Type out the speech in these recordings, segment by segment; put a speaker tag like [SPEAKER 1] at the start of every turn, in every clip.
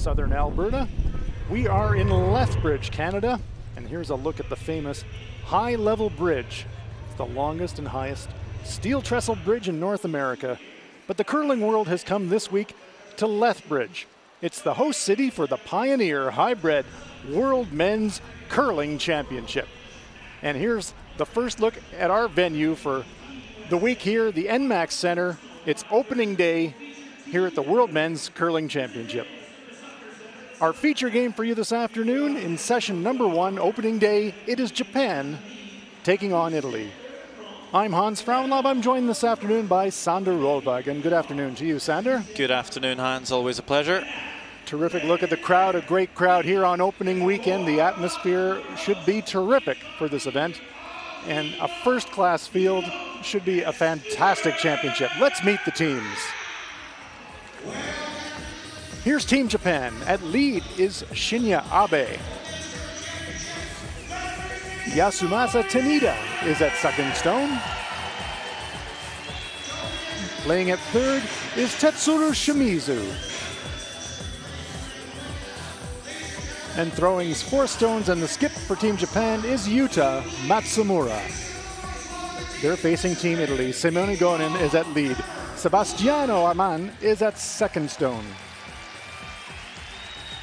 [SPEAKER 1] southern Alberta. We are in Lethbridge, Canada, and here's a look at the famous high-level bridge. It's the longest and highest steel trestle bridge in North America. But the curling world has come this week to Lethbridge. It's the host city for the Pioneer Hi-Bred World Men's Curling Championship. And here's the first look at our venue for the week here, the NMAX Center. It's opening day here at the World Men's Curling Championship. Our feature game for you this afternoon in session number 1, opening day, it is Japan taking on Italy. I'm Hans Frauenlaub. I'm joined this afternoon by Sander Rolvag. And good afternoon to you, Sander.
[SPEAKER 2] Good afternoon, Hans. Always a pleasure.
[SPEAKER 1] Terrific look at the crowd, a great crowd here on opening weekend. The atmosphere should be terrific for this event. And a first-class field, should be a fantastic championship. Let's meet the teams. Here's Team Japan. At lead is Shinya Abe. Yasumasa Tanida is at second stone. Playing at third is Tetsuru Shimizu. And throwing 4 stones and the skip for Team Japan is Yuta Matsumura. They're facing Team Italy. Simone Gonin is at lead. Sebastiano Aman is at second stone.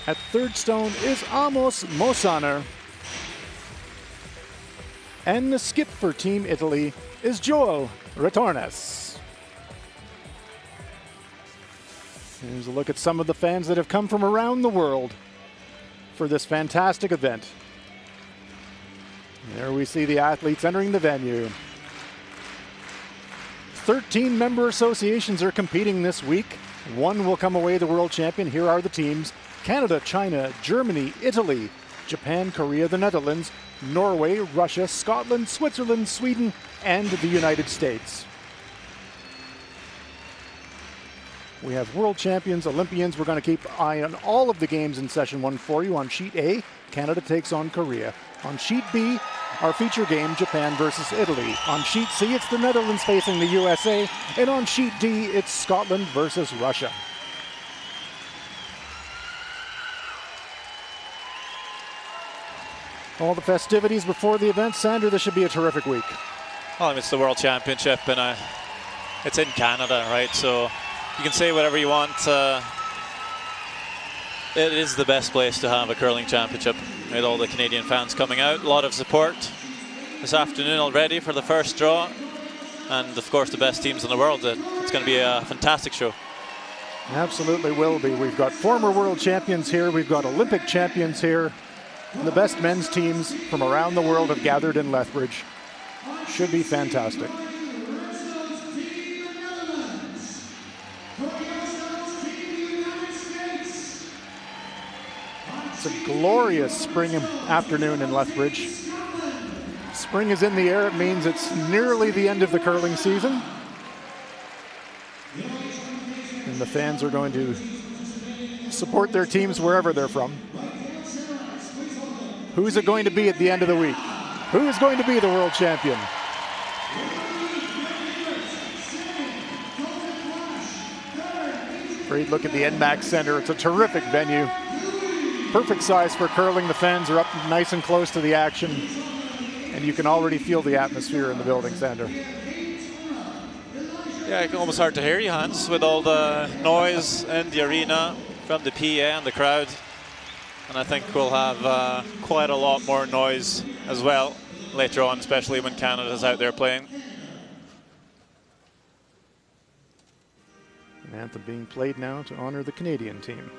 [SPEAKER 1] At third stone is Amos Mosaner. And the skip for Team Italy is Joel Retornes. Here's a look at some of the fans that have come from around the world for this fantastic event. There we see the athletes entering the venue. 13 member associations are competing this week. 1 will come away the world champion. Here are the teams: Canada, China, Germany, Italy, Japan, Korea, the Netherlands, Norway, Russia, Scotland, Switzerland, Sweden, and the United States. We have world champions, Olympians. We're going to keep an eye on all of the games in session 1 for you. On sheet A, Canada takes on Korea. On sheet B, our feature game, Japan versus Italy. On sheet C, it's the Netherlands facing the USA. And on sheet D, it's Scotland versus Russia. All the festivities before the event. Sander, this should be a terrific week.
[SPEAKER 2] Well, it's the World Championship, and it's in Canada, right? So you can say whatever you want. It is the best place to have a curling championship, with all the Canadian fans coming out. A lot of support this afternoon already for the first draw. And, of course, the best teams in the world. It's going to be a fantastic show.
[SPEAKER 1] Absolutely will be. We've got former world champions here. We've got Olympic champions here. The best men's teams from around the world have gathered in Lethbridge. Should be fantastic. It's a glorious spring afternoon in Lethbridge. Spring is in the air. It means it's nearly the end of the curling season. And the fans are going to support their teams wherever they're from. Who's it going to be at the end of the week? Who is going to be the world champion? Great look at the NMAX Center. It's a terrific venue. Perfect size for curling. The fans are up nice and close to the action. And you can already feel the atmosphere in the building, Sander.
[SPEAKER 2] Yeah, it's almost hard to hear you, Hans, with all the noise in the arena from the PA and the crowd. And I think we'll have quite a lot more noise as well later on, especially when Canada's out there playing.
[SPEAKER 1] An anthem being played now to honor the Canadian team.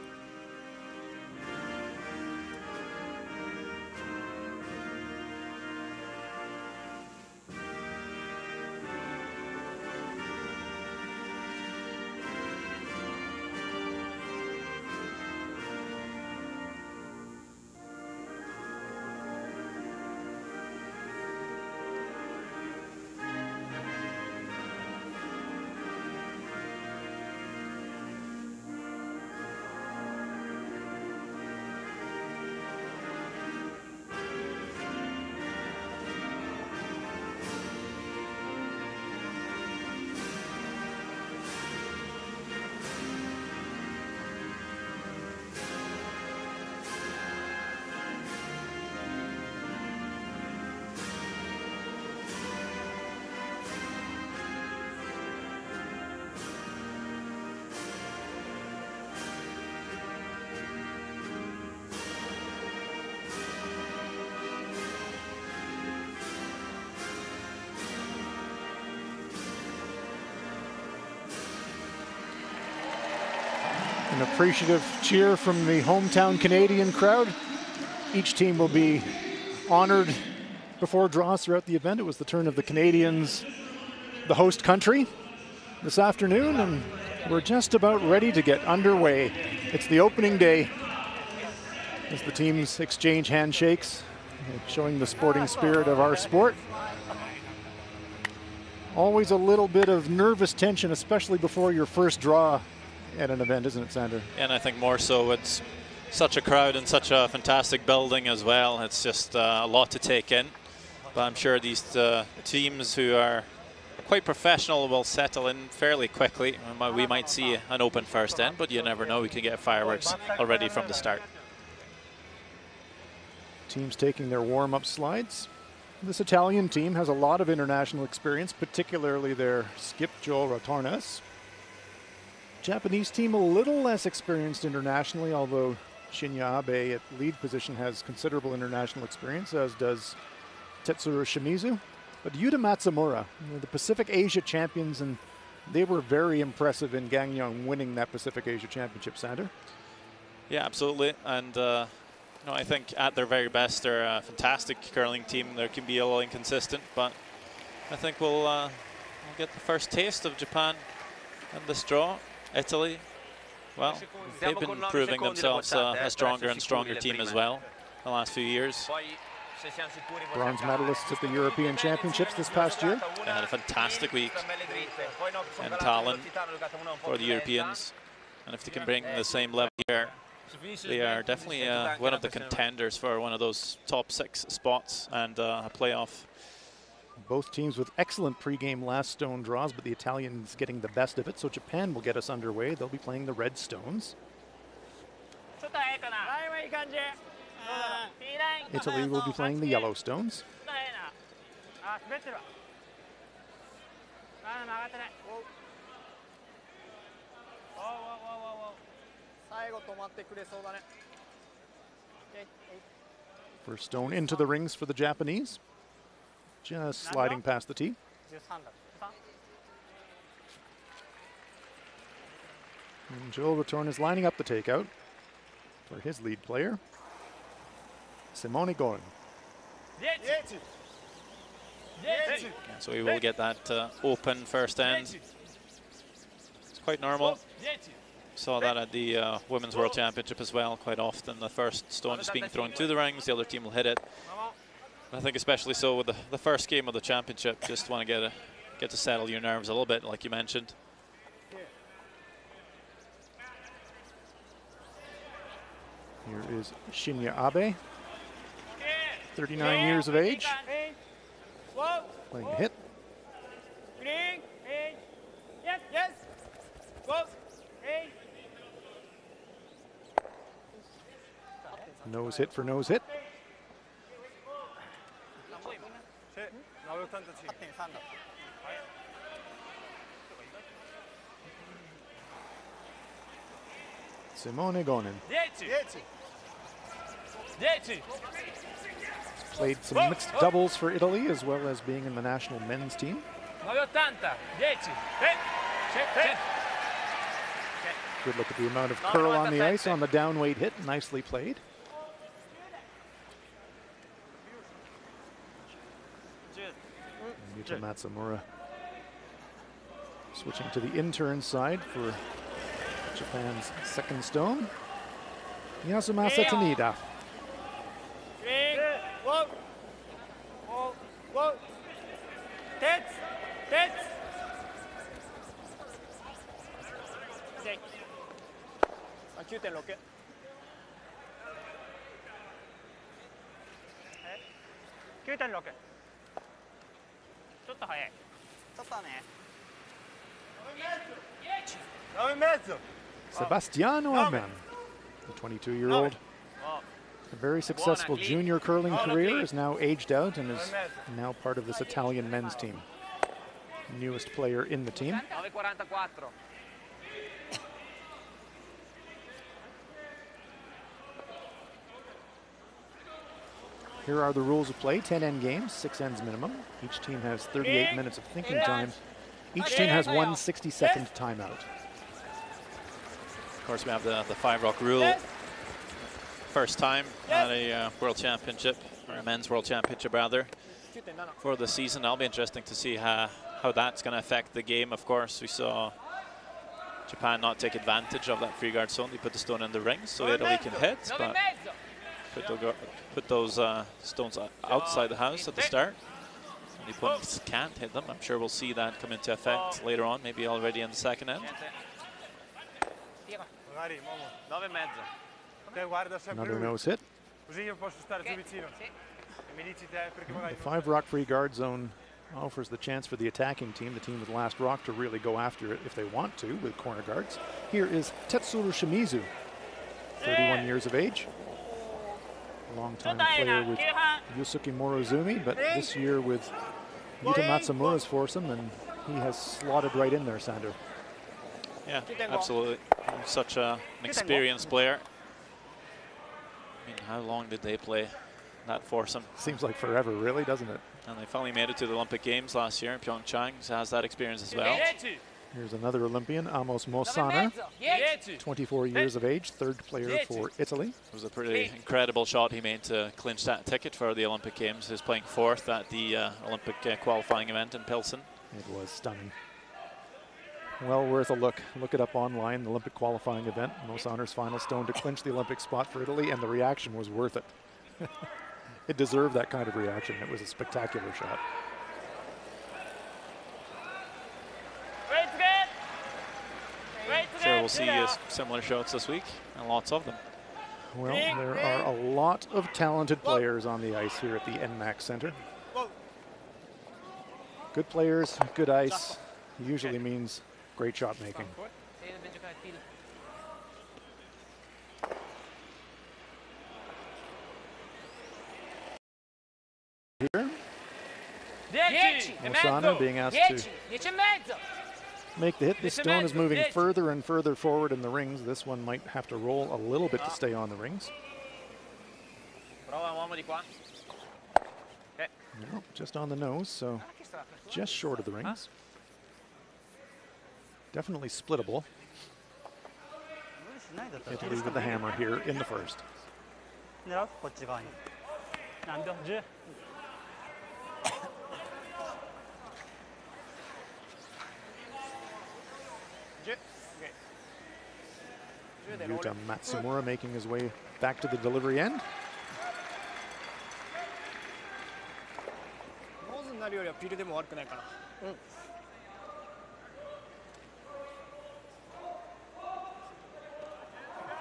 [SPEAKER 1] An appreciative cheer from the hometown Canadian crowd. Each team will be honored before draws throughout the event. It was the turn of the Canadians, the host country, this afternoon, and we're just about ready to get underway. It's the opening day as the teams exchange handshakes, showing the sporting spirit of our sport. Always a little bit of nervous tension, especially before your first draw at an event, isn't it, Sander?
[SPEAKER 2] And I think more so, it's such a crowd and such a fantastic building as well. It's just a lot to take in. But I'm sure these teams who are quite professional will settle in fairly quickly. We might see an open first end, but you never know. We can get fireworks already from the start.
[SPEAKER 1] Teams taking their warm-up slides. This Italian team has a lot of international experience, particularly their skip Joel Ratornes. Japanese team a little less experienced internationally, although Shinya Abe at lead position has considerable international experience, as does Tetsuro Shimizu. But Yuta Matsumura, the Pacific Asia champions, and they were very impressive in Gangneung winning that Pacific Asia Championship, Sander.
[SPEAKER 2] Yeah, absolutely. And I think at their very best, they're a fantastic curling team. They can be a little inconsistent, but I think we'll get the first taste of Japan in this draw. Italy, well, they've been proving themselves a stronger and stronger team as well the last few years.
[SPEAKER 1] Bronze medalists at the European Championships this past year.
[SPEAKER 2] They had a fantastic week in Tallinn for the Europeans, and if they can bring the same level here, they are definitely one of the contenders for one of those top 6 spots and a playoff.
[SPEAKER 1] Both teams with excellent pregame last stone draws, but the Italians getting the best of it, so Japan will get us underway. They'll be playing the red stones. Italy will be playing the yellow stones. First stone into the rings for the Japanese. Just sliding past the tee. And Joel Ratorn is lining up the takeout for his lead player, Simone Gorin.
[SPEAKER 2] So we will get that open first end. It's quite normal. Saw that at the Women's World Championship as well. Quite often the first stone is being thrown to the rings, the other team will hit it. I think especially so with the first game of the championship, just want to get to settle your nerves a little bit, like you mentioned.
[SPEAKER 1] Here is Shinya Abe, 39 years of age, playing a hit. Nose hit for nose hit. Simone Gonin. Played some mixed doubles for Italy, as well as being in the national men's team. Good look at the amount of curl on the ice on the downweight hit. Nicely played. Yuta Matsumura switching to the intern side for Japan's second stone. Yasumasa Tanida. Sebastiano Armen, the 22-year-old. A very successful junior curling career, is now aged out and is now part of this Italian men's team. Newest player in the team. Here are the rules of play. 10 end games, 6 ends minimum. Each team has 38 minutes of thinking time. Each team has one 60-second timeout.
[SPEAKER 2] course, we have the 5-rock rule. First time at a World Championship, or a men's World Championship rather, for the season. That'll be interesting to see how that's going to affect the game. Of course, we saw Japan not take advantage of that free guard zone. They put the stone in the rings so Italy can hit, but put those stones outside the house at the start. And the opponents can't hit them. I'm sure we'll see that come into effect later on, maybe already in the second end.
[SPEAKER 1] Another nose hit. The 5-rock free guard zone offers the chance for the attacking team, the team with last rock, to really go after it if they want to with corner guards. Here is Tetsuro Shimizu, 31 years of age. Long-time player with Yusuke Morozumi, but this year with Yuta Matsumura's foursome, and he has slotted right in there, Sander.
[SPEAKER 2] Yeah, absolutely. Such an experienced player. I mean, how long did they play that foursome?
[SPEAKER 1] Seems like forever, really, doesn't it?
[SPEAKER 2] And they finally made it to the Olympic Games last year in Pyeongchang, so has that experience as well.
[SPEAKER 1] Here's another Olympian, Amos Mosana, 24 years of age, third player for Italy.
[SPEAKER 2] It was a pretty incredible shot he made to clinch that ticket for the Olympic Games. He was playing fourth at the Olympic qualifying event in Pilsen.
[SPEAKER 1] It was stunning. Well worth a look. Look it up online, the Olympic qualifying event. Mosana's final stone to clinch the Olympic spot for Italy, and the reaction was worth it. It deserved that kind of reaction. It was a spectacular shot.
[SPEAKER 2] Sure, we'll see similar shots this week, and lots of them.
[SPEAKER 1] Well, there are a lot of talented players on the ice here at the NMAX Center. Good players, good ice, usually means great shot making. Here, Mosana being asked to make the hit. This stone is moving further and further forward in the rings. This one might have to roll a little bit to stay on the rings. No, just on the nose, so just short of the rings. Definitely splittable. Italy with the hammer here in the first. Yuta Matsumura making his way back to the delivery end.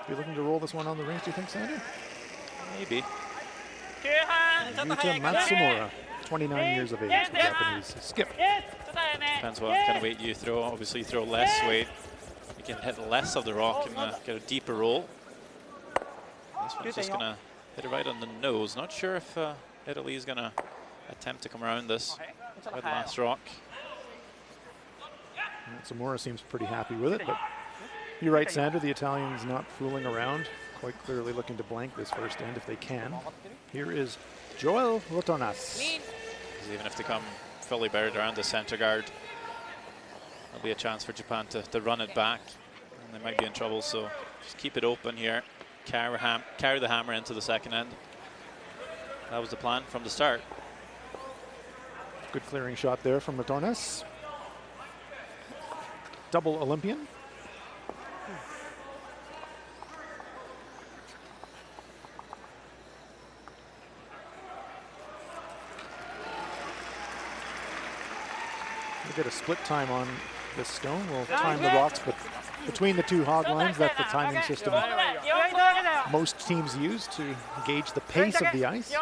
[SPEAKER 1] Be looking to roll this one on the rings, do you think, Sander?
[SPEAKER 2] Maybe.
[SPEAKER 1] Yuta Matsumura, 29 years of age, the Japanese skip.
[SPEAKER 2] Depends what kind of weight you throw. Obviously, you throw less weight, you can hit less of the rock and get a deeper roll. This one's just going to hit it right on the nose. Not sure if Italy is going to attempt to come around this with last rock.
[SPEAKER 1] Matsumura seems pretty happy with it, but you're right, Sander, the Italians not fooling around, quite clearly looking to blank this first end if they can. Here is Joel Rotonas.
[SPEAKER 2] Even if they come fully buried around the center guard, there'll be a chance for Japan to run it back, and they might be in trouble, so just keep it open here. Carry the hammer into the second end. That was the plan from the start.
[SPEAKER 1] Good clearing shot there from Rotonas. Double Olympian. We'll get a split time on this stone. We'll time the rocks, but between the two hog lines, that's the timing system most teams use to gauge the pace of the ice.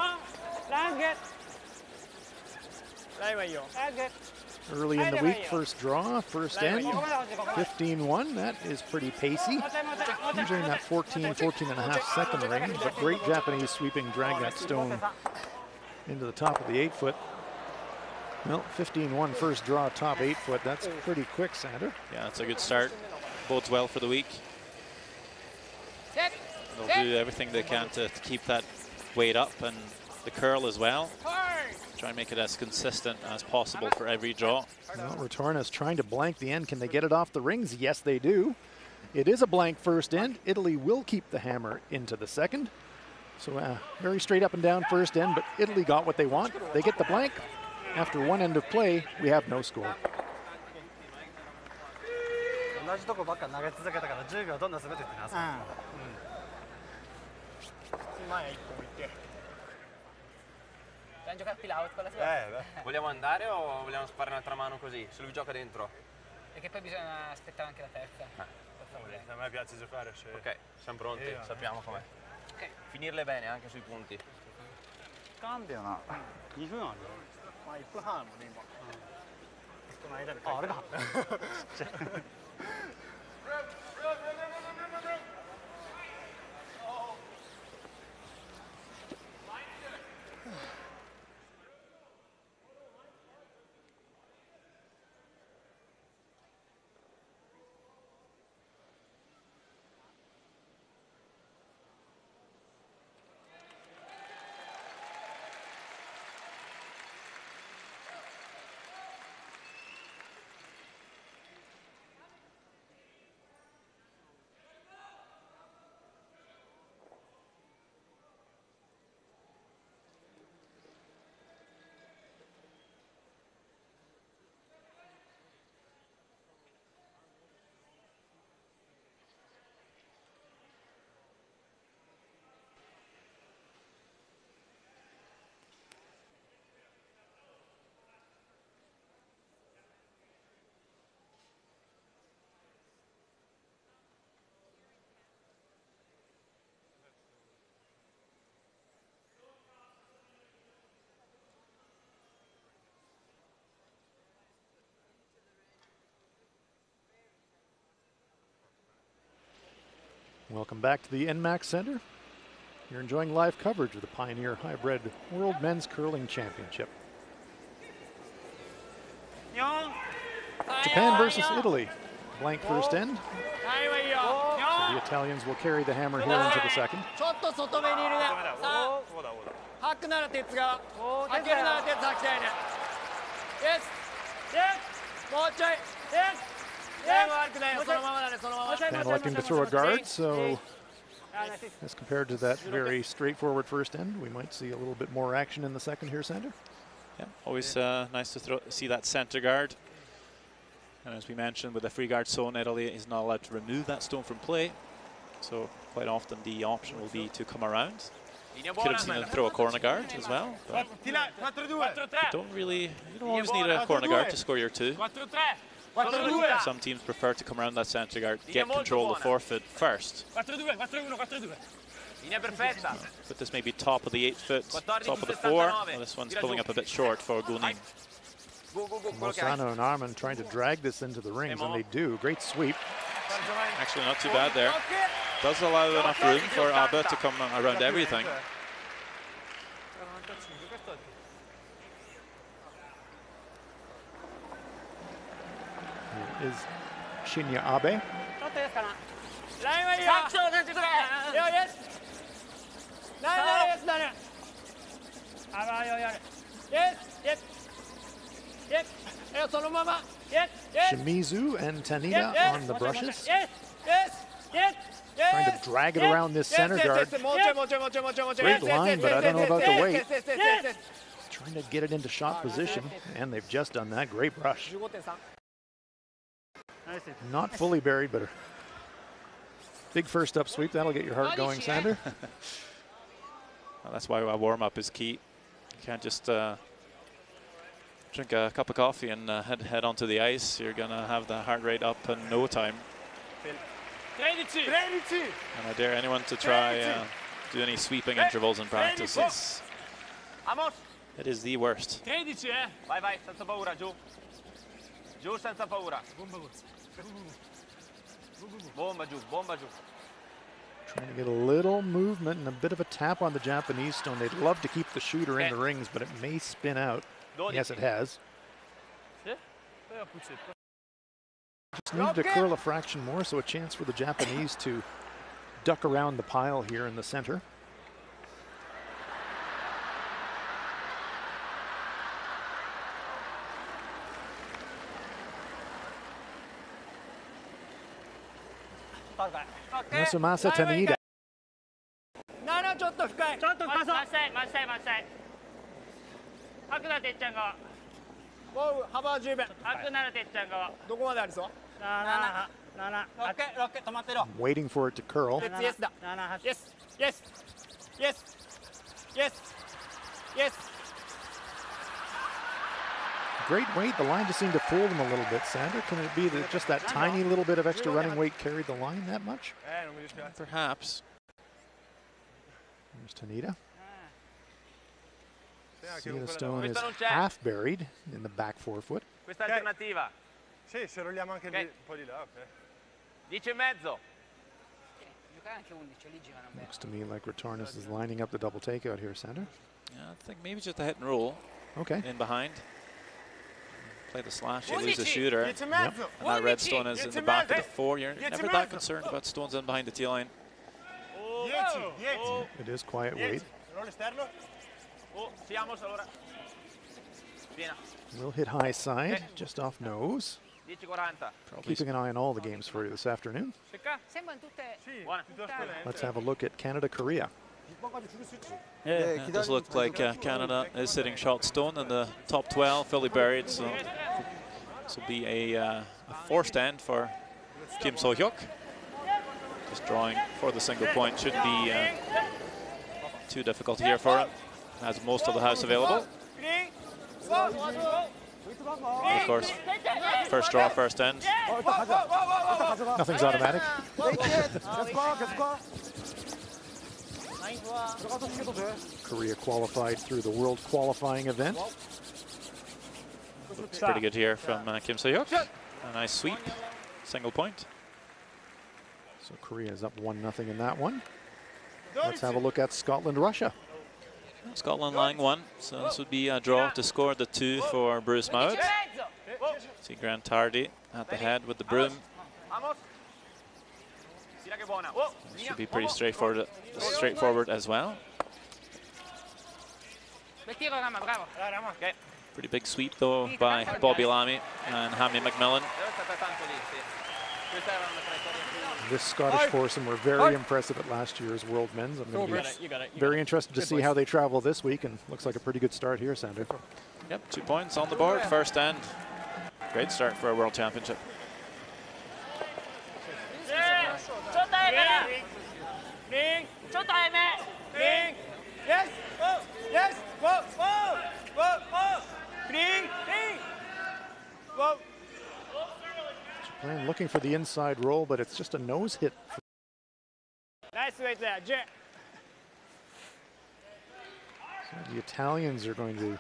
[SPEAKER 1] Early in the week, first draw, first end, 15-1. That is pretty pacey. Usually in that 14.5 second range, but great Japanese sweeping drag that stone into the top of the 8-foot. Well, 15-1 first draw, top 8-foot. That's pretty quick, Sander.
[SPEAKER 2] Yeah, that's a good start. Bodes well for the week. They'll do everything they can to keep that weight up and the curl as well. Try and make it as consistent as possible for every draw.
[SPEAKER 1] Well, Rotonas trying to blank the end. Can they get it off the rings? Yes, they do. It is a blank first end. Italy will keep the hammer into the second. So very straight up and down first end, but Italy got what they want. They get the blank. After one end of play, we have no score.
[SPEAKER 3] Vogliamo andare o vogliamo sparare un'altra mano così? Se lui gioca dentro?
[SPEAKER 4] E che poi bisogna aspettare anche la terza.
[SPEAKER 3] A me piace giocare. Ok, siamo pronti, sappiamo com'è. Okay. Finirle bene anche sui punti.
[SPEAKER 5] かんだよな。2分あるよ。まあ1分半あるもんね今。この間に。あれだ。
[SPEAKER 1] Welcome back to the NMAX Center. You're enjoying live coverage of the Pioneer Hi-Bred World Men's Curling Championship. Japan versus Italy. Blank first end. So the Italians will carry the hammer here into the second. Japan electing to throw a guard, so as compared to that very straightforward first end, we might see a little bit more action in the second here, Sander.
[SPEAKER 2] Yeah, always nice to see that center guard. And as we mentioned, with the free guard zone, Italy is not allowed to remove that stone from play. So quite often the option will be to come around. Could have seen them throw a corner guard as well. But you don't always need a corner guard to score your two. Some teams prefer to come around that center guard, get control of the forfeit first. But this may be top of the 8 foot, top of the 4. Well, this one's pulling up a bit short for Gunin.
[SPEAKER 1] Mosano and Arman trying to drag this into the rings, and they do. Great sweep.
[SPEAKER 2] Actually not too bad there. Does allow enough room for Abe to come around everything.
[SPEAKER 1] Here is Shinya Abe. Shimizu and Tanita on the brushes. Trying to drag it around this center guard. Great line, but I don't know about the weight. Trying to get it into shot position, and they've just done that. Great brush. Not fully buried, but a big first up sweep. That'll get your heart going, Sander.
[SPEAKER 2] Well, that's why our warm-up is key. You can't just drink a cup of coffee and head onto the ice. You're going to have the heart rate up in no time. And I dare anyone to try do any sweeping intervals in practice. It is the worst.
[SPEAKER 3] Vai, vai, senza paura, giù. Giù senza paura. Bomba giù, bomba giù.
[SPEAKER 1] Trying to get a little movement and a bit of a tap on the Japanese stone. They'd love to keep the shooter in the rings, but it may spin out. Yes, it has. Just need to curl a fraction more, so a chance for the Japanese to duck around the pile here in the center. Yasumasa Tanida.
[SPEAKER 4] 7ちょっと深い。ちょっと深そう。待ちたい。吐くなてっちゃん側。幅は十分。吐くならてっちゃん側。どこまでありそう？ 7。6止まってろ。
[SPEAKER 1] Waiting for it to curl.
[SPEAKER 4] Yes だ。Yes.
[SPEAKER 1] Great weight. The line just seemed to fool them a little bit, Sander. Can it be that just that tiny little bit of extra running weight carried the line that much?
[SPEAKER 2] Perhaps.
[SPEAKER 1] There's Tanida. The stone is half buried in the back forefoot.
[SPEAKER 3] Questa alternativa. Sì, se rolliamo anche un po' di là, ok. 10,5.
[SPEAKER 1] Looks to me like Retornus is lining up the double takeout here, Sander.
[SPEAKER 2] Yeah, I think maybe just a hit and roll.
[SPEAKER 1] Okay.
[SPEAKER 2] In behind. Play the slash, you lose the shooter.
[SPEAKER 1] Yep.
[SPEAKER 2] And that red stone is in the back of the 4. You're never that concerned about stones in behind the tee line.
[SPEAKER 1] It is quiet weight. Will hit high side, just off nose. Keeping an eye on all the games for you this afternoon. Let's have a look at Canada-Korea.
[SPEAKER 2] It does look like Canada is sitting shot stone in the top 12, fully buried. So this will be a forced end for Kim So-hyuk. Just drawing for the single point shouldn't be too difficult here for him. Has most of the house available. And of course, first draw, first end.
[SPEAKER 1] Nothing's automatic. Korea qualified through the world qualifying event.
[SPEAKER 2] Looks pretty good here from Kim So-hyuk. A nice sweep, single point.
[SPEAKER 1] So Korea is up 1-0 in that one. Let's have a look at Scotland-Russia.
[SPEAKER 2] Scotland lying 1, so this would be a draw to score the 2 for Bruce Mount. See Grant Tardy at the head with the broom. Should be pretty straightforward as well. Pretty big sweep though by Bobby Lammy and Hammy McMillan.
[SPEAKER 1] This Scottish foursome were very impressive at last year's World Men's. I'm going to be very interested to see how they travel this week, and looks like a pretty good start here, Sander.
[SPEAKER 2] Yep, 2 points on the board, first end. Great start for a World Championship.
[SPEAKER 1] Japan looking for the inside roll, but it's just a nose hit.
[SPEAKER 4] Nice weight there, Jet.
[SPEAKER 1] So the Italians are going to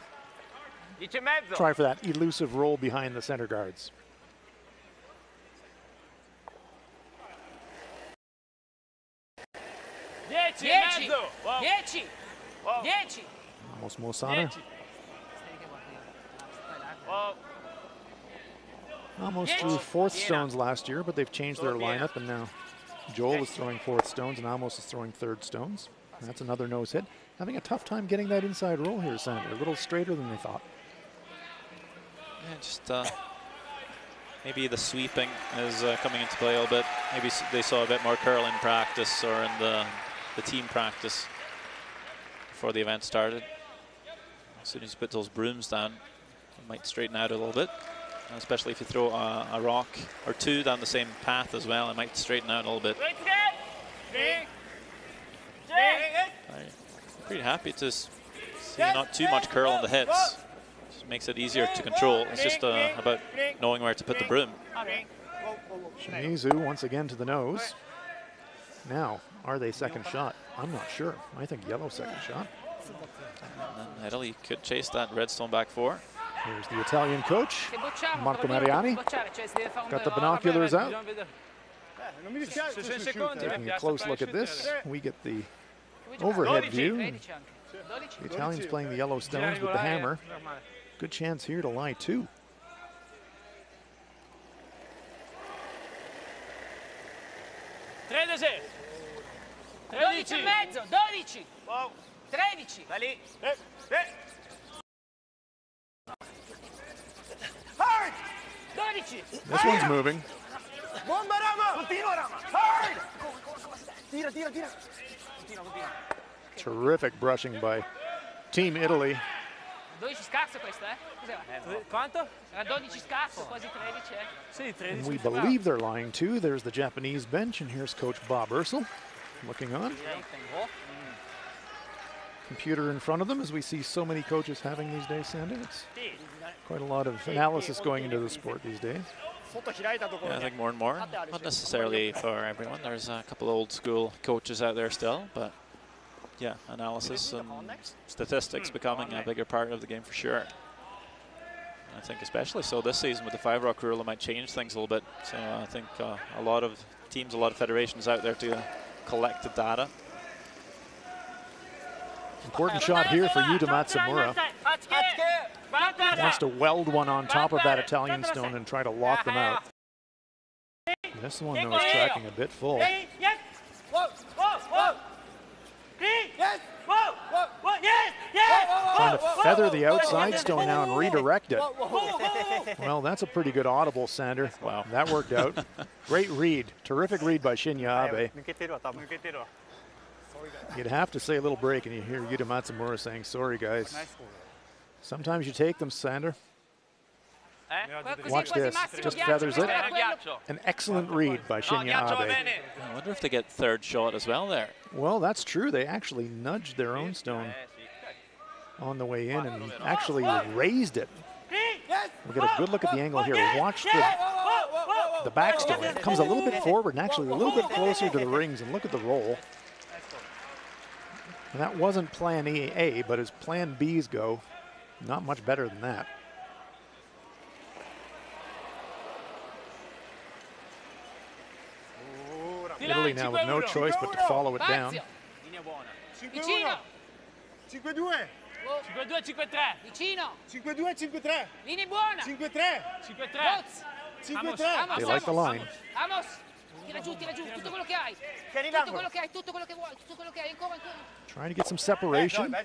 [SPEAKER 1] try for that elusive roll behind the center guards. Almost Mosana. Almost threw fourth stones last year, but they've changed their lineup, and now Joel is throwing fourth stones and Amos is throwing third stones. And that's another nose hit. Having a tough time getting that inside roll here, Sander. A little straighter than they thought.
[SPEAKER 2] Yeah, just maybe the sweeping is coming into play a little bit. Maybe they saw a bit more curl in practice or in the team practice before the event started. As soon as you put those brooms down, it might straighten out a little bit. And especially if you throw a rock or two down the same path as well, it might straighten out a little bit. I'm pretty happy to see not too much curl on the hits. Just makes it easier to control. It's just about knowing where to put the broom.
[SPEAKER 1] Shimizu once again to the nose. Now, are they second shot? I'm not sure. I think yellow second shot.
[SPEAKER 2] And then Italy could chase that redstone back 4.
[SPEAKER 1] Here's the Italian coach, Marco Mariani. Got the binoculars out. Taking a close look at this, we get the overhead view. The Italians playing the yellow stones with the hammer. Good chance here to lie 2. This one's moving.
[SPEAKER 3] Bomba, Rama! Continua, Rama! Hard! Tira, tira, tira. Continua, continua.
[SPEAKER 1] Terrific brushing by Team Italy.
[SPEAKER 4] 12 scarso questo, eh? Cos'era?
[SPEAKER 3] Quanto?
[SPEAKER 4] Era 12 scarso, quasi 13, eh?
[SPEAKER 3] Sì, 13.
[SPEAKER 1] And we believe they're lying too. There's the Japanese bench, and here's Coach Bob Ursel looking on. Computer in front of them, as we see so many coaches having these days, Sandy. It's quite a lot of analysis going into the sport these days.
[SPEAKER 2] Yeah, I think more and more. Not necessarily for everyone. There's a couple old school coaches out there still, but yeah, analysis and statistics becoming a bigger part of the game for sure. I think especially so this season with the 5-rock rule, it might change things a little bit. So I think a lot of teams, a lot of federations out there to collect the data.
[SPEAKER 1] Important shot here for Yuta Matsumura. Wants to weld one on top of that Italian stone and try to lock them out. This one, though, is tracking a bit full. Trying to feather the outside stone now and redirect it. Well, that's a pretty good audible, Sander. Wow, that worked out. Great read. Terrific read by Shinya Abe. You'd have to say a little break, and you hear Yuta Matsumura saying, sorry, guys. Sometimes you take them, Sander. Watch this. Just feathers it. An excellent read by Shinya Abe.
[SPEAKER 2] I wonder if they get third shot as well there.
[SPEAKER 1] Well, that's true. They actually nudged their own stone on the way in and actually raised it. We'll get a good look at the angle here. Watch the back stone. It comes a little bit forward and actually a little bit closer to the rings, and look at the roll. And that wasn't plan A, but as plan B's go, not much better than that. Italy now with no choice but to follow it down.
[SPEAKER 4] 5-2,
[SPEAKER 3] 5-2.
[SPEAKER 4] 5-2, 5-3. Vicino.
[SPEAKER 3] 5-2, 5-3.
[SPEAKER 4] Linea buona.
[SPEAKER 3] 5-3.
[SPEAKER 4] 5-3.
[SPEAKER 1] They like the line.
[SPEAKER 4] Amos. Tira giù, tutto quello che hai. Tutto quello che vuoi, tutto quello che hai. Ancora.
[SPEAKER 1] Trying to get some separation.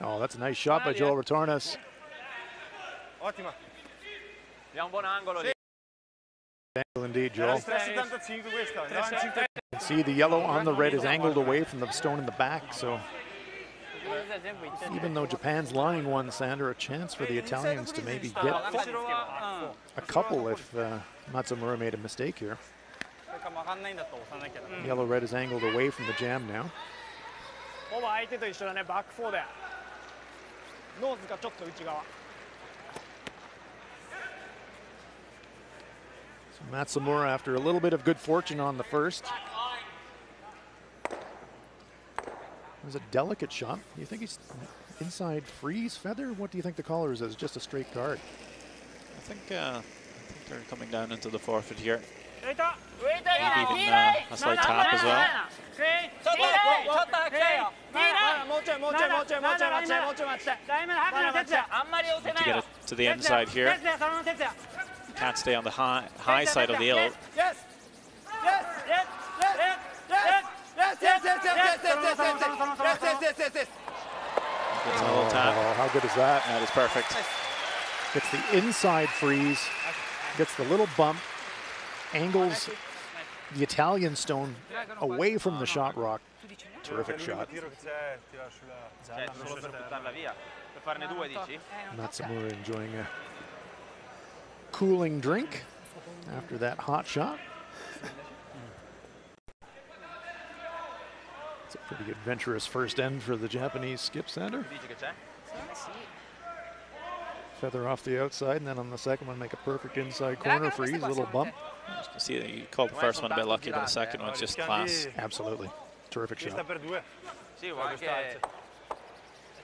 [SPEAKER 1] Oh, that's a nice shot by Joel Retornas.
[SPEAKER 3] Ottima. Abbiamo un buon angolo lì.
[SPEAKER 1] Indeed, Joel.
[SPEAKER 3] 3,75 questa.
[SPEAKER 1] You can see the yellow on the red is angled away from the stone in the back, so even though Japan's lying one, Sander, a chance for the Italians to maybe get a couple if Matsumura made a mistake here. Yellow-red is angled away from the jam now. So Matsumura, after a little bit of good fortune on the first. It was a delicate shot. Do you think he's inside freeze feather? What do you think the caller is? Just a straight card?
[SPEAKER 2] I think they're coming down into the forfeit here. Maybe even a slight tap as well. To get it to the inside here. Can't stay on the high side of the hill.
[SPEAKER 1] Oh, how good is that?
[SPEAKER 2] That is perfect.
[SPEAKER 1] Gets the inside freeze, gets the little bump, angles the Italian stone away from the shot rock. Terrific shot. Matsumura enjoying a cooling drink after that hot shot. It's a pretty adventurous first end for the Japanese skip center. Feather off the outside, and then on the second one make a perfect inside corner freeze, a little bump.
[SPEAKER 2] You see that you called the first one a bit lucky, but the second one's just class.
[SPEAKER 1] Absolutely. Terrific shot.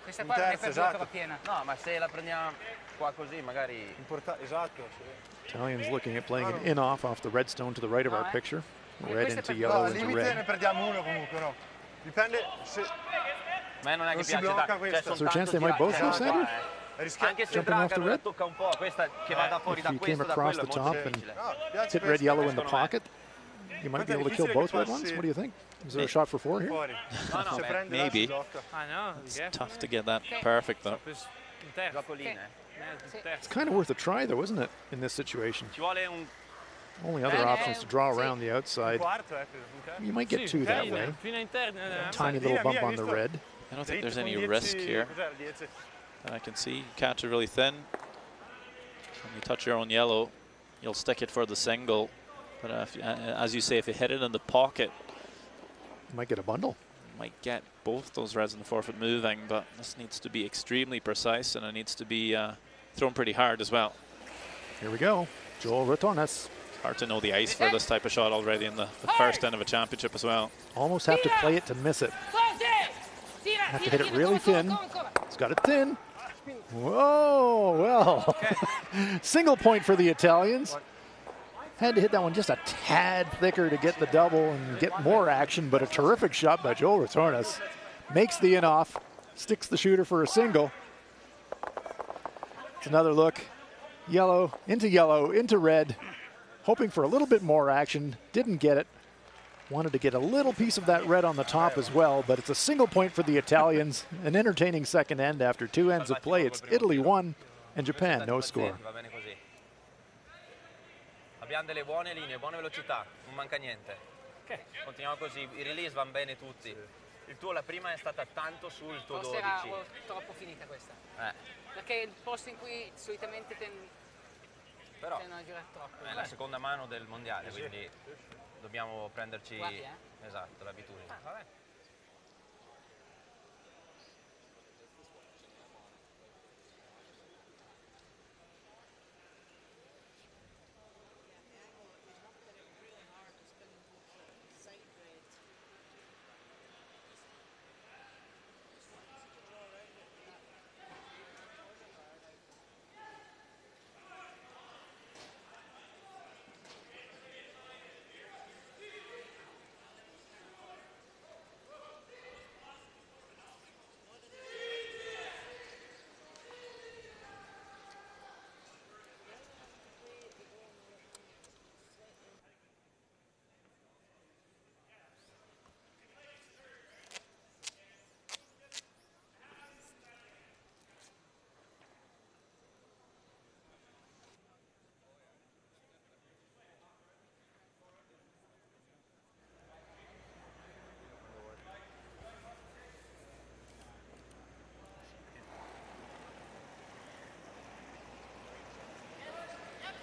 [SPEAKER 4] Questa qua non è per due però piena.
[SPEAKER 3] No, ma se la prendiamo qua così magari. Esatto.
[SPEAKER 1] Italians looking at playing an in-off the red stone to the right of our picture. Red into yellow into red.
[SPEAKER 3] Ne perdiamo uno comunque, no? Dipende se... Ma non è che piace.
[SPEAKER 1] Is there a chance they might both go center?
[SPEAKER 3] Anche se
[SPEAKER 1] Jumping off the red?
[SPEAKER 3] tocca un po', questa che vada fuori da
[SPEAKER 1] If you came
[SPEAKER 3] questo, da
[SPEAKER 1] across
[SPEAKER 3] quello
[SPEAKER 1] the
[SPEAKER 3] è molto
[SPEAKER 1] top and
[SPEAKER 3] difficile.
[SPEAKER 1] hit red yellow in the pocket, you might be able to kill both red ones. What do you think? Is there a shot for four here?
[SPEAKER 2] Maybe. It's tough to get that perfect though.
[SPEAKER 1] It's kind of worth a try though, isn't it, in this situation? Only other option is to draw around the outside. You might get two that way. Tiny little bump on the red.
[SPEAKER 2] I don't think there's any risk here that I can see. You catch it really thin. When you touch your own yellow, you'll stick it for the single. But as you say, if you hit it in the pocket,
[SPEAKER 1] you might get a bundle.
[SPEAKER 2] You might get both those reds in the forefeet moving, but this needs to be extremely precise, and it needs to be thrown pretty hard as well.
[SPEAKER 1] Here we go. Joel Retornas.
[SPEAKER 2] Hard to know the ice for this type of shot already in the first end of a championship as well.
[SPEAKER 1] Almost have to play it to miss it. Have to hit it really thin. He's got it thin. Whoa, well. Single point for the Italians. Had to hit that one just a tad thicker to get the double and get more action, but a terrific shot by Joel Retornas. Makes the in-off, sticks the shooter for a single. It's another look. Yellow, into red. Hoping for a little bit more action, didn't get it. Wanted to get a little piece of that red on the top as well, but it's a single point for the Italians. An entertaining second end after 2 ends of play. It's Italy 1 and Japan no score.
[SPEAKER 3] Abbiamo delle buone linee, buone velocità, non manca niente. Continuiamo così, i release vanno bene tutti. Il tuo, la prima è stata tanto sul tuo 12.
[SPEAKER 6] Forse era troppo finita questa. Perché è il posto in cui solitamente
[SPEAKER 3] però
[SPEAKER 6] tendono a girare troppo.
[SPEAKER 3] È la seconda mano del mondiale, quindi dobbiamo prenderci esatto, l'abitudine. Vabbè.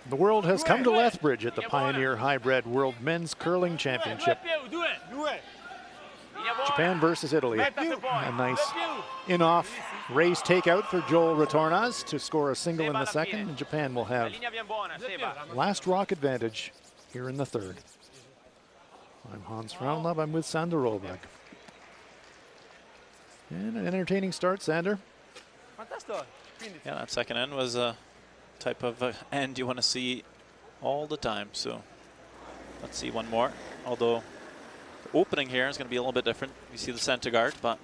[SPEAKER 1] The world has come to Lethbridge at the Pioneer Hi-Bred World Men's Curling Championship. Japan versus Italy. A nice in-off race takeout for Joel Retornas to score a single in the second, and Japan will have last rock advantage here in the third. I'm Hans Raunlab. I'm with Sander Rolberg. And an entertaining start, Sander.
[SPEAKER 2] Yeah, that second end was a type of end you want to see all the time. So let's see one more. Although the opening here is going to be a little bit different. You see the center guard, but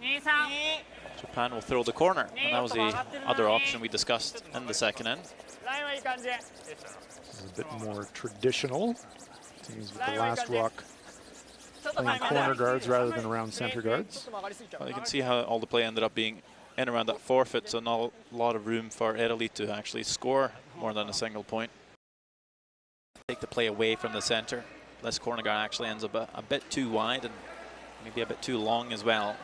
[SPEAKER 2] Japan will throw the corner. And that was the other option we discussed in the second end.
[SPEAKER 1] A bit more traditional. Seems with the last rock playing corner guards rather than around center guards.
[SPEAKER 2] Well, you can see how all the play ended up being in around that forfeit, so not a lot of room for Italy to actually score more than a single point. Take the play away from the center. This corner guard actually ends up a bit too wide and maybe a bit too long as well.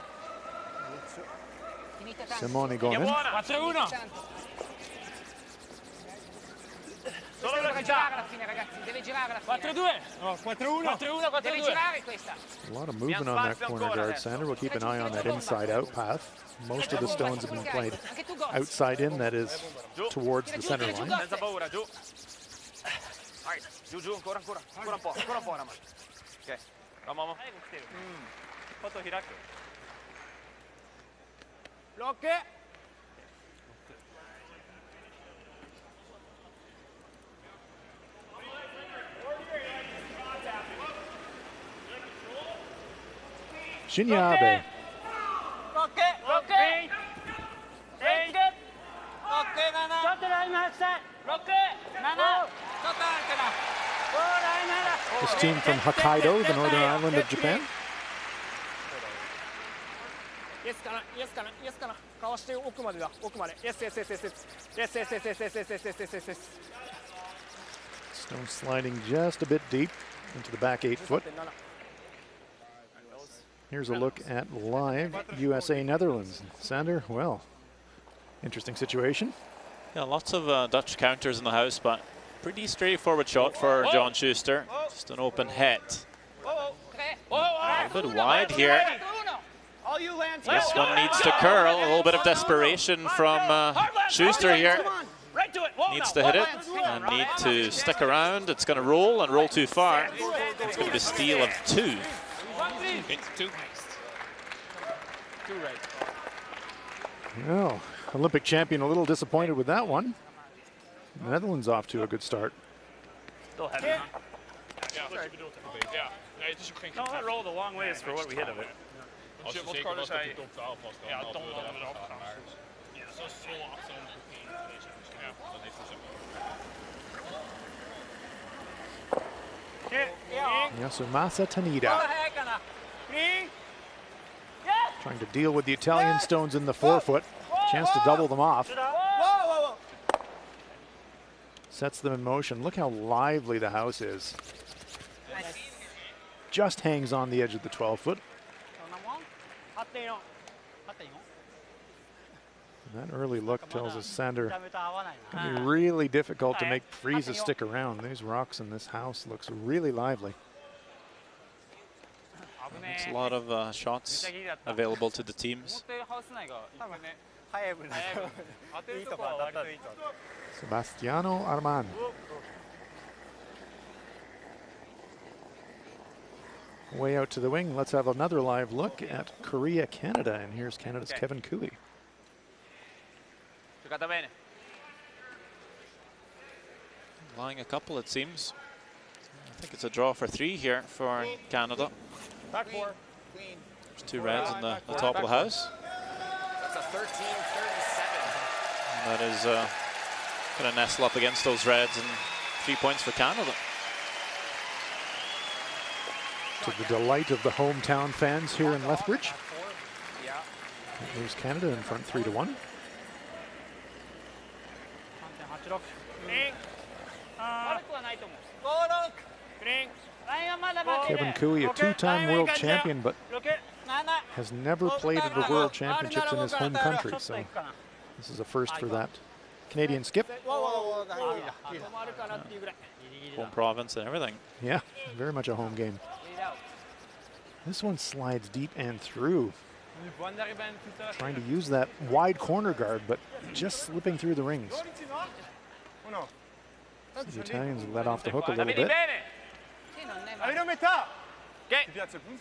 [SPEAKER 1] Simone going in. A lot of movement on that corner guard, Sander. We'll keep an eye on that inside-out path. Most of the stones have been played outside in, that is, towards the center line. Shinya Abe. This team from Hokkaido, the northern island of Japan. Stone sliding just a bit deep into the back 8 foot. Here's a look at live USA-Netherlands. Sander, well, interesting situation.
[SPEAKER 2] Yeah, lots of Dutch counters in the house, but pretty straightforward shot for John Schuster. Just an open head. A little bit wide here. This one needs to curl. A little bit of desperation from Schuster here. Needs to hit it and need to stick around. It's going to roll and roll too far. It's going to be a steal of 2.
[SPEAKER 1] Well, Olympic champion a little disappointed with that one. The Netherlands off to a good start.
[SPEAKER 4] Still heavy, huh? No, that rolled a long ways for what we hit of it.
[SPEAKER 1] Yasumasa Tanida trying to deal with the Italian stones in the 4 foot. Chance to double them off. Sets them in motion. Look how lively the house is. Just hangs on the edge of the 12 foot. And that early look tells us Sander it's going to be really difficult to make freezes stick around. These rocks in this house looks really lively.
[SPEAKER 2] There's a lot of shots available to the teams.
[SPEAKER 1] Sebastiano Arman. Way out to the wing, let's have another live look at Korea, Canada, and here's Canada's Kevin Cooey.
[SPEAKER 2] Lying a couple, it seems. I think it's a draw for 3 here for Canada.
[SPEAKER 4] Back 4.
[SPEAKER 2] There's 2 reds in the top of the house.
[SPEAKER 3] That's a 13-37.
[SPEAKER 2] That is going to nestle up against those reds, and 3 points for Canada.
[SPEAKER 1] To the delight of the hometown fans here in Lethbridge. There's Canada in front 3-1. Kevin Cooey, a 2-time world champion, but has never played at the World Championships in his home country, so this is a first for that Canadian skip.
[SPEAKER 2] Home province and everything.
[SPEAKER 1] Yeah, very much a home game. This one slides deep and through. Trying to use that wide corner guard, but just slipping through the rings. So the Italians let off the hook a little bit.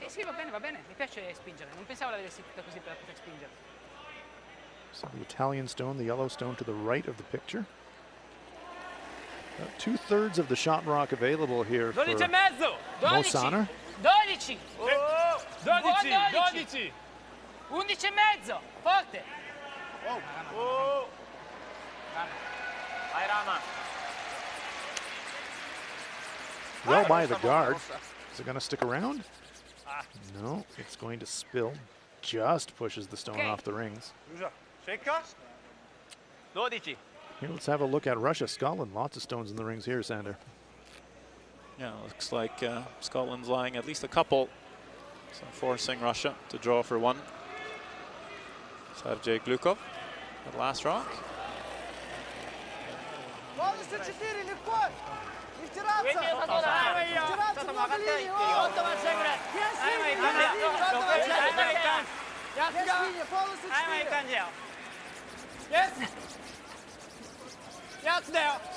[SPEAKER 6] Sì, va bene, mi piace spingere. Non pensavo l'avessi tutta così per poter spingere.
[SPEAKER 1] So the Italian stone, the yellow stone to the right of the picture. About 2/3 of the shot rock available here for Mosaner.
[SPEAKER 6] 12! 12! 11 e mezzo! Forte!
[SPEAKER 1] Well by the guard. Is it going to stick around? No, it's going to spill. Just pushes the stone off the rings. Here, let's have a look at Russia, Scotland. Lots of stones in the rings here, Sander.
[SPEAKER 2] Yeah, looks like Scotland's lying at least a couple. So forcing Russia to draw for 1. Sergei Glukov at last rock.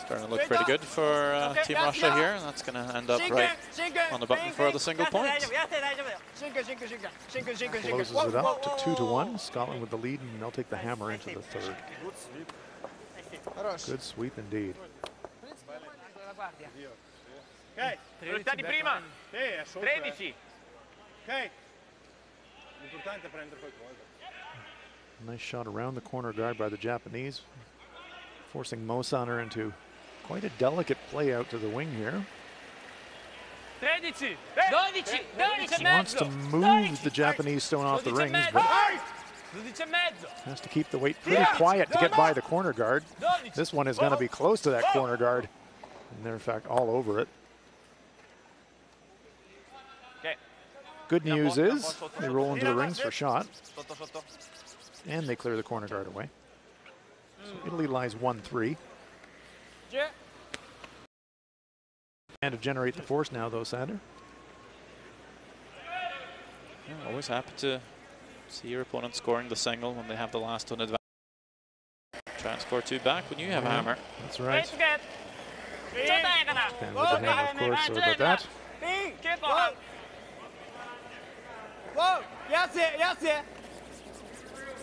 [SPEAKER 2] Starting to look pretty good for Team Russia here, and that's going to end up right on the button for the single point.
[SPEAKER 1] Closes it up to 2-1. Scotland with the lead, and they'll take the hammer into the 3rd. Good sweep indeed.
[SPEAKER 4] Ok, priorità di prima. 13. Ok. L'importante è prendere qualcosa.
[SPEAKER 1] Nice shot around the corner guard by the Japanese, forcing Mosaner into quite a delicate play out to the wing here.
[SPEAKER 4] 13.
[SPEAKER 6] 12!
[SPEAKER 1] He wants to move the Japanese stone off the rings, but
[SPEAKER 4] 12 e mezzo.
[SPEAKER 1] has to keep the weight pretty quiet to get by the corner guard. This one is going to be close to that corner guard. And they're, in fact, all over it.
[SPEAKER 3] Okay.
[SPEAKER 1] Good news is they roll into the rings for shot. And they clear the corner guard away. So Italy lies 1-3. And to generate the force now, though, Sander.
[SPEAKER 2] Yeah, always happy to see your opponent scoring the single when they have the last one advantage. Try and score 2 back when you have a hammer.
[SPEAKER 1] That's right. And with the hammer, of course, sorry about that.
[SPEAKER 4] Whoa! Yes, yes.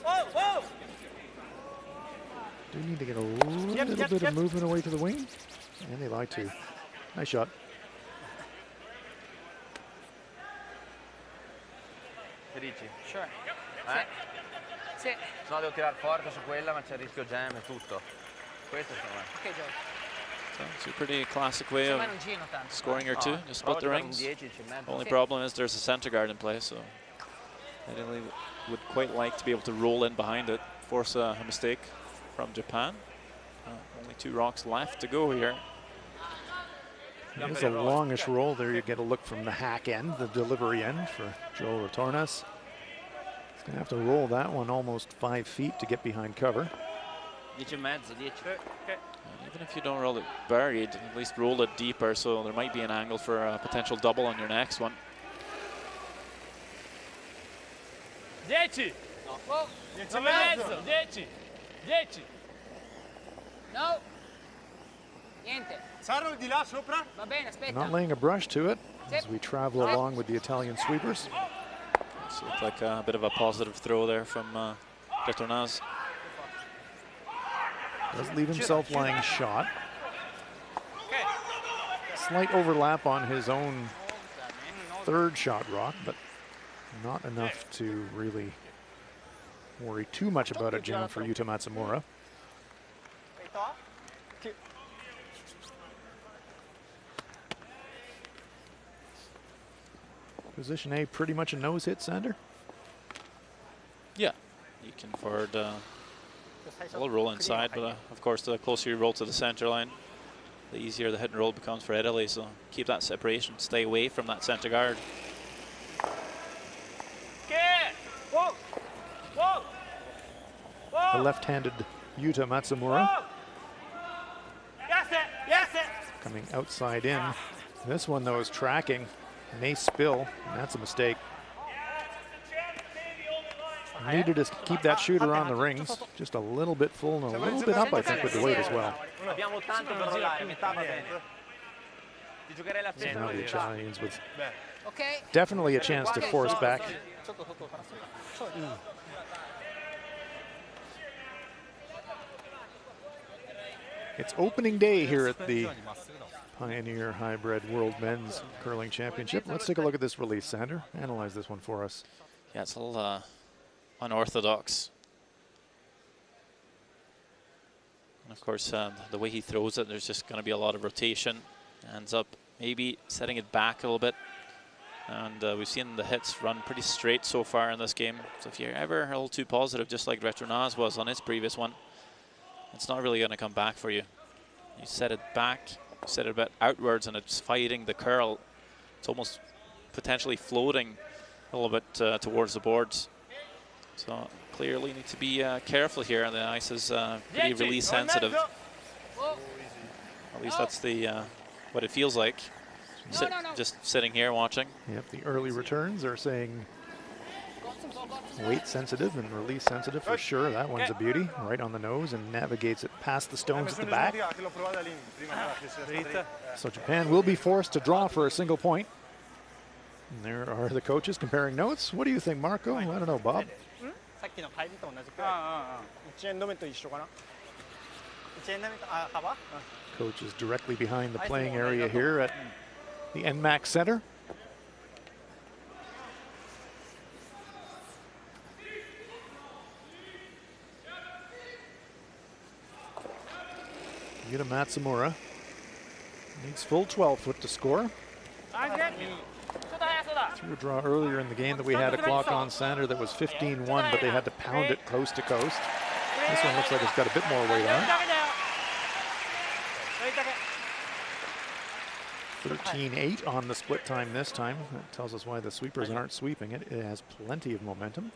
[SPEAKER 4] Whoa!
[SPEAKER 1] Do need to get a little bit of movement away to the wing. And they lie too. Nice shot.
[SPEAKER 3] Che dici?
[SPEAKER 6] Sure.
[SPEAKER 3] Sì. Se no devo tirare forte su quella, ma c'è il rischio jam e tutto. Questo secondo me.
[SPEAKER 6] Ok, Joe.
[SPEAKER 2] So it's a pretty classic way of scoring your 2. Just split the rings. Only problem is there's a center guard in play, so Italy would quite like to be able to roll in behind it, force a mistake from Japan. Only 2 rocks left to go here.
[SPEAKER 1] There's a longish roll there. You get a look from the hack end, the delivery end for Joe Retornas. He's going to have to roll that one almost 5 feet to get behind cover.
[SPEAKER 3] 10 e mezzo, 10.
[SPEAKER 2] Even if you don't roll it buried, at least roll it deeper, so there might be an angle for a potential double on your next one.
[SPEAKER 4] 10! No. 10 e mezzo! 10! 10!
[SPEAKER 6] No! Niente.
[SPEAKER 4] Sarlo di là sopra?
[SPEAKER 6] Va bene, aspetta.
[SPEAKER 1] Not laying a brush to it as we travel along with the Italian sweepers.
[SPEAKER 2] So it's like a bit of a positive throw there from Retornas.
[SPEAKER 1] Does leave himself lying shot. Slight overlap on his own 3rd shot rock, but not enough to really worry too much about it, Jim, for Yuta Matsumura. Position A, pretty much a nose hit, Sander?
[SPEAKER 2] Yeah, you can forward we'll roll inside, but of course the closer you roll to the center line, the easier the hit and roll becomes for Italy, so keep that separation, stay away from that center guard.
[SPEAKER 1] The left-handed Yuta Matsumura coming outside in. This one, though, is tracking. May spill, and that's a mistake. Needed to keep that shooter on the rings, just a little bit full and a little bit up, I think, with the weight as well. So now the Italians with definitely a chance to force back. It's opening day here at the Pioneer Hi-Bred World Men's Curling Championship. Let's take a look at this release, Sander. Analyze this one for us.
[SPEAKER 2] Yeah, it's a little unorthodox. And of course, the way he throws it, there's just going to be a lot of rotation. Ends up maybe setting it back a little bit. And we've seen the hits run pretty straight so far in this game. So if you're ever a little too positive, just like Retornas was on his previous one, it's not really going to come back for you. You set it back, set it a bit outwards, and it's fighting the curl. It's almost potentially floating a little bit towards the boards. So clearly need to be careful here, and the ice is pretty release sensitive. At least that's the what it feels like. Just sitting here watching.
[SPEAKER 1] Yep, the early returns are saying weight sensitive and release sensitive for sure. That one's a beauty, right on the nose, and navigates it past the stones at the back. So Japan will be forced to draw for a single point. And there are the coaches comparing notes. What do you think, Marco? I don't know, Bob. Coach is directly behind the playing area here at the NMAX Center. Yuta Matsumura needs full 12 foot to score. Threw a draw earlier in the game that we had a clock on Sander that was 15-1, but they had to pound it coast to coast. This one looks like it's got a bit more weight on it. 13-8 on the split time this time. That tells us why the sweepers aren't sweeping it. It has plenty of momentum.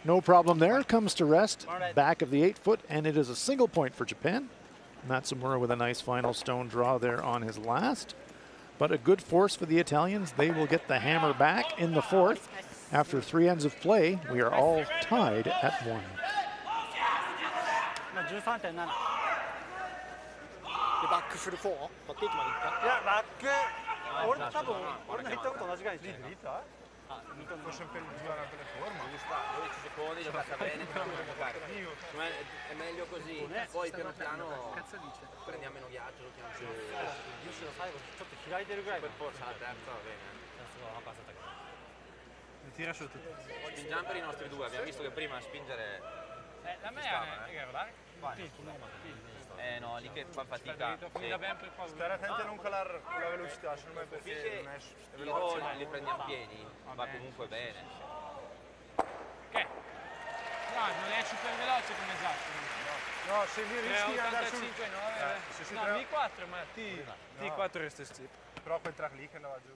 [SPEAKER 1] No problem there. Comes to rest. Back of the 8-foot, and it is a single point for Japan. Matsumura with a nice final stone draw there on his last. But a good force for the Italians. They will get the hammer back in the 4th. After 3 ends of play, we are all tied at 1.
[SPEAKER 5] 13.7。
[SPEAKER 4] でバックフル4バック8までいった。
[SPEAKER 5] いやバック俺多分俺のヘッドと同じぐらいですね。
[SPEAKER 3] Forse per giocare per le forme. 12 secondi, giocata bene, è meglio così. Poi piano piano prendiamo meno ghiaccio, giochiamo su.
[SPEAKER 5] ユシの最後ちょっと開いてるぐらい。
[SPEAKER 3] Per forza la terza va bene.
[SPEAKER 5] Tira su tutto.
[SPEAKER 3] Spingiamo per i nostri due, abbiamo visto che prima spingere.
[SPEAKER 6] Da me è guardare.
[SPEAKER 3] No, lì che fa fatica.
[SPEAKER 5] Stare attenti a non calare la velocità, secondo me perché non è
[SPEAKER 3] veloce. Li prendiamo pieni, va comunque bene.
[SPEAKER 6] Ok. No, non è super veloce come esatto.
[SPEAKER 5] No, se vi rischi di andare sul...
[SPEAKER 6] 85, no, V4, ma T4 resta strip.
[SPEAKER 5] Però quel track lì che andava giù.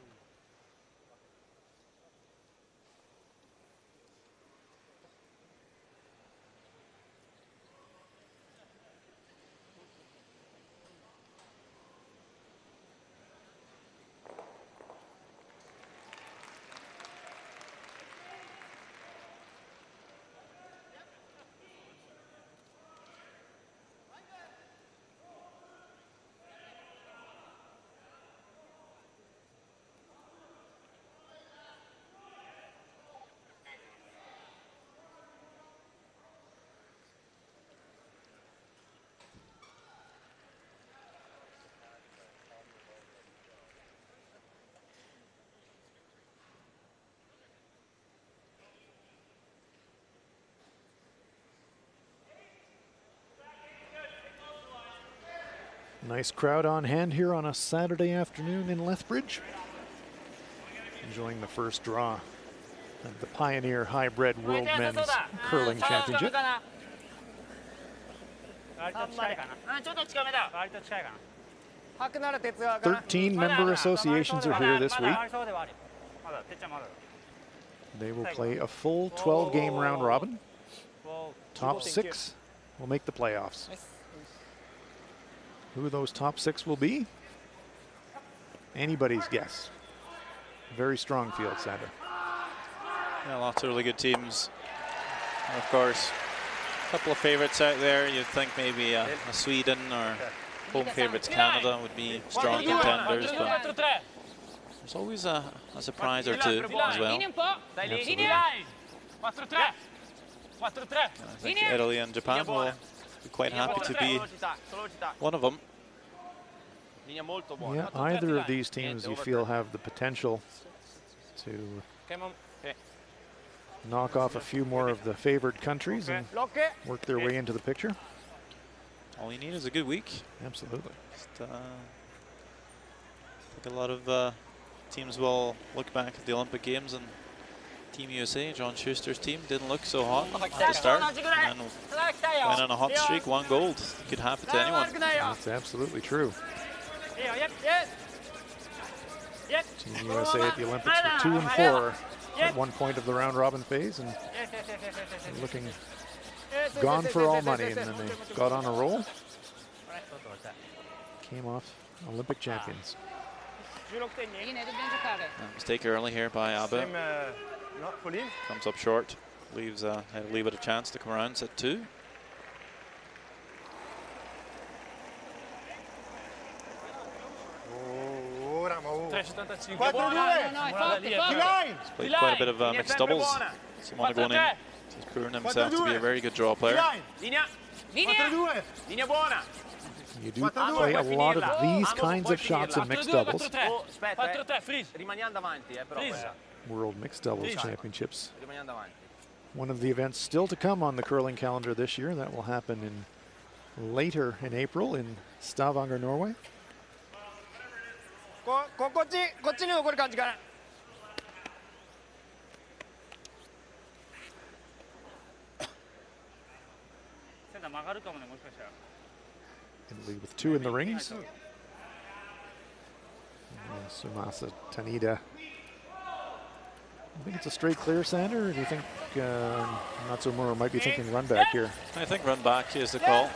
[SPEAKER 1] Nice crowd on hand here on a Saturday afternoon in Lethbridge. Enjoying the first draw of the Pioneer Hi-Bred World Men's Curling Championship. 13 member associations are here this week. They will play a full 12-game round robin. Top 6 will make the playoffs. Who those top 6 will be? Anybody's guess. Very strong field, Sandra.
[SPEAKER 2] Yeah, lots of really good teams. And of course, a couple of favorites out there. You'd think maybe a Sweden or home favorites Canada would be strong contenders, but there's always a surprise or two as well. Absolutely. I think Italy and Japan will be quite happy to be one of them.
[SPEAKER 1] Yeah, either of these teams you feel have the potential to knock off a few more of the favored countries and work their way into the picture.
[SPEAKER 2] All you need is a good week.
[SPEAKER 1] Absolutely.
[SPEAKER 2] Just, I think a lot of teams will look back at the Olympic Games and Team USA, John Schuster's team, didn't look so hot at the start, and then went on a hot streak, won gold. It could happen to anyone.
[SPEAKER 1] That's absolutely true. Team USA at the Olympics were 2 and 4 at one point of the round robin phase, and looking gone for all money, and then they got on a roll. Came off Olympic champions.
[SPEAKER 2] Mistake early here by Abe. Comes up short, leaves leave it a chance to come around, set 2. He's played quite a bit of mixed doubles. Simone going in. He's proven himself to be a very good draw player.
[SPEAKER 1] You do play a lot of these kinds of shots in mixed doubles. World Mixed Doubles Championships. One of the events still to come on the curling calendar this year. That will happen later in April in Stavanger, Norway.
[SPEAKER 4] こっちに残る感じかな。センター曲がるかもね、もしかしたら。
[SPEAKER 1] Italy with 2 in the rings. Sumasa Tanida. I think it's a straight clear, Sander, or do you think Natsumura might be thinking run back here?
[SPEAKER 2] I think run back is the call.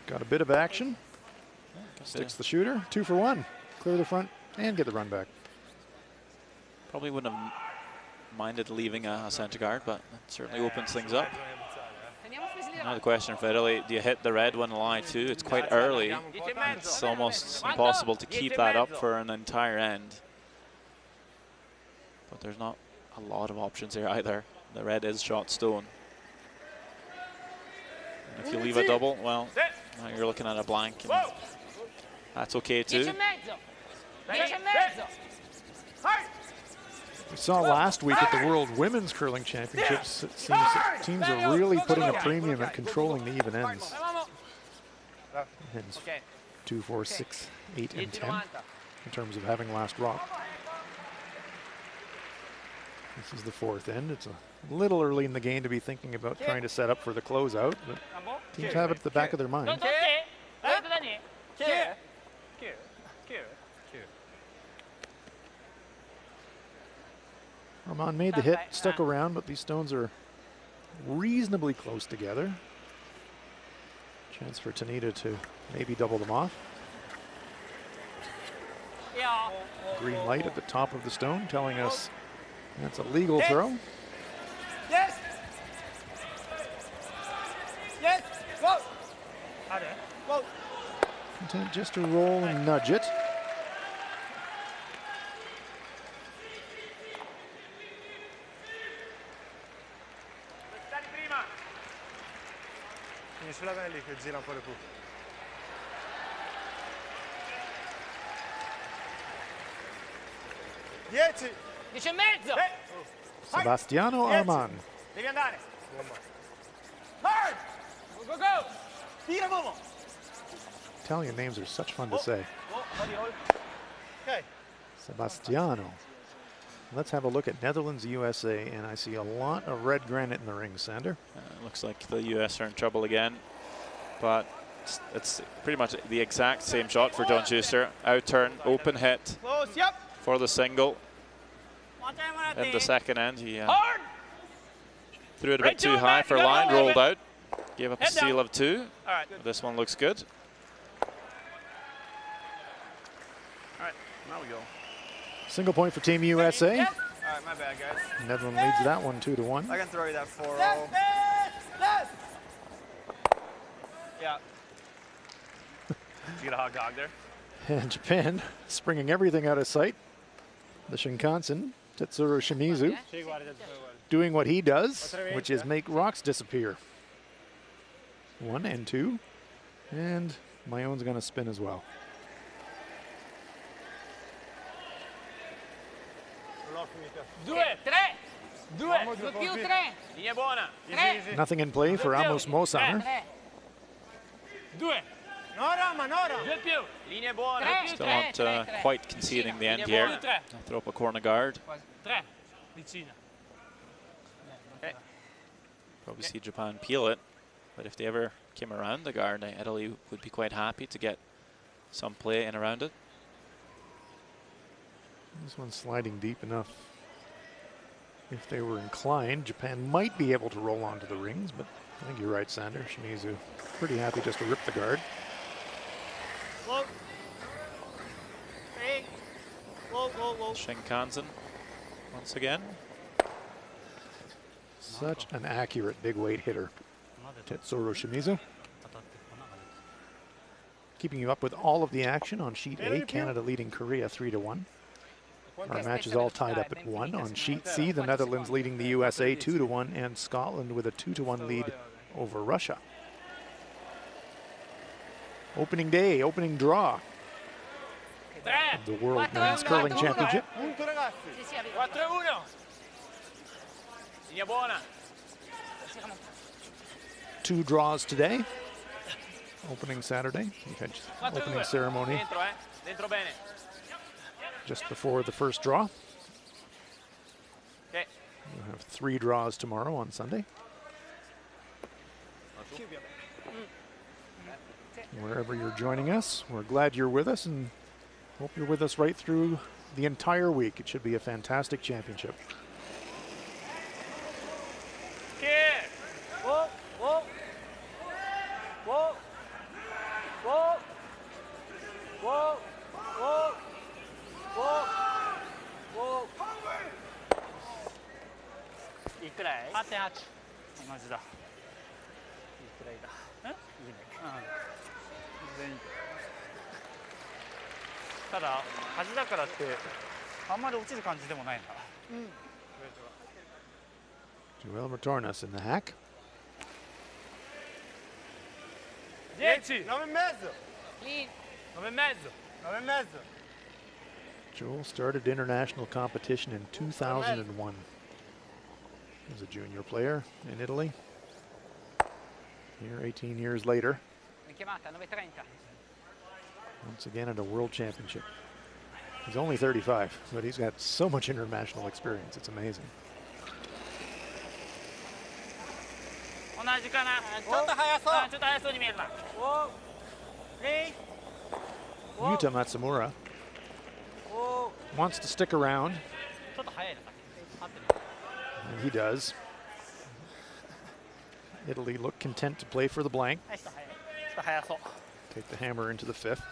[SPEAKER 1] Got a bit of action. Sticks the shooter. 2 for 1. Clear the front and get the run back.
[SPEAKER 2] Probably wouldn't have minded leaving a center guard, but it certainly opens things up. Now the question for Italy, do you hit the red one line too? It's quite early. It's almost impossible to keep that up for an entire end. But there's not a lot of options here either. The red is shot stone. And if you leave a double, well, now you're looking at a blank. And that's okay too.
[SPEAKER 1] We saw last week at the World Women's Curling Championships, it seems that teams are really putting a premium at controlling the even ends. Ends 2, 4, 6, 8, and 10 in terms of having last rock. This is the 4th end. It's a little early in the game to be thinking about trying to set up for the closeout, but teams have it at the back of their mind. Roman made the hit, stuck around, but these stones are reasonably close together. Chance for Tanida to maybe double them off. Green light at the top of the stone telling us that's a legal throw.
[SPEAKER 4] Yes. Yes. Go. Go.
[SPEAKER 1] Content just to roll and nudge it.
[SPEAKER 5] Finiscila bene lì che gira un po' di più. 10.
[SPEAKER 4] 10 e mezzo.
[SPEAKER 1] Sebastiano Arman.
[SPEAKER 4] Devi andare. Hard. Go, go, go. Tira, Momo.
[SPEAKER 1] Italian names are such fun to say.
[SPEAKER 5] Okay.
[SPEAKER 1] Sebastiano. Let's have a look at Netherlands, USA, and I see a lot of red granite in the ring, Sander.
[SPEAKER 2] Looks like the US are in trouble again, but it's pretty much the exact same shot for John Schuster. Out turn, open hit for the single. In the second end, he threw it a bit too high for line, rolled out, gave up a steal of 2. This one looks good.
[SPEAKER 5] All right, now we go.
[SPEAKER 1] Single point for Team USA.
[SPEAKER 5] All right, my bad, guys.
[SPEAKER 1] Netherlands leads that one 2-1.
[SPEAKER 5] I can throw you that 4-0. Yeah. You get a hot dog there?
[SPEAKER 1] And Japan springing everything out of sight. The Shinkansen, Tetsuro Shimizu, doing what he does, which is make rocks disappear. 1 and 2. And my own's going to spin as well. Nothing in play for Amos Mosaner.
[SPEAKER 2] Still not quite conceding the end here. Throw up a corner guard. Probably see Japan peel it, but if they ever came around the guard, Italy would be quite happy to get some play in around it.
[SPEAKER 1] This one's sliding deep enough. If they were inclined, Japan might be able to roll onto the rings, but I think you're right, Sander. Shimizu pretty happy just to rip the guard.
[SPEAKER 2] Shinkansen once again.
[SPEAKER 1] Such an accurate big weight hitter, Tetsuro Shimizu. Keeping you up with all of the action on sheet A, Canada leading Korea 3-1. Our match is all tied up at 1. On sheet C, the Netherlands leading the USA 2-1, and Scotland with a 2-1 lead over Russia. Opening day, opening draw of the World Men's Curling Championship. 2 draws today. Opening Saturday. We've had opening ceremony just before the first draw. We'll have 3 draws tomorrow on Sunday. Wherever you're joining us, we're glad you're with us and hope you're with us right through the entire week. It should be a fantastic championship.
[SPEAKER 4] Whoa, whoa, whoa, whoa, whoa, whoa, whoa, whoa. いくらい ?8.8。同じだ。いくらいだ。いいね。全然いい。ただ端だからってあんまり落ちる感じでもないな。
[SPEAKER 1] Joel Matornas in the hack.
[SPEAKER 4] 10. 9 e mezzo. Clean. 9 e mezzo. 9 e mezzo.
[SPEAKER 1] Joel started international competition in 2001. He was a junior player in Italy. Here, 18 years later, once again at a world championship. He's only 35, but he's got so much international experience. It's amazing.
[SPEAKER 4] 同じかな。ちょっと速そう。ちょっと速そうに見えるな。
[SPEAKER 1] Yuta Matsumura wants to stick around.
[SPEAKER 4] ちょっと速いな。
[SPEAKER 1] And he does. Italy look content to play for the blank. Take the hammer into the fifth.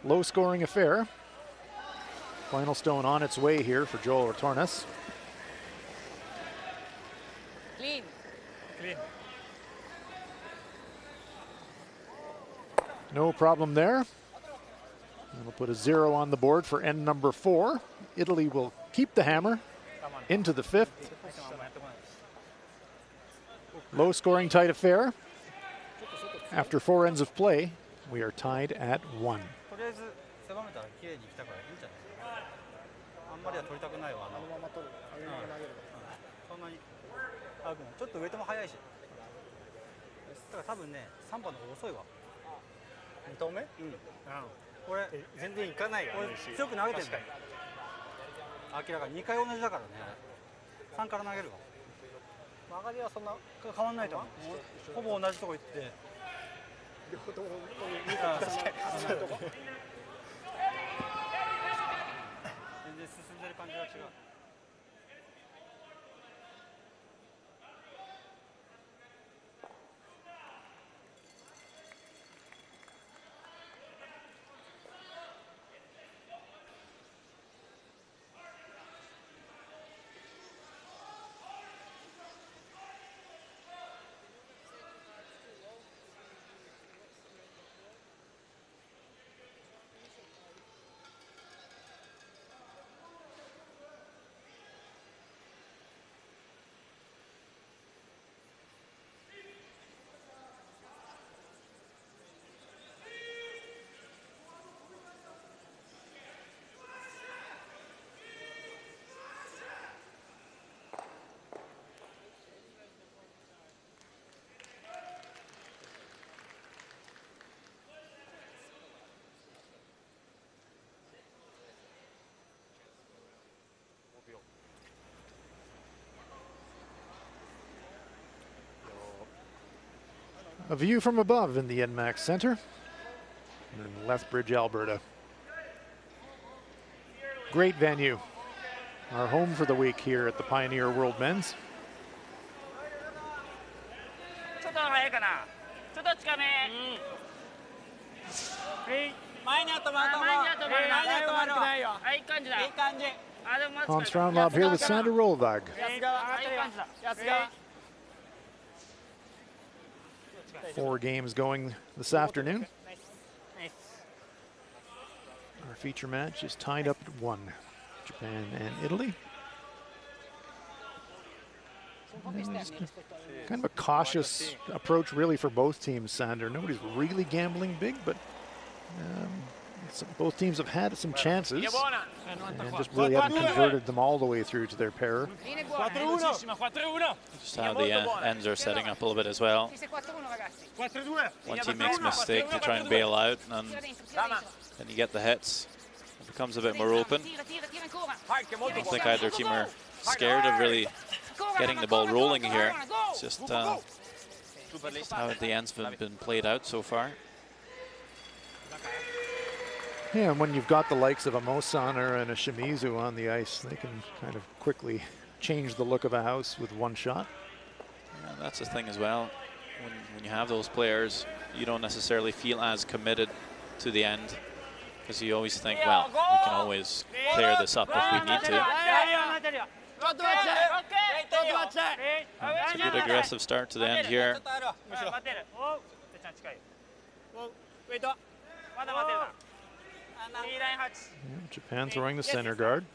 [SPEAKER 1] Low scoring affair. Final stone on its way here for Joel Matornas.
[SPEAKER 4] Clean. Clean.
[SPEAKER 1] No problem there. We'll put a 0 on the board for end number 4. Italy will keep the hammer into the fifth. Low scoring tight affair. After 4 ends of play, we are tied at 1. A view from above in the NMAX Center in Lethbridge, Alberta. Great venue. Our home for the week here at the Pioneer World Men's. Hans Stromlob here with Sander Rolvag. 4 games going this afternoon. Our feature match is tied up at 1. Japan and Italy. Kind of a cautious approach really for both teams, Sander. Nobody's really gambling big, but both teams have had some chances and just really haven't converted them all the way through to their pair.
[SPEAKER 2] Just how the ends are setting up a little bit as well. One team makes a mistake, they try and bail out, and then you get the hits. It becomes a bit more open. I don't think either team are scared of really getting the ball rolling here. It's just how the ends have been played out so far.
[SPEAKER 1] Yeah, and when you've got the likes of a Mosaner and a Shimizu on the ice, they can kind of quickly change the look of a house with one shot.
[SPEAKER 2] Yeah, that's the thing as well. When you have those players, you don't necessarily feel as committed to the end, because you always think, well, we can always clear this up if we need to. It's a good aggressive start to the end here.
[SPEAKER 1] Yeah, Japan throwing the center guard.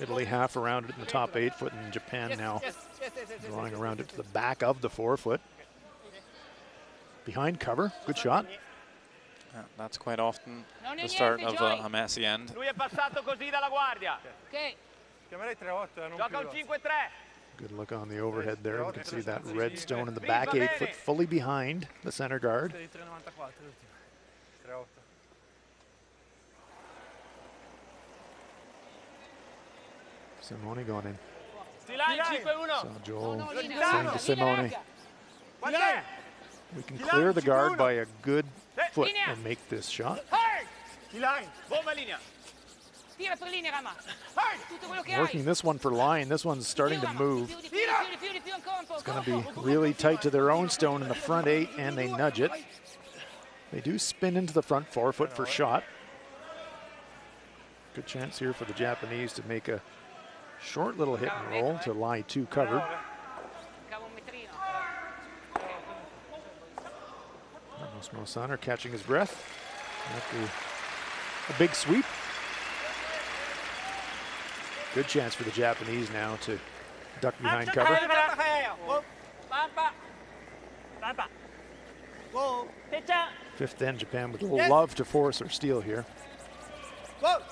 [SPEAKER 1] Italy half around it in the top 8 foot, and Japan now drawing around it to the back of the 4 foot. Behind cover, good shot.
[SPEAKER 2] Yeah, that's quite often the start of a messy end.
[SPEAKER 1] Good look on the overhead there. You can see that red stone in the back 8 foot, fully behind the center guard. Simone going in. So Joel saying to Simone, we can clear the guard by a good foot and make this shot. Working this one for line. This one's starting to move. It's going to be really tight to their own stone in the front 8, and they nudge it. They do spin into the front 4 foot for shot. Good chance here for the Japanese to make a short little hit and roll to lie 2 covered. Mosaner catching his breath after a big sweep. Good chance for the Japanese now to duck behind cover. 5th end, Japan would love to force or steal here. Well,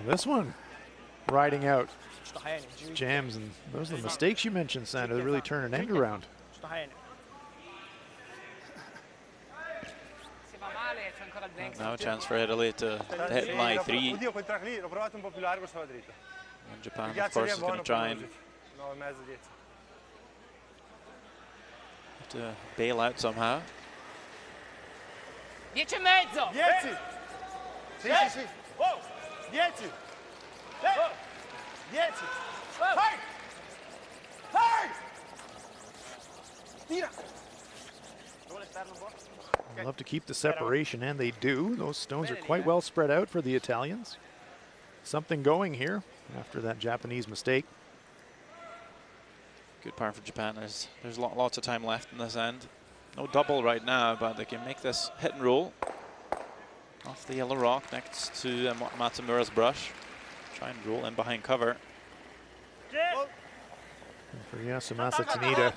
[SPEAKER 1] this one riding out jams, and those are the mistakes you mentioned, Sandra. They really turn an end around.
[SPEAKER 2] Now a chance for Italy to hit line 3. And Japan, of course, is going to try and have to bail out somehow.
[SPEAKER 4] 10,5.
[SPEAKER 3] 10. Sì, sì, sì. 10. 10.
[SPEAKER 1] They'll have to keep the separation, and they do. Those stones are quite well spread out for the Italians. Something going here after that Japanese mistake.
[SPEAKER 2] Good part for Japan. There's lots of time left in this end. No double right now, but they can make this hit and roll off the yellow rock next to Matsumura's brush. Try and roll in behind cover.
[SPEAKER 1] And for Yasumasa Tanita,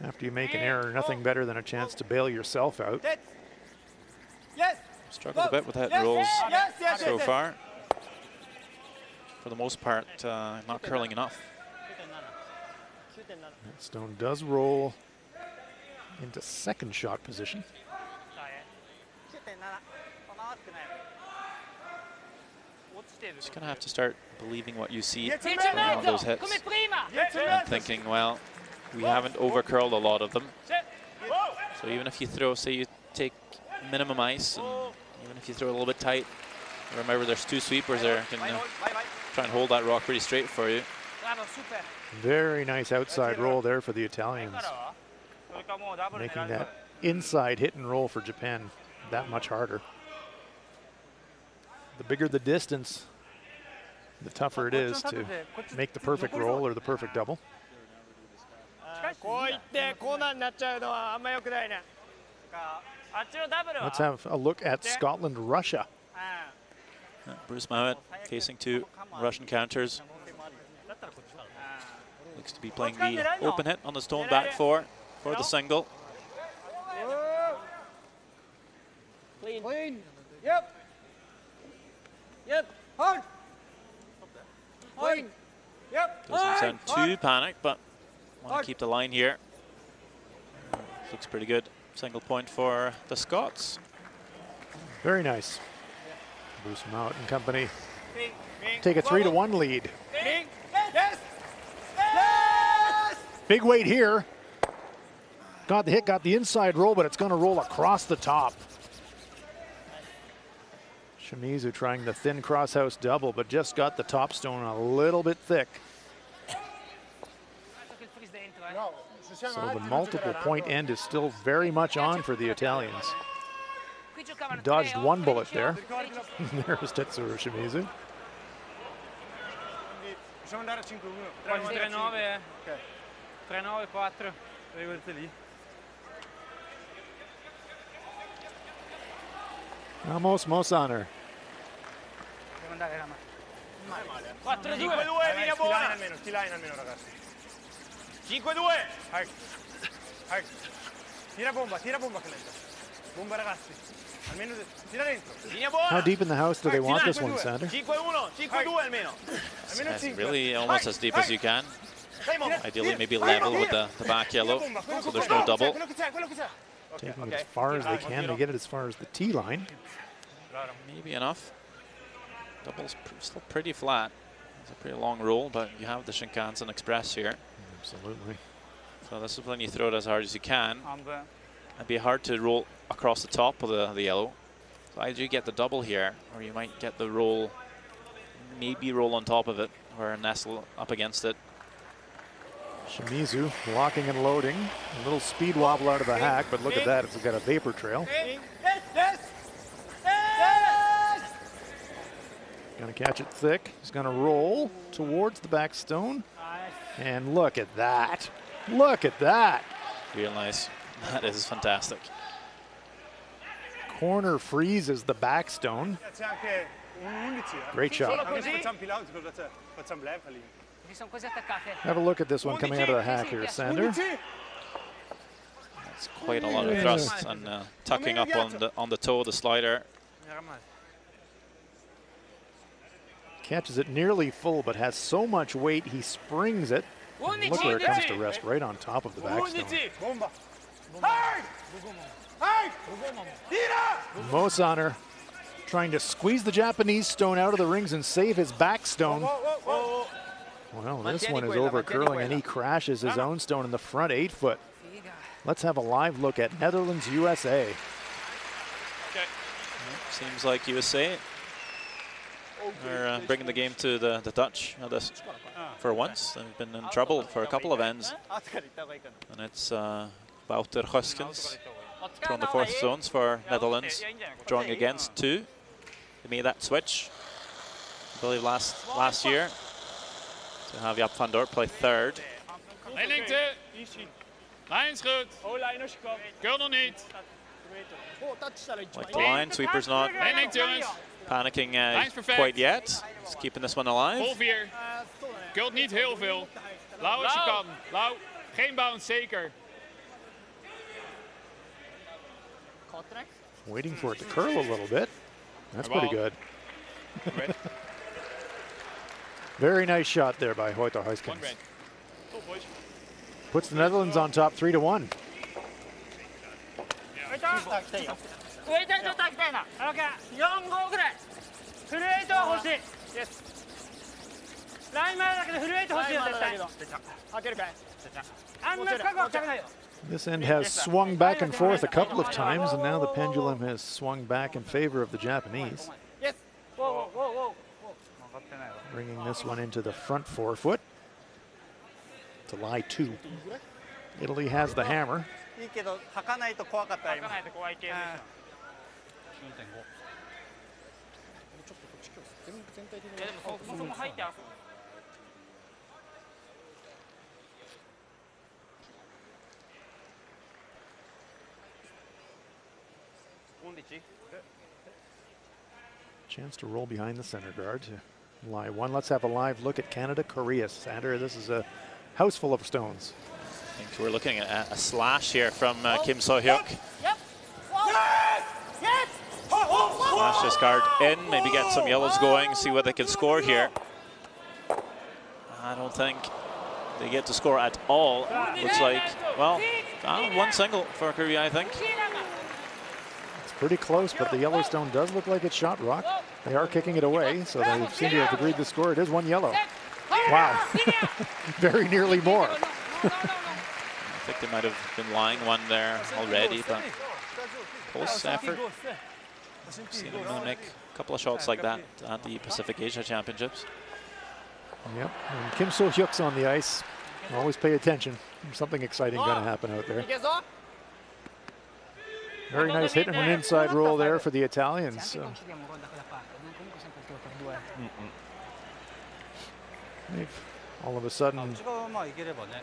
[SPEAKER 1] after you make an error, nothing better than a chance to bail yourself out.
[SPEAKER 2] Struggled a bit with hit and rolls so far. For the most part, not curling enough.
[SPEAKER 1] That stone does roll into second shot position.
[SPEAKER 2] Just gonna have to start believing what you see on those hits and thinking, well, we haven't overcurled a lot of them. So even if you throw, say you take minimum ice, and even if you throw a little bit tight, remember there's 2 sweepers there can try and hold that rock pretty straight for you.
[SPEAKER 1] Very nice outside roll there for the Italians, making that inside hit and roll for Japan that much harder. The bigger the distance, the tougher it is to make the perfect roll or the perfect double. Let's have a look at Scotland-Russia.
[SPEAKER 2] Bruce Mount facing 2 Russian counters. Looks to be playing the open hit on the stone back 4 for the single.
[SPEAKER 4] Clean. Yep. Hard. Yep.
[SPEAKER 2] Doesn't sound too panicked, but want to keep the line here. Looks pretty good. Single point for the Scots.
[SPEAKER 1] Very nice. Bruce Mount and company take a 3-1 lead. Big weight here. Got the hit, got the inside roll, but it's going to roll across the top. Shimizu trying the thin crosshouse double, but just got the top stone a little bit thick. So the multiple point end is still very much on for the Italians. Dodged one bullet there. There's Tetsuro Shimizu.
[SPEAKER 6] 3-9-4.
[SPEAKER 1] Almost Mosaner.
[SPEAKER 3] 4-2, linea buona. Stilline almeno, ragazzi. 5-2. Tira bomba Clemente. Bomba, ragazzi. Almeno tira dentro. Linea buona.
[SPEAKER 1] How deep in the house do they want this one, Sander?
[SPEAKER 3] 5-1, 5-2 almeno.
[SPEAKER 2] Really almost as deep as you can. Ideally maybe level with the back yellow, so there's no double.
[SPEAKER 1] Taking it as far as they can. They get it as far as the tee line.
[SPEAKER 2] Maybe enough. Double's still pretty flat. It's a pretty long roll, but you have the Shinkansen Express here.
[SPEAKER 1] Absolutely.
[SPEAKER 2] So this is when you throw it as hard as you can. It'd be hard to roll across the top of the yellow. So either you get the double here, or you might get the roll, maybe roll on top of it, or nestle up against it.
[SPEAKER 1] Shimizu locking and loading. A little speed wobble out of the hack, but look at that. It's got a vapor trail. Gonna catch it thick. He's gonna roll towards the back stone. And look at that. Look at that.
[SPEAKER 2] Real nice. That is fantastic.
[SPEAKER 1] Corner freezes the back stone. Great shot. Have a look at this one coming out of the hack here, Sander.
[SPEAKER 2] That's quite a lot of thrust and tucking up on the toe of the slider.
[SPEAKER 1] Catches it nearly full, but has so much weight, he springs it. And look where it comes to rest, right on top of the backstone. Mosaner trying to squeeze the Japanese stone out of the rings and save his backstone. Well, this one is over curling, and he crashes his own stone in the front 8-foot. Let's have a live look at Netherlands, USA.
[SPEAKER 2] Seems like USA are bringing the game to the Dutch for once. They've been in trouble for a couple of ends. And it's Wouter Guskens from the fourth zones for Netherlands, drawing against 2. They made that switch, I believe, last year, to have Jaap van Dorp play third.
[SPEAKER 7] Lijn's goed. Keur nog niet.
[SPEAKER 2] Like the line, sweeper's not panicking quite yet. He's keeping this one alive.
[SPEAKER 7] Vol 4. Kult niet heel veel. Lauw als je kan. Lauw. Geen bounce, zeker.
[SPEAKER 1] Waiting for it to curl a little bit. That's pretty good. Very nice shot there by Wouter Guskens. Puts the Netherlands on top 3-1. This end has swung back and forth a couple of times, and now the pendulum has swung back in favor of the Japanese. Bringing this one into the front 4-foot. To lie 2. Italy has the hammer. Chance to roll behind the center guard to lie 1. Let's have a live look at Canada, Korea. Sander, this is a house full of stones.
[SPEAKER 2] I think we're looking at a slash here from Kim So-hyuk. Slash this card in, maybe get some yellows going, see what they can score here. I don't think they get to score at all. Looks like, well, one single for Korea, I think.
[SPEAKER 1] It's pretty close, but the Yellowstone does look like it's shot rock. They are kicking it away, so they seem to have agreed the score. It is 1 yellow. Wow, very nearly more.
[SPEAKER 2] I think they might have been lying one there already, but close effort. Seen them make a couple of shots like that at the Pacific Asia Championships.
[SPEAKER 1] Yep, and Kim So-hyuk's on the ice. Always pay attention. There's something exciting going to happen out there. Very nice hit and an inside roll there for the Italians. They've all of a sudden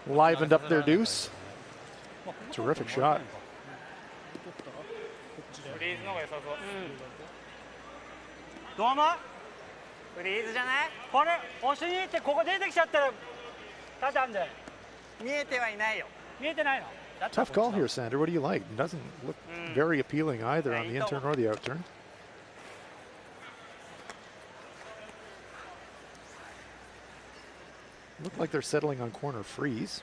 [SPEAKER 1] livened up their deuce. Terrific shot. Tough call here, Sander. What do you like? It doesn't look very appealing either on the in-turn or the out-turn. Look like they're settling on corner freeze.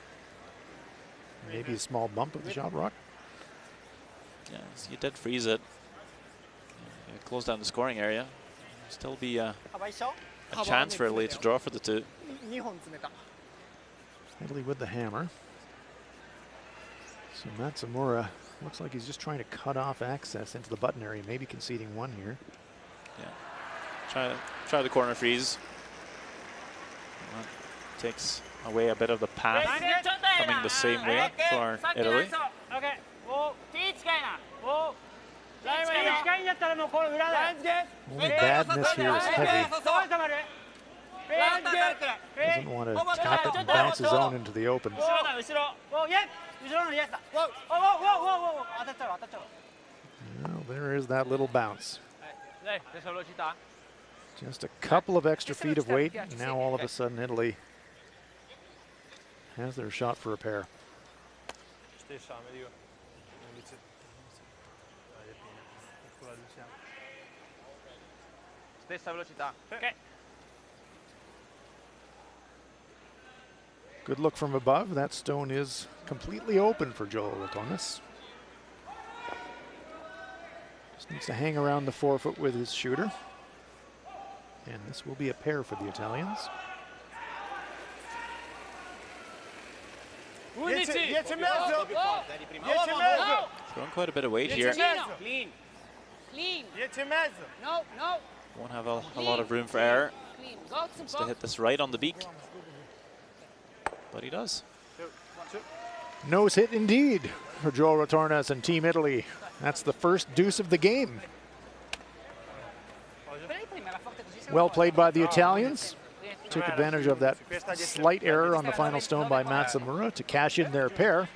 [SPEAKER 1] Maybe a small bump of the shot rock.
[SPEAKER 2] Yeah, so you did freeze it. You close down the scoring area. Still be a chance for Italy to draw for the two.
[SPEAKER 1] Italy with the hammer. So Matsumura looks like he's just trying to cut off access into the button area, maybe conceding one here.
[SPEAKER 2] Yeah, try the corner freeze. Takes away a bit of the path coming the same way for Italy.
[SPEAKER 1] Only bad miss here is heavy. Doesn't want to tap it and bounce his own into the open. Well, there is that little bounce. Just a couple of extra feet of weight, and now all of a sudden Italy has their shot for a pair. Good look from above. That stone is completely open for Joel Rotonis. Just needs to hang around the 4-foot with his shooter. And this will be a pair for the Italians.
[SPEAKER 2] Throwing quite a bit of weight here. Won't have a lot of room for error. Needs to hit this right on the beak. But he does.
[SPEAKER 1] Nose hit indeed for Joel Rotornas and Team Italy. That's the first deuce of the game. Well played by the Italians. Took advantage of that slight error on the final stone by Matsumura to cash in their pair.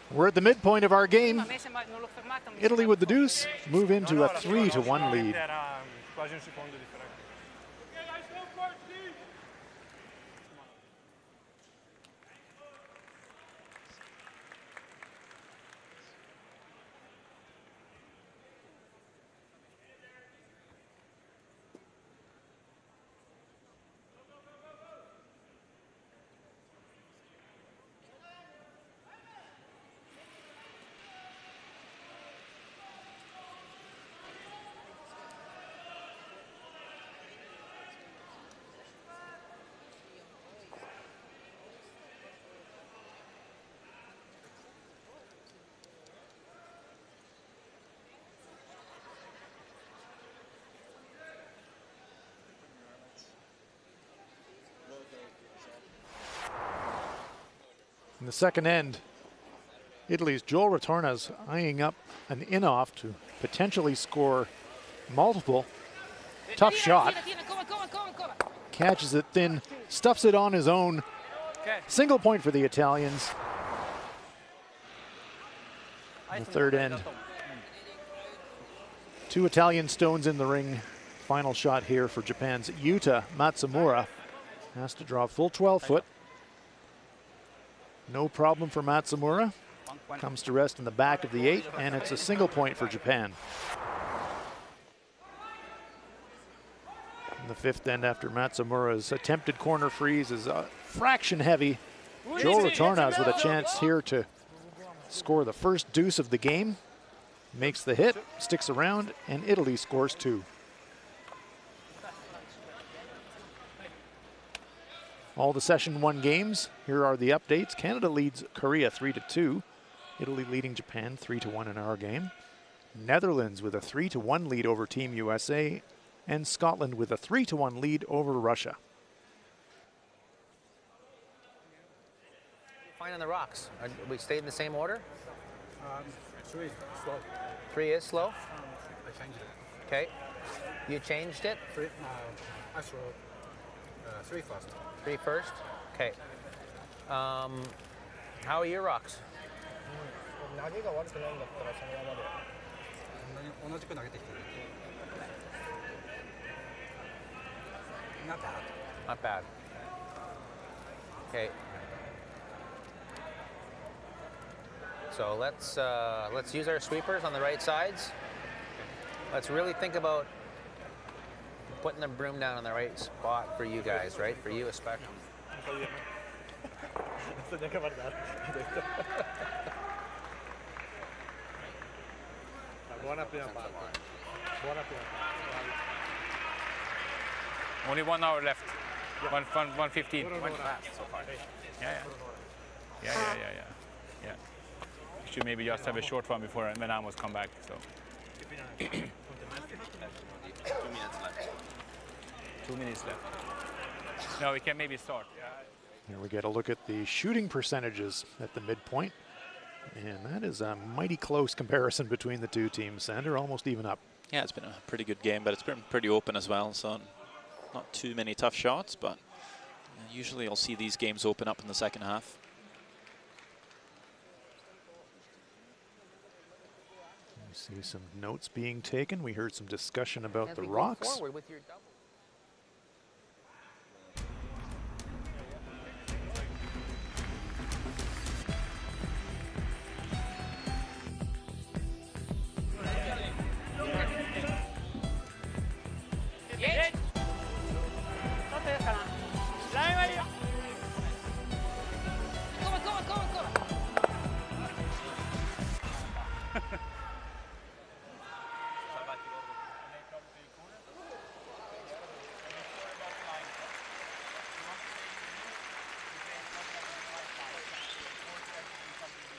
[SPEAKER 1] We're at the midpoint of our game. Italy with the deuce move into a 3-1 lead. In the second end, Italy's Joel Rotornas eyeing up an in-off to potentially score multiple. Tough shot. Catches it thin, stuffs it on his own. Single point for the Italians. In the third end. Two Italian stones in the ring. Final shot here for Japan's Yuta Matsumura. Has to draw full 12-foot. No problem for Matsumura. Comes to rest in the back of the 8, and it's a single point for Japan. In the fifth end, after Matsumura's attempted corner freeze is a fraction heavy, Joel Rotornas with a chance here to score the first deuce of the game. makes the hit, sticks around, and Italy scores 2. All the session 1 games, here are the updates. Canada leads Korea 3-2. Italy leading Japan 3-1 in our game. Netherlands with a 3-1 lead over Team USA, and Scotland with a 3-1 lead over Russia.
[SPEAKER 3] Fine on the rocks. We stayed in the same order?
[SPEAKER 5] 3 slow.
[SPEAKER 3] 3 is slow?
[SPEAKER 5] I changed it.
[SPEAKER 3] Okay. You changed it?
[SPEAKER 5] 3, I throw 3 first.
[SPEAKER 3] 3 first? Okay. How are your rocks?
[SPEAKER 5] 投げが悪くないんだったらそのままで同じく投げてきてる。Not bad.
[SPEAKER 3] Not bad. Okay. So let's use our sweepers on the right sides. Let's really think about putting the broom down on the right spot for you guys, right? For you especially.
[SPEAKER 7] Only 1 hour left. 1:15. Went fast so far. Yeah. You should maybe just have a short one before Menamos come back. So. 2 minutes left. No, we can maybe start.
[SPEAKER 1] Here we get a look at the shooting percentages at the midpoint. And that is a mighty close comparison between the two teams, Sander, almost even up.
[SPEAKER 2] Yeah, it's been a pretty good game, but it's been pretty open as well, so not too many tough shots, but usually I'll see these games open up in the second half.
[SPEAKER 1] We see some notes being taken. We heard some discussion about the rocks.
[SPEAKER 3] Forward with your double.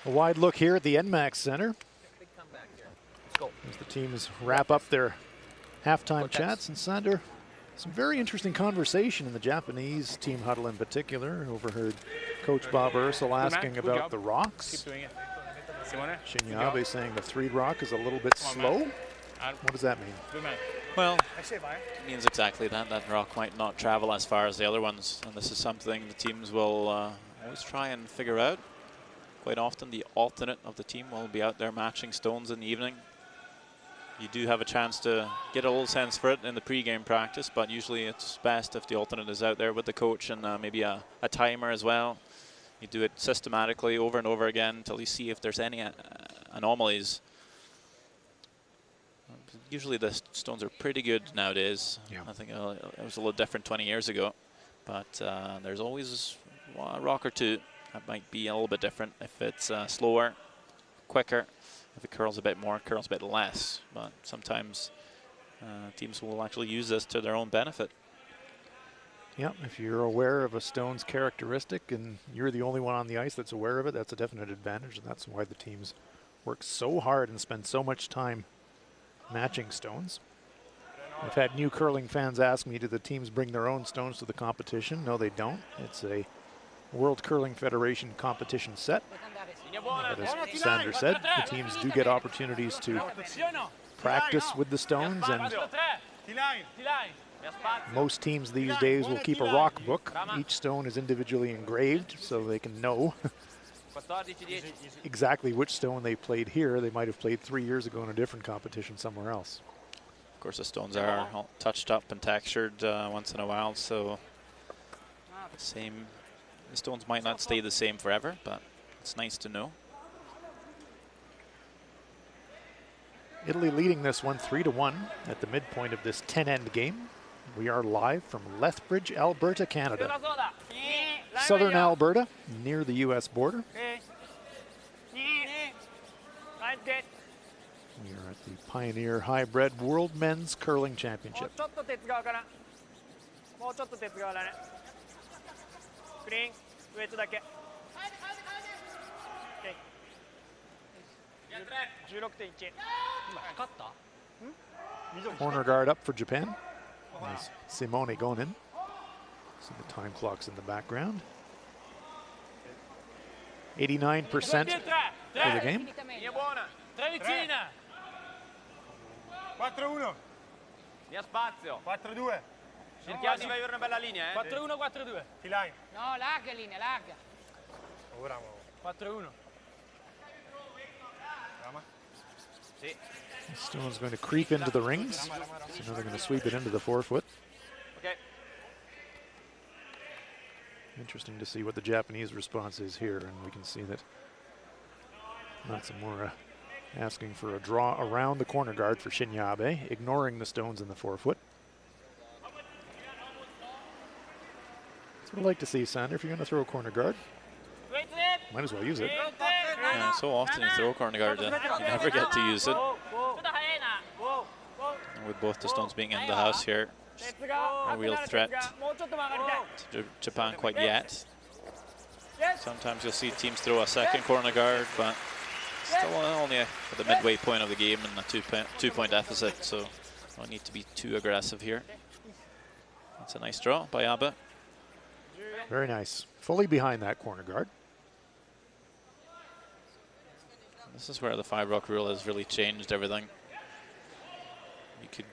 [SPEAKER 1] A wide look here at the NMAX Center
[SPEAKER 3] Big comeback here. Let's go.
[SPEAKER 1] as the teams wrap up their halftime chats. And Sander, some very interesting conversation in the Japanese team huddle in particular. Overheard Coach Bob Ursel asking about the rocks.
[SPEAKER 7] Keep doing it. Simone,
[SPEAKER 1] Shinyabe saying the 3 rock is a little bit slow. What does that mean?
[SPEAKER 7] Good man.
[SPEAKER 2] Well, it means exactly that. That rock might not travel as far as the other ones, and this is something the teams will always try and figure out. Quite often the alternate of the team will be out there matching stones in the evening. You do have a chance to get a little sense for it in the pre-game practice, but usually it's best if the alternate is out there with the coach and maybe a timer as well. You do it systematically over and over again until you see if there's any anomalies. Usually the stones are pretty good nowadays.
[SPEAKER 1] Yeah.
[SPEAKER 2] I think it was a little different 20 years ago, but there's always a rock or two that might be a little bit different. If it's slower, quicker, if it curls a bit more, curls a bit less. But sometimes teams will actually use this to their own benefit.
[SPEAKER 1] Yeah, if you're aware of a stone's characteristic and you're the only one on the ice that's aware of it, that's a definite advantage, and that's why the teams work so hard and spend so much time matching stones. I've had new curling fans ask me, do the teams bring their own stones to the competition? No, they don't. It's a World Curling Federation competition set. But as Sander said, the teams do get opportunities to practice with the stones, and most teams these days will keep a rock book. Each stone is individually engraved so they can know exactly which stone they played here. They might have played 3 years ago in a different competition somewhere else.
[SPEAKER 2] Of course, the stones are all touched up and textured once in a while, so the stones might not stay the same forever, but it's nice to know.
[SPEAKER 1] Italy leading this one 3-1 at the midpoint of this 10-end game. We are live from Lethbridge, Alberta, Canada. Southern Alberta, near the U.S. border. We are at the Pioneer Hi-Bred World Men's Curling Championship. Corner guard up for Japan. There's Simone going in. See the time clocks in the background. 89% for the game.
[SPEAKER 4] 4-1. Via spazio. 4-2. Cerchiamo di avere una bella linea, 4-1, 4-2. Filai.
[SPEAKER 6] No, larga linea, larga.
[SPEAKER 4] 4-1. Sì.
[SPEAKER 1] Stone's going to creep into the rings. So now they're going to sweep it into the 4-foot.
[SPEAKER 4] Okay.
[SPEAKER 1] Interesting to see what the Japanese response is here, and we can see that Matsumura asking for a draw around the corner guard for Shinyabe, ignoring the stones in the 4-foot. That's what I like to see, Sander. If you're going to throw a corner guard, might as well use it.
[SPEAKER 2] Yeah, so often you throw a corner guard, you never get to use it. And with both the stones being in the house here, a real threat to Japan quite yet. Sometimes you'll see teams throw a second corner guard, but still only at the midway point of the game and a two-point deficit, so don't need to be too aggressive here. That's a nice draw by Abe.
[SPEAKER 1] Very nice. Fully behind that corner guard.
[SPEAKER 2] This is where the 5-rock rule has really changed everything. You could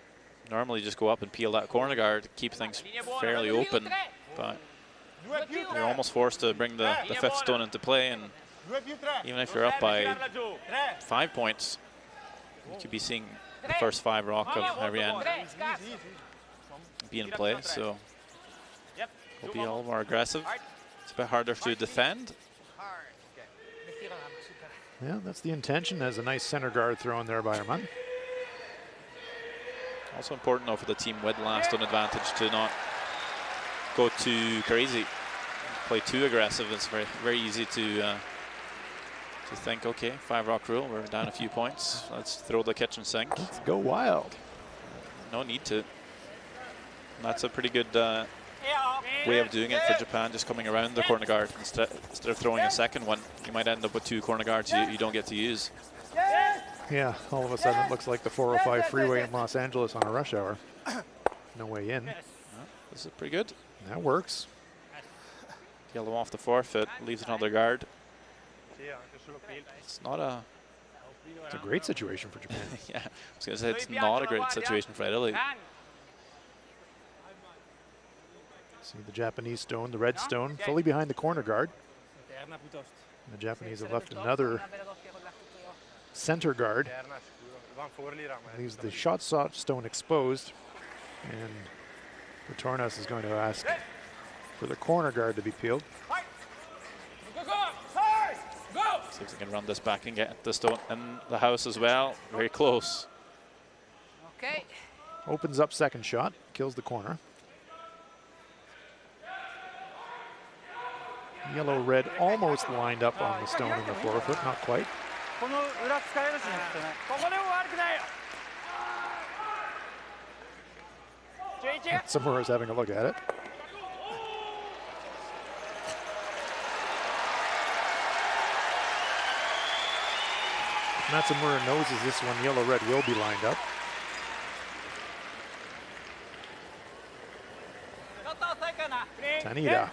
[SPEAKER 2] normally just go up and peel that corner guard, keep things fairly open, but you're almost forced to bring the 5th stone into play, and even if you're up by 5 points, you could be seeing the first 5-rock of every end be in play, so we'll be a little more aggressive. It's a bit harder to defend.
[SPEAKER 1] Yeah, that's the intention. There's a nice center guard throw in there by Armand.
[SPEAKER 2] Also important though for the team with last on advantage to not go too crazy, play too aggressive. It's very, very easy to think, okay, 5-rock rule, we're down a few points, let's throw the kitchen sink.
[SPEAKER 1] Let's go wild.
[SPEAKER 2] No need to. And that's a pretty good way of doing it for Japan, just coming around the corner guard instead of throwing a second one. You might end up with 2 corner guards you don't get to use.
[SPEAKER 1] Yeah, all of a sudden it looks like the 405 freeway in Los Angeles on a rush hour. No way in.
[SPEAKER 2] This is pretty good.
[SPEAKER 1] That works.
[SPEAKER 2] Yellow off the 4-foot, leaves another guard. It's not a...
[SPEAKER 1] It's a great situation for Japan.
[SPEAKER 2] Yeah, I was going to say it's not a great situation for Italy.
[SPEAKER 1] See the Japanese stone, the red stone, fully behind the corner guard. And the Japanese have left another center guard. Leaves the shot stone exposed. And Retornas is going to ask for the corner guard to be peeled.
[SPEAKER 2] See if they can run this back and get the stone in the house as well. Very close.
[SPEAKER 6] Okay.
[SPEAKER 1] Opens up second shot, kills the corner. Yellow-red almost lined up on the stone in the 4-foot, not quite. Matsumura's having a look at it. Matsumura knows as this one yellow-red will be lined up. Tanida.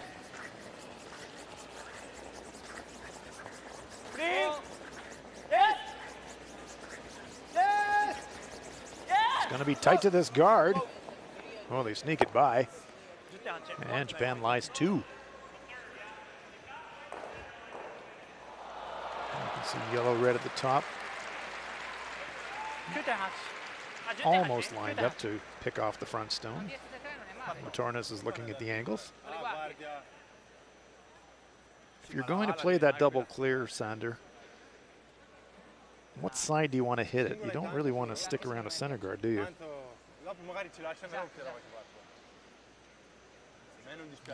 [SPEAKER 1] It's going to be tight to this guard. Oh, they sneak it by. And Japan lies 2. You can see yellow-red at the top. Almost lined up to pick off the front stone. Retornas is looking at the angles. If you're going to play that double clear, Sander, what side do you want to hit it? You don't really want to stick around a center guard, do you?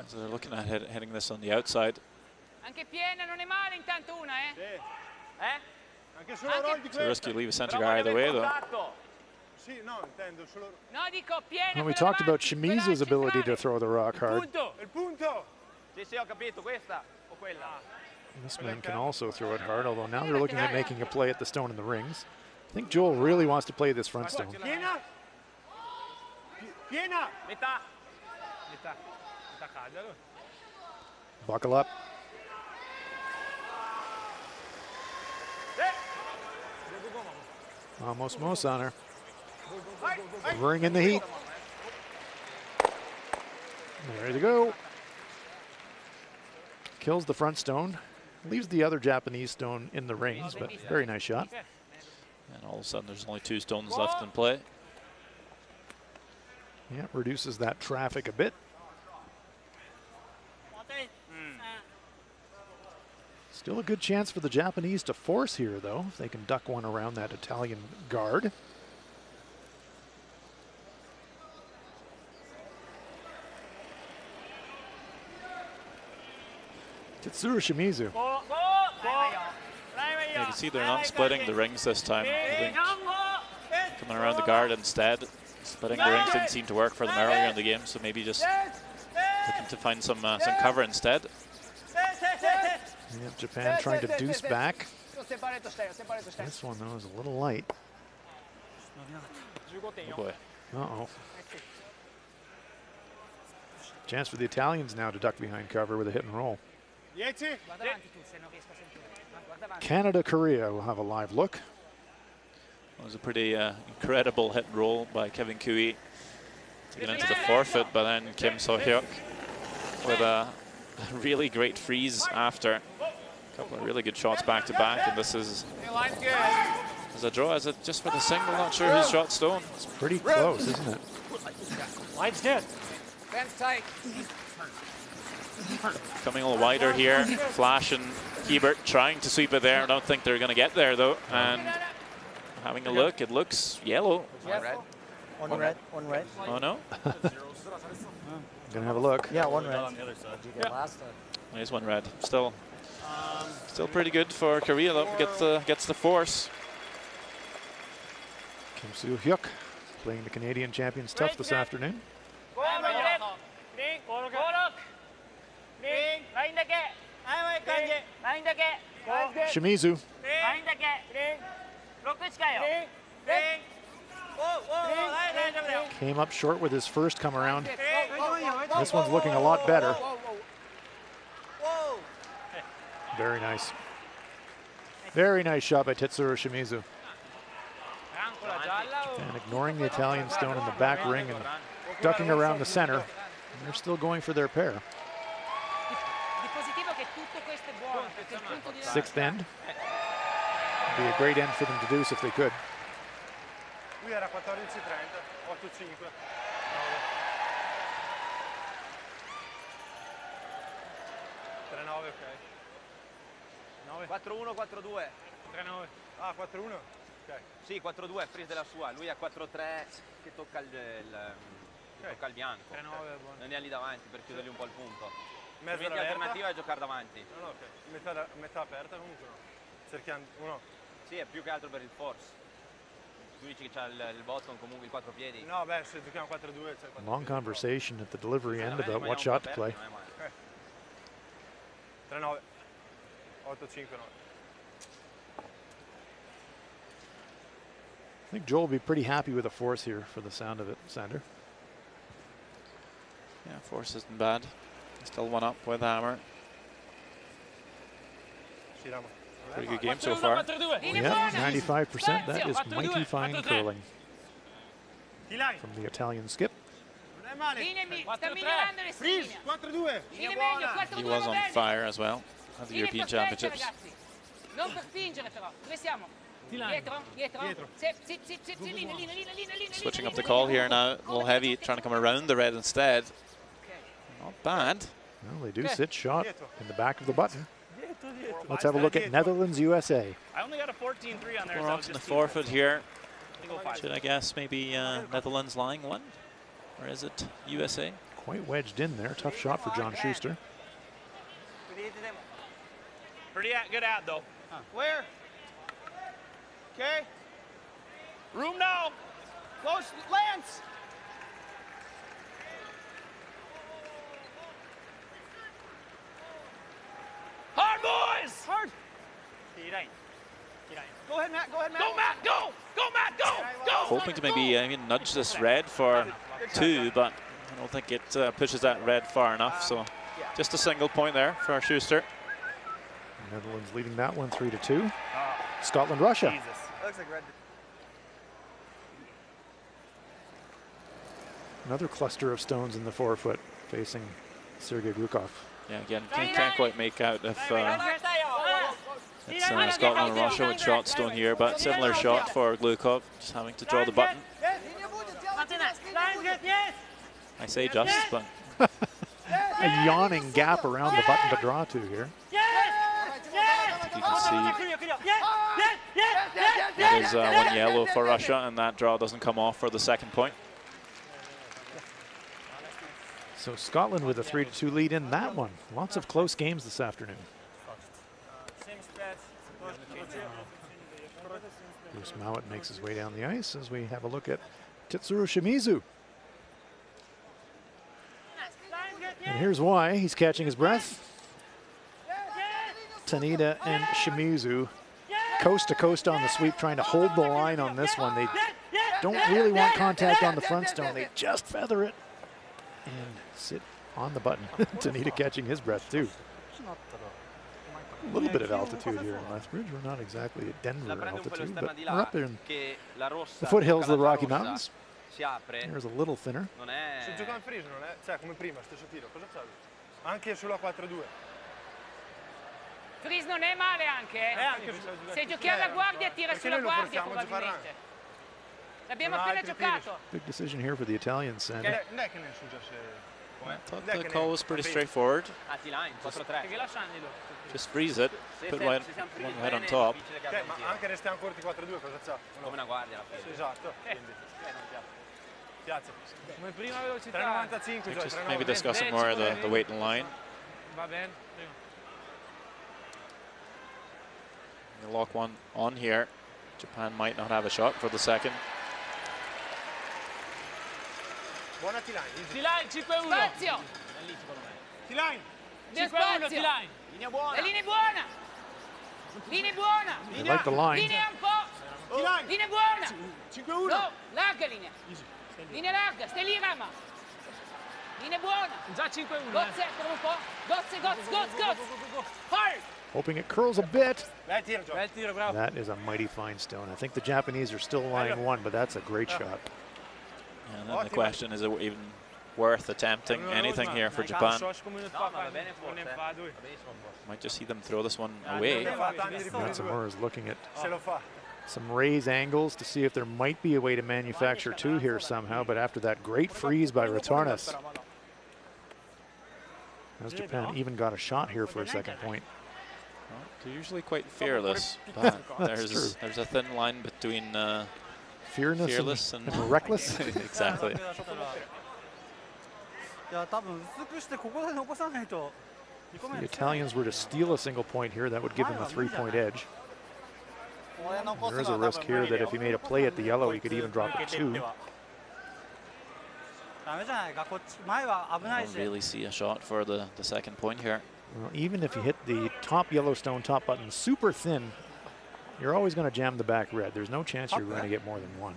[SPEAKER 2] So they're looking at hitting this on the outside.
[SPEAKER 6] Anche piena non è male intanto una, eh?
[SPEAKER 2] It's a risky leave a center guy either way, though.
[SPEAKER 1] Well, we talked about Shimizu's ability to throw the rock hard. This man can also throw it hard, although now they're looking at making a play at the stone in the rings. I think Joel really wants to play this front stone. Buckle up. Almost Moose on her. Ring in the heat. There you go. Kills the front stone. Leaves the other Japanese stone in the rings, but very nice shot.
[SPEAKER 2] And all of a sudden, there's only 2 stones left in play.
[SPEAKER 1] Yeah, reduces that traffic a bit. Still a good chance for the Japanese to force here, though, if they can duck one around that Italian guard. Tetsuro Shimizu.
[SPEAKER 2] You can see they're not splitting the rings this time. I think coming around the guard instead. Splitting the rings didn't seem to work for them earlier in the game, so maybe just looking to find some cover instead.
[SPEAKER 1] Yep, Japan trying to deuce back. This one, though, is a little light.
[SPEAKER 2] Oh boy.
[SPEAKER 1] Uh-oh. Chance for the Italians now to duck behind cover with a hit and roll. Canada, Korea will have a live look.
[SPEAKER 2] It was a pretty incredible hit and roll by Kevin Kui to get into the forfeit, but then Kim So-hyuk with a really great freeze after. A couple of really good shots back to back, and this is a draw. Is it just for the single? Not sure who's shot stone.
[SPEAKER 1] It's pretty close, isn't it?
[SPEAKER 4] Line's good.
[SPEAKER 6] Fence tight.
[SPEAKER 2] Coming a little wider here. Flash and Hebert trying to sweep it there. I don't think they're going to get there, though. And having a look, it looks yellow.
[SPEAKER 3] One red.
[SPEAKER 4] One red. One red.
[SPEAKER 2] Oh, no?
[SPEAKER 1] Gonna have a look.
[SPEAKER 4] Yeah, one red.
[SPEAKER 6] On the other side.
[SPEAKER 2] There's one red. Still pretty good for Korea, though. Gets the force.
[SPEAKER 1] Kim So-hyuk playing the Canadian champions tough this afternoon. Shimizu. Came up short with his first come around. This one's looking a lot better. Very nice. Very nice shot by Tetsuro Shimizu. And ignoring the Italian stone in the back ring and ducking around the center. And they're still going for their pair. Sixth end. Be a great end for them to deuce if they could.
[SPEAKER 5] Lui era 14:30, 8:05. 3-9, ok.
[SPEAKER 3] 4-1, 4-2.
[SPEAKER 5] 3-9. Ah, 4-1? Ok.
[SPEAKER 3] Sì, 4-2, freeze della sua. Lui ha 4-3 che tocca tocca il bianco.
[SPEAKER 5] 3-9, buono.
[SPEAKER 3] Non è lì davanti per chiudergli un po' il punto.
[SPEAKER 5] Mezza
[SPEAKER 3] L'alternativa è giocare davanti.
[SPEAKER 5] No, no, ok. Metà aperta comunque no. Cerchiamo uno.
[SPEAKER 3] Sì, è più che altro per il force. Tu dici che c'ha il bottom comunque il 4 piedi.
[SPEAKER 5] No, beh, se giochiamo 4-2 c'è 4-2.
[SPEAKER 1] Long conversation at the delivery end about what shot to play.
[SPEAKER 5] 3-9. 8-5-9.
[SPEAKER 1] I think Joel will be pretty happy with a force here for the sound of it, Sander.
[SPEAKER 2] Yeah, force isn't bad. Still one up with hammer. Pretty good game so far.
[SPEAKER 1] Yeah, 95%. That is mighty fine curling from the Italian skip.
[SPEAKER 2] He was on fire as well at the European Championships. Switching up the call here now. A little heavy, trying to come around the red instead. Not bad.
[SPEAKER 1] Well, they do sit shot in the back of the button. Let's have a look at Netherlands, USA.
[SPEAKER 4] I only got a 14-3 on there.
[SPEAKER 2] We're on to the forfeit here. Should I guess maybe Netherlands lying one? Or is it USA?
[SPEAKER 1] Quite wedged in there. Tough shot for John Schuster.
[SPEAKER 4] Pretty good ad, though.
[SPEAKER 3] Where?
[SPEAKER 4] Okay. Room now. Close, Lance. Hard, boys. Hard. Go ahead, Matt. Go ahead, Matt. Go, Matt. Go. Go, Matt. Go. Go.
[SPEAKER 2] Hoping to maybe nudge this red for 2, but I don't think it pushes that red far enough. So just a single point there for Schuster.
[SPEAKER 1] Netherlands leading that one 3-2. Scotland, Russia.
[SPEAKER 4] Jesus. That looks like red.
[SPEAKER 1] Another cluster of stones in the forefoot facing Sergei Grukov.
[SPEAKER 2] Yeah, again, can't quite make out if it's Scotland and Russia with shot stone here, but similar shot for Glukov, just having to draw the button. I say just, but
[SPEAKER 1] a yawning gap around the button to draw to here.
[SPEAKER 2] you can see there's one yellow for Russia, and that draw doesn't come off for the second point.
[SPEAKER 1] So Scotland with a 3-2 lead in that one. Lots of close games this afternoon. Bruce Mowat makes his way down the ice as we have a look at Tetsuro Shimizu. And here's why he's catching his breath. Tanita and Shimizu coast to coast on the sweep, trying to hold the line on this one. They don't really want contact on the front stone. They just feather it and sit on the button. Tanita catching his breath too. A little bit of altitude here in Lethbridge. We're not exactly at Denver altitude, but we're up in the foothills of the Rocky Mountains. There's a little thinner.
[SPEAKER 8] Se gioca in freeze non è, cioè come prima, stesso tiro, cosa c'è? Anche sulla 4-2.
[SPEAKER 6] Freeze non è male anche. Se giochi alla guardia tira sulla guardia probabilmente. L'abbiamo appena giocato.
[SPEAKER 1] Big decision here for the Italians. And
[SPEAKER 8] Non è che ne successe.
[SPEAKER 2] I thought the call was pretty straightforward. Just freeze it, put one head on top.
[SPEAKER 8] Ma anche restiamo corti 4-2, cosa c'ha? Come una guardia alla fine. Esatto. Piazza.
[SPEAKER 6] Come prima velocità.
[SPEAKER 8] 3,95.
[SPEAKER 2] Just maybe discussing more the weight and line.
[SPEAKER 6] Va bene.
[SPEAKER 2] You lock one on here. Japan might not have a shot for the second.
[SPEAKER 8] Buona T-line.
[SPEAKER 6] T-line 5-1. Spazio.
[SPEAKER 8] T-line.
[SPEAKER 6] 5-1 T-line.
[SPEAKER 4] Linea buona.
[SPEAKER 6] La linea buona. Linea buona.
[SPEAKER 1] they like the line.
[SPEAKER 6] Linea un po'.
[SPEAKER 8] T-line.
[SPEAKER 6] Linea buona.
[SPEAKER 8] 5-1.
[SPEAKER 6] No, larga linea. Linea larga, stai lì Rama. Linea buona. Già 5-1. Gozze, ancora un po'. Gozze, gozze. Hard.
[SPEAKER 1] Hoping it curls a bit.
[SPEAKER 8] Bel tiro, Joe.
[SPEAKER 6] Bel tiro, bravo.
[SPEAKER 1] That is a mighty fine stone. I think the Japanese are still lying one, but that's a great shot.
[SPEAKER 2] And then the question, is it even worth attempting anything here for Japan? Might just see them throw this one away.
[SPEAKER 1] Matsumura is looking at some raise angles to see if there might be a way to manufacture 2 here somehow, but after that great freeze by Retornas, has Japan even got a shot here for a second point?
[SPEAKER 2] Well, they're usually quite fearless, but there's a thin line between fearless and
[SPEAKER 1] reckless.
[SPEAKER 2] Exactly.
[SPEAKER 1] If the Italians were to steal a single point here, that would give them a 3-point edge. There is a risk here that if he made a play at the yellow, he could even drop it 2.
[SPEAKER 2] I don't really see a shot for the second point here.
[SPEAKER 1] Well, even if you hit the top yellow stone top button super thin, you're always going to jam the back red. There's no chance you're going to get more than 1.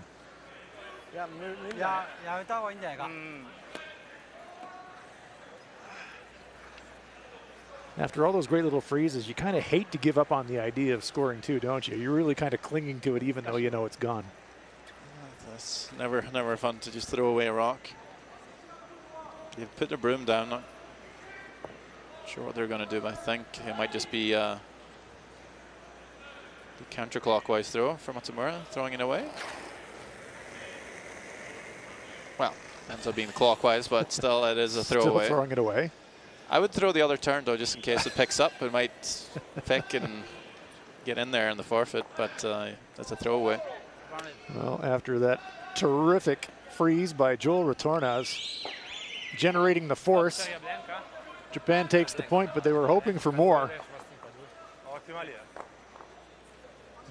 [SPEAKER 1] After all those great little freezes, you kind of hate to give up on the idea of scoring 2, don't you? You're really kind of clinging to it even though you know it's gone.
[SPEAKER 2] That's never fun to just throw away a rock. They've put the broom down. Not sure what they're going to do, but I think it might just be the counterclockwise throw for Matsumura, throwing it away. Well, ends up being clockwise, but still it is a
[SPEAKER 1] Still
[SPEAKER 2] throwaway.
[SPEAKER 1] throwing it away.
[SPEAKER 2] I would throw the other turn though, just in case it picks up. It might pick and get in there in the forfeit, but that's a throwaway.
[SPEAKER 1] Well, after that terrific freeze by Joel Retornas, generating the force, Japan takes the point, but they were hoping for more.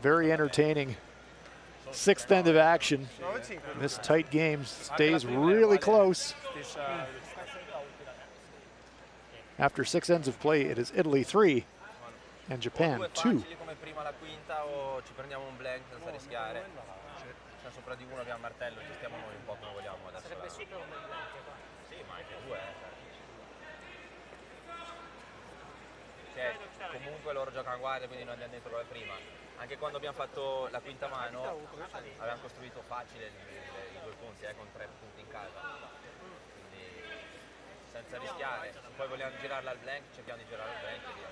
[SPEAKER 1] Very entertaining Sixth end of action. This tight game stays really close. After 6 ends of play, it is Italy 3 and Japan 2.
[SPEAKER 3] Sopra di uno abbiamo il martello, gestiamo noi un po' come vogliamo adesso. Sarebbe super un bel gioco. Sì, ma anche due. Cioè, comunque loro giocano a guardia, quindi noi andiamo dentro prima. Anche quando abbiamo fatto la quinta mano, abbiamo costruito facile i 2 punti, con 3 punti in casa. Quindi senza rischiare. Se poi vogliamo girarla al blank, cerchiamo di girarla al blank e via.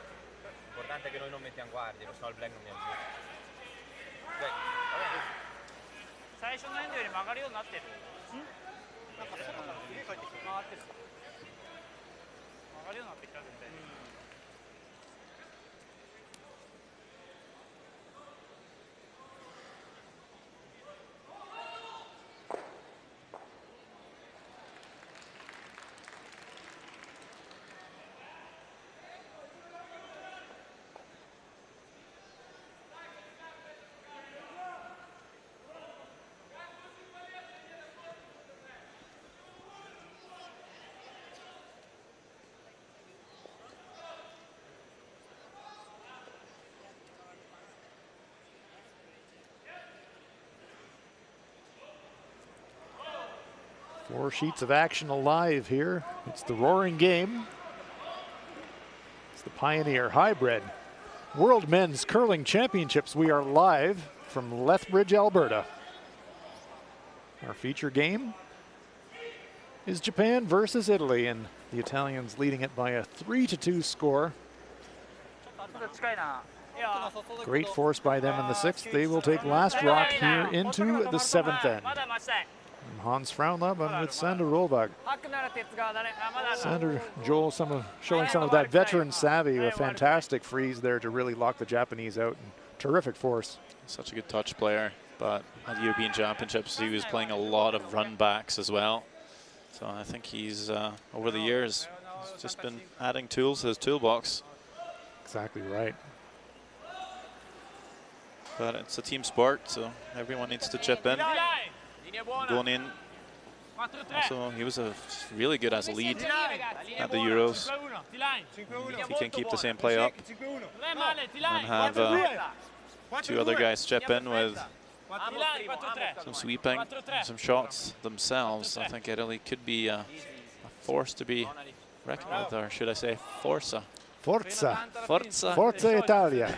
[SPEAKER 3] L'importante è che noi non mettiamo guardie, se no il blank non mi gira. Ok, va bene.
[SPEAKER 4] 最初のエンドより曲がるようになってる。曲がってる。曲がるようになってきた全然。
[SPEAKER 1] Four sheets of action alive here. It's the roaring game. It's the Pioneer Hi-Bred World Men's Curling Championships. We are live from Lethbridge, Alberta. Our feature game is Japan versus Italy, and the Italians leading it by a 3-2 score. Great force by them in the 6th. They will take last rock here into the 7th end. And Hans Fraunlab with Sander Rolvag. Sander, Joel, showing some of that veteran savvy, a fantastic freeze there to really lock the Japanese out. And terrific force.
[SPEAKER 2] Such a good touch player, but at the European Championships he was playing a lot of run backs as well. So I think he's, over the years, he's just been adding tools to his toolbox.
[SPEAKER 1] Exactly right.
[SPEAKER 2] But it's a team sport, so everyone needs to chip in. Going in. Also, he was really good as a lead at the Euros. If he can keep the same play up and have 2 other guys chip in with some sweeping, some shots themselves, I think Italy could be a force to be reckoned with, or should I say Forza.
[SPEAKER 1] Forza.
[SPEAKER 2] Forza.
[SPEAKER 1] Forza Italia.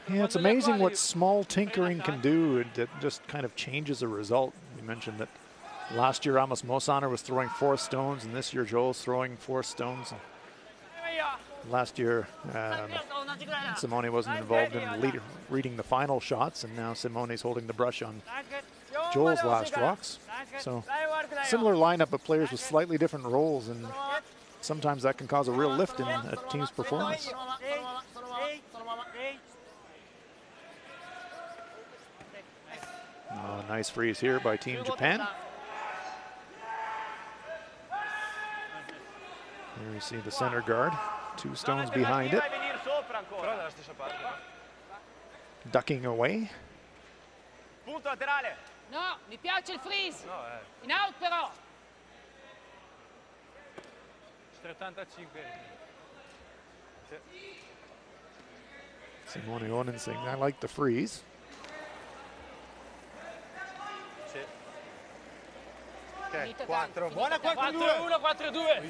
[SPEAKER 1] Yeah, it's amazing what small tinkering can do. It just kind of changes a result. You mentioned that last year Amos Mosaner was throwing 4 stones, and this year Joel's throwing 4 stones. Last year Simone wasn't involved in reading the final shots, and now Simone's holding the brush on Joel's last rocks. So similar lineup of players with slightly different roles, and sometimes that can cause a real lift in a team's performance. Oh, nice freeze here by Team Japan. Here you see the center guard, 2 stones behind it. Ducking away.
[SPEAKER 6] No, mi piace il freeze. In out però.
[SPEAKER 8] 75.
[SPEAKER 1] Simone Onen saying, I like the freeze.
[SPEAKER 8] Ok, 4. Buona 4-2.
[SPEAKER 6] 4-1, 4-2.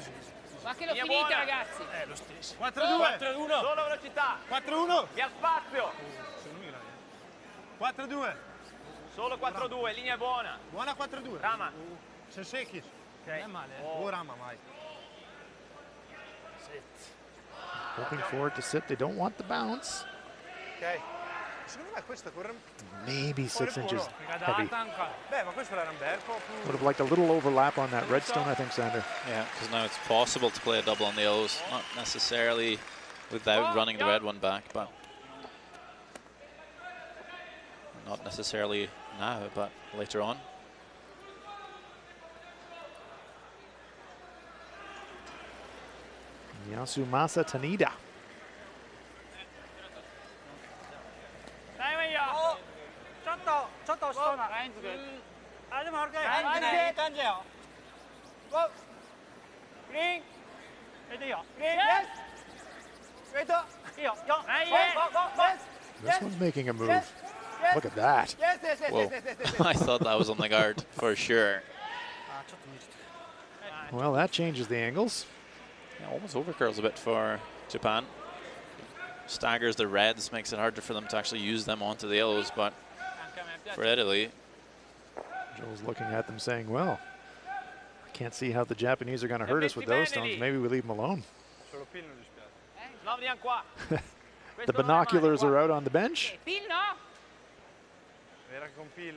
[SPEAKER 6] Ma che l'ho finita, ragazzi.
[SPEAKER 8] Lo stesso. 4-2. 4-1. Solo velocità. 4-1. Via spazio. 4-2. Solo 4-2, linea buona. Buona 4-2. Rama. Sei secchi. Non è male. Oh, Rama mai.
[SPEAKER 1] Hoping for it to sit. They don't want the bounce.
[SPEAKER 8] Ok. Secondo me questa corre
[SPEAKER 1] maybe 6 inches heavy.
[SPEAKER 8] Beh, ma questo era un bel po' più.
[SPEAKER 1] Would have liked a little overlap on that redstone, I think, Sander.
[SPEAKER 2] Yeah, because now it's possible to play a double on the O's, not necessarily without running the red one back, but not necessarily now, but later on.
[SPEAKER 1] Yasumasa Tanida.
[SPEAKER 5] ちょっと押しそうな。ラインズグッド。あ、でもあるかい。ラインズね、いい感じよ。
[SPEAKER 4] グリーン。
[SPEAKER 5] え、でいいよ。
[SPEAKER 4] グリーン。Yes. ウェイト。
[SPEAKER 5] いいよ。
[SPEAKER 1] This one's making a move. Look at that.
[SPEAKER 4] Yes, yes, yes,
[SPEAKER 2] Whoa.
[SPEAKER 4] yes, yes, yes, yes.
[SPEAKER 2] I thought that was on the guard for sure.
[SPEAKER 5] あ、ちょっと見てた。
[SPEAKER 1] Well, that changes the angles.
[SPEAKER 2] Yeah, almost overcurls a bit for Japan. Staggers the reds, makes it harder for them to actually use them onto the yellows, but for Italy,
[SPEAKER 1] Joel's looking at them saying, well, I can't see how the Japanese are going to hurt us with those stones. Maybe we leave them alone.
[SPEAKER 8] No, veniamo qua.
[SPEAKER 1] The binoculars are out on the bench.
[SPEAKER 6] Pil, no?
[SPEAKER 5] Era con Pil.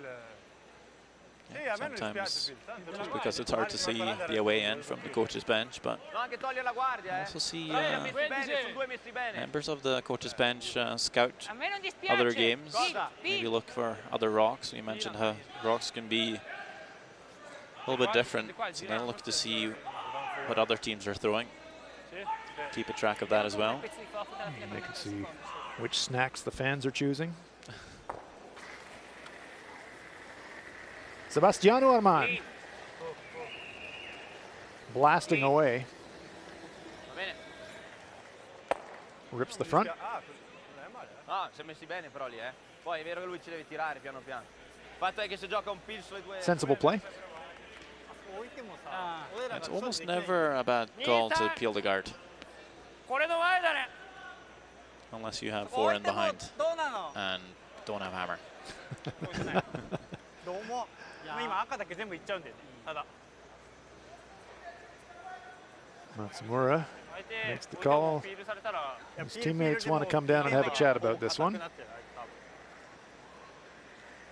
[SPEAKER 2] yeah, sometimes just because it's hard to see the away end from the coach's bench, but
[SPEAKER 8] No, anche togliere la guardia,
[SPEAKER 2] also see
[SPEAKER 8] Messi bene, sono due messi bene.
[SPEAKER 2] members of the coach's bench scout
[SPEAKER 6] A me non dispiace.
[SPEAKER 2] other games.
[SPEAKER 6] Pil,
[SPEAKER 2] Maybe
[SPEAKER 6] Pil.
[SPEAKER 2] look for other rocks. You mentioned how rocks can be a little bit different, so they'll look to see what other teams are throwing. Keep a track of that as well.
[SPEAKER 1] And they can see which snacks the fans are choosing. Sebastiano Arman blasting away. Rips the front.
[SPEAKER 8] No, si è messi bene però lì, eh. Poi è vero che lui ci deve tirare piano piano. Il fatto è che se gioca un pil sulle due...
[SPEAKER 1] Sensible play.
[SPEAKER 2] It's almost never a bad call to peel the guard,
[SPEAKER 4] これの前だね。
[SPEAKER 2] unless you have 4 in behind
[SPEAKER 5] どうなの？
[SPEAKER 2] and don't have hammer.
[SPEAKER 5] どうも。もう今赤だけ全部いっちゃうんだよね。ただ。
[SPEAKER 1] Matsumura makes the call. His teammates want to come down and have a chat about this one.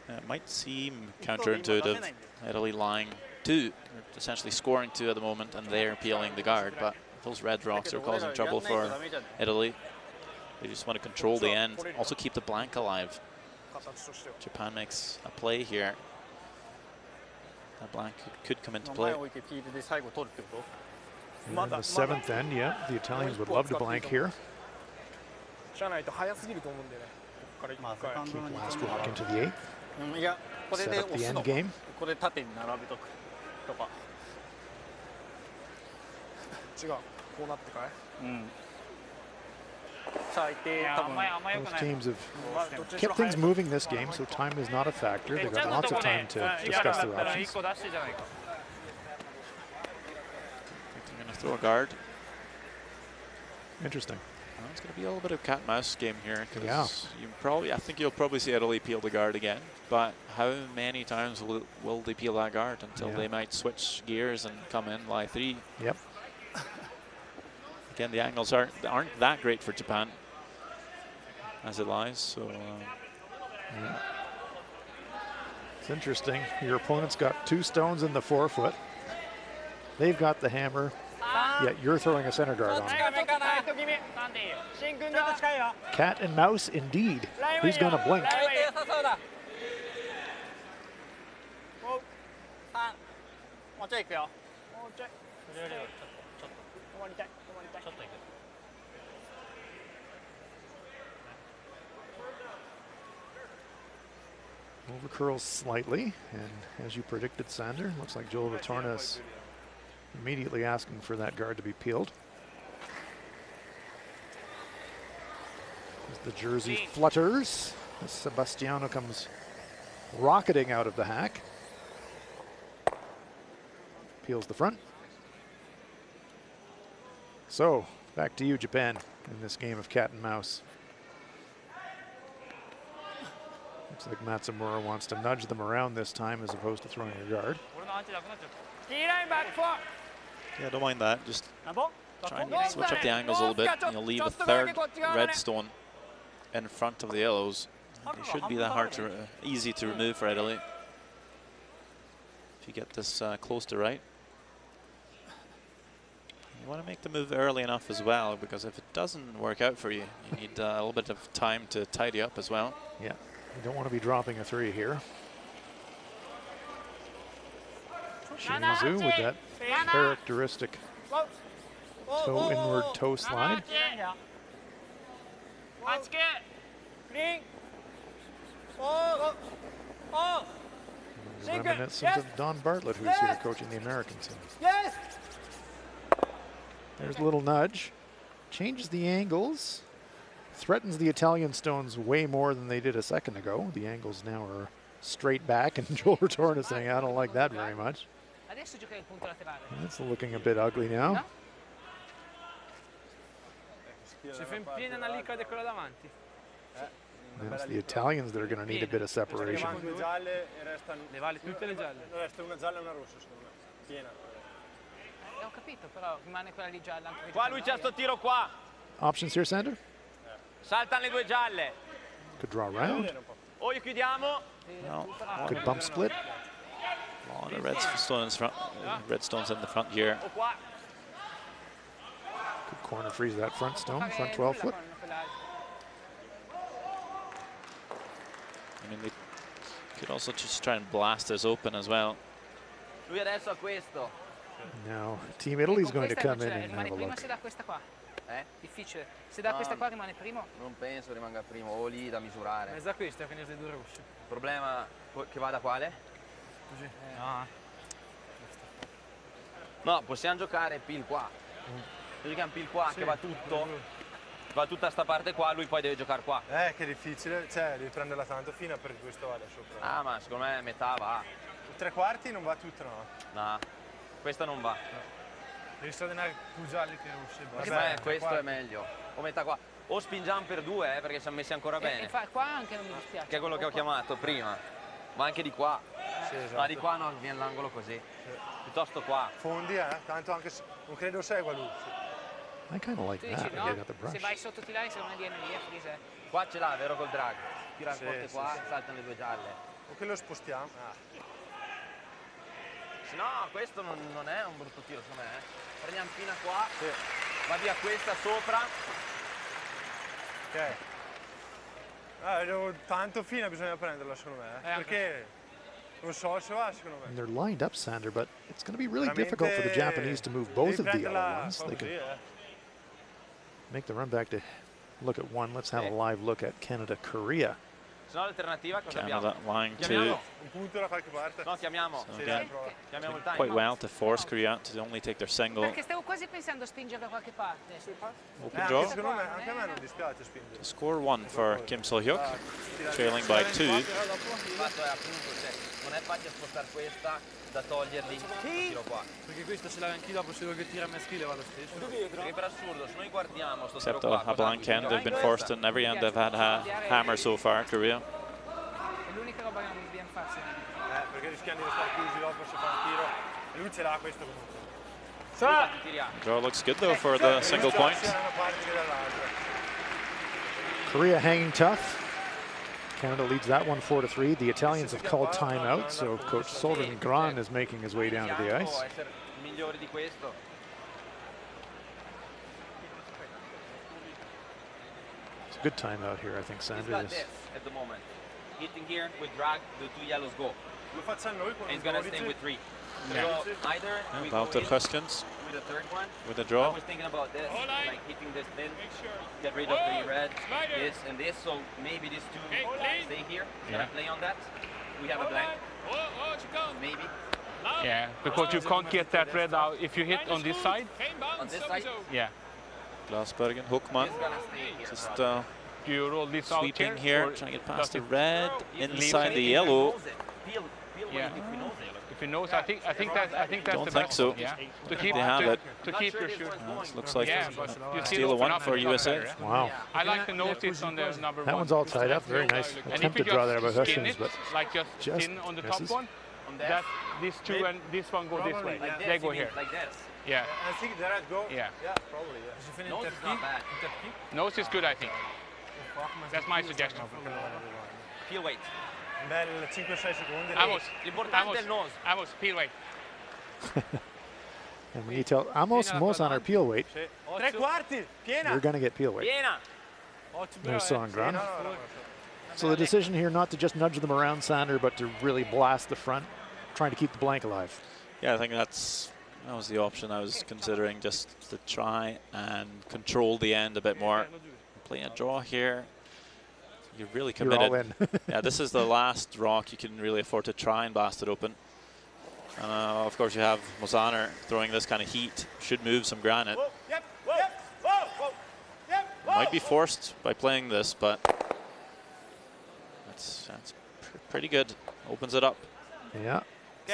[SPEAKER 2] It might seem counterintuitive, Italy lying 2, essentially scoring 2 at the moment, and they're peeling the guard, but those red rocks are causing trouble for Italy. They just want to control the end, also keep the blank alive. Japan makes a play here. That blank could come into play.
[SPEAKER 1] And the 7th end, yeah, the Italians would love to blank here.
[SPEAKER 4] じゃないと早すぎると思うんでね。ここから一回。
[SPEAKER 1] Keep last rock into the 8th.
[SPEAKER 5] いや、これ
[SPEAKER 1] Set
[SPEAKER 5] で
[SPEAKER 1] up
[SPEAKER 5] 押
[SPEAKER 1] the
[SPEAKER 5] す
[SPEAKER 1] end
[SPEAKER 5] の。
[SPEAKER 1] game.
[SPEAKER 5] これ縦に並べとくとか。
[SPEAKER 4] 違う。こうなってかい。
[SPEAKER 5] うん。最低多分。
[SPEAKER 1] Both teams have kept things moving this game, so time is not a factor. They've got lots of time to discuss their options.
[SPEAKER 2] They're going to throw a guard.
[SPEAKER 1] Interesting.
[SPEAKER 2] Well, it's going to be a little bit of cat and mouse game here, because
[SPEAKER 1] Yeah.
[SPEAKER 2] I think you'll probably see Italy peel the guard again. But how many times will they peel that guard until they might switch gears and come in lie 3?
[SPEAKER 1] Yep.
[SPEAKER 2] Again, the angles aren't that great for Japan as it lies. So
[SPEAKER 1] Yeah. It's interesting. Your opponent's got 2 stones in the 4-foot. They've got the hammer, yet you're throwing a center guard on.
[SPEAKER 4] 新君が。
[SPEAKER 1] Cat and mouse, indeed. Who's going to blink?
[SPEAKER 5] 良さそうだ。もうちょい行くよ。
[SPEAKER 4] もうちょい。
[SPEAKER 5] それよりはちょっと。
[SPEAKER 4] 止まりたい。止まりたい。
[SPEAKER 5] ちょっと行く。
[SPEAKER 1] Overcurls slightly, and as you predicted, Sander, looks like Joel Vitorna is immediately asking for that guard to be peeled. As the jersey flutters, as Sebastiano comes rocketing out of the hack. Peels the front. So, back to you, Japan, in this game of cat and mouse. Looks like Matsumura wants to nudge them around this time as opposed to throwing a guard.
[SPEAKER 2] yeah, don't mind that. Just try and switch up the angles a little bit. And you'll leave a 3rd red stone in front of the yellows. It shouldn't be that hard to easy to remove for Italy if you get this close to right. You want to make the move early enough as well, because if it doesn't work out for you, you need a little bit of time to tidy up as well.
[SPEAKER 1] Yeah, you don't want to be dropping a 3 here. Shimizu with that characteristic toe inward toe slide. Reminiscent of Don Bartlett, who's here coaching the American team.
[SPEAKER 4] Yes.
[SPEAKER 1] There's a little nudge. Changes the angles. Threatens the Italian stones way more than they did a second ago. The angles now are straight back, and Joel Retorn is saying, I don't like that very much. It's looking a bit ugly now.
[SPEAKER 9] Se fa in piena una licca di quella davanti.
[SPEAKER 1] And it's the Italians that are going to need a bit of separation.
[SPEAKER 9] Le vale tutte le gialle.
[SPEAKER 8] Resta una gialla e una rossa, secondo me. Piena.
[SPEAKER 6] Ho capito, però rimane quella lì gialla anche.
[SPEAKER 8] Qua lui c'ha sto tiro qua.
[SPEAKER 1] Options here, Sander?
[SPEAKER 8] Saltano le due gialle.
[SPEAKER 1] Could draw around.
[SPEAKER 8] O io chiudiamo.
[SPEAKER 2] No.
[SPEAKER 1] Good bump split.
[SPEAKER 2] Oh, the red stones front. Red stones in the front here.
[SPEAKER 8] O qua.
[SPEAKER 1] Good corner freeze that front stone, front 12 foot.
[SPEAKER 2] I mean, they could also just try and blast this open as well.
[SPEAKER 8] Lui adesso ha questo.
[SPEAKER 1] Now, Team Italy's going to come in and have a look.
[SPEAKER 6] Se da questa qua. Difficile. Se da questa qua rimane primo?
[SPEAKER 3] Non penso rimanga primo, o lì da misurare.
[SPEAKER 9] È da questa che ne sei due rosse.
[SPEAKER 3] Il problema che vada quale?
[SPEAKER 9] Così.
[SPEAKER 3] No, possiamo giocare pil qua. Se giochiamo pil qua, che va tutto, va tutta sta parte qua, lui poi deve giocare qua.
[SPEAKER 8] Che è difficile, cioè devi prenderla tanto fina per questo vada sopra.
[SPEAKER 3] Ah, ma secondo me metà va.
[SPEAKER 8] Tre quarti non va tutta, no?
[SPEAKER 3] No, questa non va.
[SPEAKER 8] Devi stradinare più gialli che rosse.
[SPEAKER 3] Vabbè, questo è meglio. O metà qua. O spingiamo per due, perché siamo messi ancora bene.
[SPEAKER 6] E qua anche non mi dispiace.
[SPEAKER 3] Che è quello che ho chiamato prima. Ma anche di qua.
[SPEAKER 8] Sì, esatto.
[SPEAKER 3] Ma di qua no, viene l'angolo così. Piuttosto qua.
[SPEAKER 8] Fondi, tanto anche se non credo segua lui.
[SPEAKER 1] I kind of like
[SPEAKER 6] Tu
[SPEAKER 1] that.
[SPEAKER 6] dici
[SPEAKER 1] I
[SPEAKER 6] no,
[SPEAKER 1] got the brush.
[SPEAKER 6] se vai sotto ti lai secondo me viene lì a freeze.
[SPEAKER 3] Qua ce l'ha, vero, col drag. Tira
[SPEAKER 8] Sì,
[SPEAKER 3] forte
[SPEAKER 8] sì,
[SPEAKER 3] qua,
[SPEAKER 8] sì.
[SPEAKER 3] saltano le due gialle.
[SPEAKER 8] O che lo spostiamo.
[SPEAKER 3] Se no, questo non è un brutto tiro, secondo me. Prendiamo fino a qua, va via questa sopra.
[SPEAKER 8] Ok. Tanto fina bisogna prenderla, secondo me. Perché non so se va, secondo me.
[SPEAKER 1] And they're lined up, Sander, but it's going to be really difficult for the Japanese to move both of the yellow ones. They can make the run back to look at one. Let's have a live look at Canada-Korea.
[SPEAKER 3] Se no l'alternativa cosa
[SPEAKER 2] Canada
[SPEAKER 3] abbiamo?
[SPEAKER 2] lying to
[SPEAKER 8] Un punto da qualche parte.
[SPEAKER 3] No, chiamiamo.
[SPEAKER 2] So again,
[SPEAKER 3] Chiamiamo il time.
[SPEAKER 2] quite well to force Korea to only take their single.
[SPEAKER 6] Perché stavo quasi pensando a spingere da qualche parte.
[SPEAKER 2] Open draw.
[SPEAKER 8] Secondo me, anche a me non dispiace spingere.
[SPEAKER 2] Score one for Kim So-hyuk, trailing by 2.
[SPEAKER 3] Il fatto è appunto, non è facile spostare questa da toglierli il tiro qua.
[SPEAKER 9] Perché questo ce l'avevo anch'io dopo, se quello che tira maschile va lo stesso.
[SPEAKER 3] Perché per assurdo, se noi guardiamo sto tiro
[SPEAKER 2] Except
[SPEAKER 3] qua,
[SPEAKER 2] a blank end, they've been forced in every end they've had a hammer so far, Korea.
[SPEAKER 6] È l'unica roba che non mi viene facile.
[SPEAKER 8] Perché rischiamo di restare chiusi dopo se fa un tiro. E lui ce l'ha questo comunque.
[SPEAKER 2] Draw looks good though for the single point.
[SPEAKER 1] Korea hanging tough. Canada leads that one 4-3. The Italians have called timeout, so Coach Solden Gran is making his way down to the ice.
[SPEAKER 3] Migliori di questo.
[SPEAKER 1] It's a good timeout here, I think,
[SPEAKER 3] He's
[SPEAKER 1] Sander.
[SPEAKER 3] got this at the moment. Hitting here with drag, the two yellows go.
[SPEAKER 8] Lo facciamo noi con
[SPEAKER 3] And he's gonna stay with 3.
[SPEAKER 2] Yeah.
[SPEAKER 3] So either we go
[SPEAKER 2] Wouter
[SPEAKER 3] in
[SPEAKER 2] Huskins
[SPEAKER 3] with a third one.
[SPEAKER 2] with a
[SPEAKER 3] I
[SPEAKER 2] draw.
[SPEAKER 3] was thinking about this, like hitting this thin, get rid of the red, this and this, so maybe these two stay here. Can I play on that? We have a blank. Maybe.
[SPEAKER 9] Yeah, because you can't get that red out if you hit on this side.
[SPEAKER 3] On this side,
[SPEAKER 9] Yeah.
[SPEAKER 2] Glasbergen, Hookman,
[SPEAKER 3] it's gonna stay here.
[SPEAKER 2] just
[SPEAKER 9] You roll this out
[SPEAKER 2] sweeping
[SPEAKER 9] here,
[SPEAKER 2] here,
[SPEAKER 9] or
[SPEAKER 2] trying to get past
[SPEAKER 9] does
[SPEAKER 2] the
[SPEAKER 9] it-
[SPEAKER 2] red,
[SPEAKER 3] If
[SPEAKER 2] inside the
[SPEAKER 3] he
[SPEAKER 2] yellow.
[SPEAKER 3] knows it. Peel
[SPEAKER 9] Yeah.
[SPEAKER 3] away if he knows it.
[SPEAKER 9] If he knows, I think that's
[SPEAKER 2] Don't
[SPEAKER 9] the
[SPEAKER 2] think
[SPEAKER 9] best
[SPEAKER 2] so.
[SPEAKER 9] one, yeah. To
[SPEAKER 2] They
[SPEAKER 9] keep
[SPEAKER 2] have it.
[SPEAKER 9] to
[SPEAKER 3] Not
[SPEAKER 9] keep
[SPEAKER 3] sure
[SPEAKER 9] your
[SPEAKER 3] this
[SPEAKER 9] shoot.
[SPEAKER 3] one's going.
[SPEAKER 2] This looks like
[SPEAKER 9] Yeah,
[SPEAKER 2] a
[SPEAKER 9] you see
[SPEAKER 2] steal
[SPEAKER 9] it
[SPEAKER 2] of one
[SPEAKER 9] open up
[SPEAKER 2] for
[SPEAKER 9] and down
[SPEAKER 2] USA.
[SPEAKER 9] better, yeah.
[SPEAKER 1] Wow.
[SPEAKER 9] I like the notice on the number
[SPEAKER 1] That
[SPEAKER 9] one.
[SPEAKER 1] one's all tied up. Very nice
[SPEAKER 9] And
[SPEAKER 1] attempt
[SPEAKER 9] if
[SPEAKER 1] to
[SPEAKER 9] you
[SPEAKER 1] draw there by
[SPEAKER 9] just skin
[SPEAKER 1] Huskins,
[SPEAKER 9] it,
[SPEAKER 1] but
[SPEAKER 9] like just
[SPEAKER 1] just
[SPEAKER 9] skin on the
[SPEAKER 1] misses.
[SPEAKER 9] top one,
[SPEAKER 3] On
[SPEAKER 9] that
[SPEAKER 3] that,
[SPEAKER 9] these two and this one go this way.
[SPEAKER 3] like this,
[SPEAKER 9] They go
[SPEAKER 3] you mean,
[SPEAKER 9] here.
[SPEAKER 3] like this.
[SPEAKER 9] Yeah,
[SPEAKER 8] I think the red go.
[SPEAKER 9] yeah.
[SPEAKER 8] Yeah, probably, yeah.
[SPEAKER 3] Nose is not bad.
[SPEAKER 9] Nose is good, I think. That's my suggestion.
[SPEAKER 3] Peel weight.
[SPEAKER 8] Bel 5-6 secondi.
[SPEAKER 9] Amos,
[SPEAKER 3] L'importante è il nose.
[SPEAKER 9] Amos, peel weight.
[SPEAKER 1] And when you tell Amos Mos on our peel weight,
[SPEAKER 8] Tre quarti, piena.
[SPEAKER 1] you're going to get peel weight.
[SPEAKER 3] Piena.
[SPEAKER 1] There's Songran.
[SPEAKER 8] No, no, no.
[SPEAKER 1] So the decision here not to just nudge them around, Sander, but to really blast the front, trying to keep the blank alive.
[SPEAKER 2] Yeah, I think that was the option I was considering, just to try and control the end a bit more. Play a draw here. you're really
[SPEAKER 1] You're
[SPEAKER 2] committed.
[SPEAKER 1] all in.
[SPEAKER 2] Yeah, this is the last rock you can really afford to try and blast it open. Of course, you have Mosaner throwing this kind of heat, should move some granite. Might be forced by playing this, but that's pretty good. Opens it up.
[SPEAKER 1] Yeah.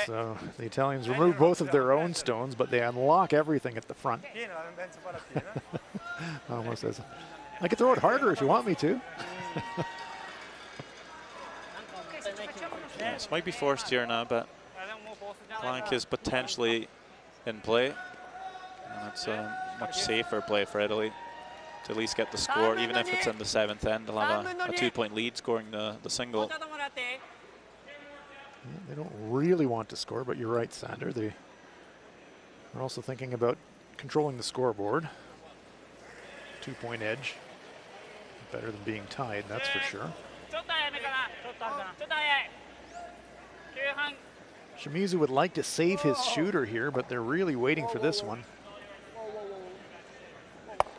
[SPEAKER 1] So the Italians remove both of their own stones, but they unlock everything at the front. Almost says, I could throw it harder if you want me to.
[SPEAKER 2] This might be forced here now, but blank is potentially in play. And it's a much safer play for Italy to at least get the score. Even if it's in the 7th end, they'll have a 2-point lead scoring the single.
[SPEAKER 1] Yeah, they don't really want to score, but you're right, Sander. They are also thinking about controlling the scoreboard. 2-point edge. Better than being tied, that's for sure. Shimizu would like to save his shooter here, but they're really waiting for this one.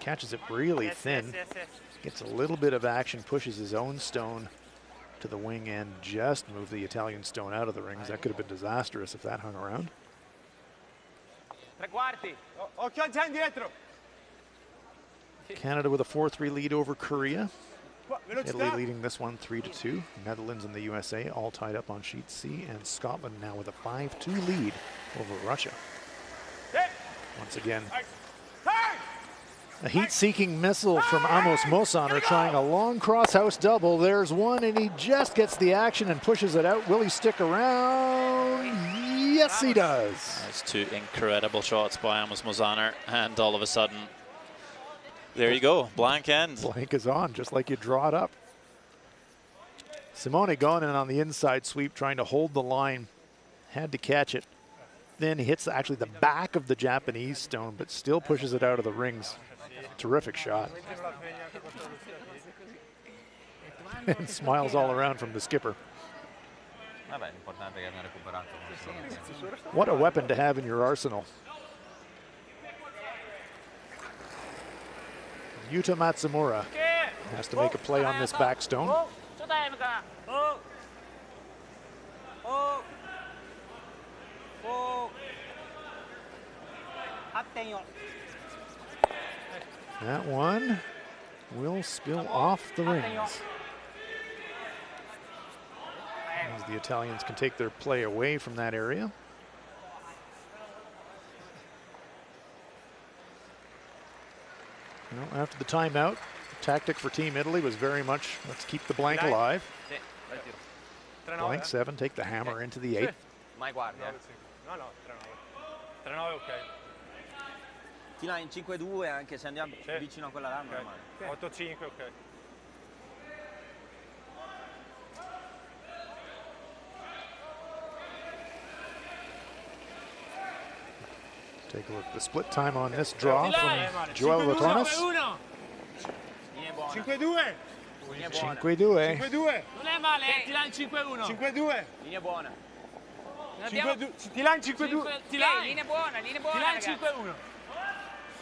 [SPEAKER 1] Catches it really thin. Gets a little bit of action, pushes his own stone to the wing and just move the Italian stone out of the rings. That could have been disastrous if that hung around. Canada with a 4-3 lead over Korea. Italy leading this one 3-2. Netherlands and the USA all tied up on sheet C, and Scotland now with a 5-2 lead over Russia. Once again, a heat-seeking missile from Amos Mosaner trying a long cross-house double. There's one, and he just gets the action and pushes it out. Will he stick around? Yes, he does.
[SPEAKER 2] That's 2 incredible shots by Amos Mosaner, and all of a sudden, there you go, blank end.
[SPEAKER 1] Blank is on, just like you draw it up. Simone going in on the inside sweep, trying to hold the line. Had to catch it. Then hits actually the back of the Japanese stone, but still pushes it out of the rings. Terrific shot. And smiles all around from the skipper. What a weapon to have in your arsenal. Yuta Matsumura has to make a play on this back stone. That one will spill off the rings. As the Italians can take their play away from that area. Well, after the timeout, the tactic for Team Italy was very much, let's keep the blank alive. Blank 7, take the hammer into the 8th.
[SPEAKER 8] Ti là in 5-2 anche se andiamo vicino a quella là non è male.
[SPEAKER 7] 8-5, ok.
[SPEAKER 1] Take a look at the split time on this draw from Joel Rotornas.
[SPEAKER 7] 5-2.
[SPEAKER 1] 5-2.
[SPEAKER 6] Non è male, ti là in 5-1.
[SPEAKER 7] 5-2.
[SPEAKER 8] Linea buona.
[SPEAKER 7] Ti là in 5-2.
[SPEAKER 6] Ti là, linea buona,
[SPEAKER 7] Ti là in 5-1.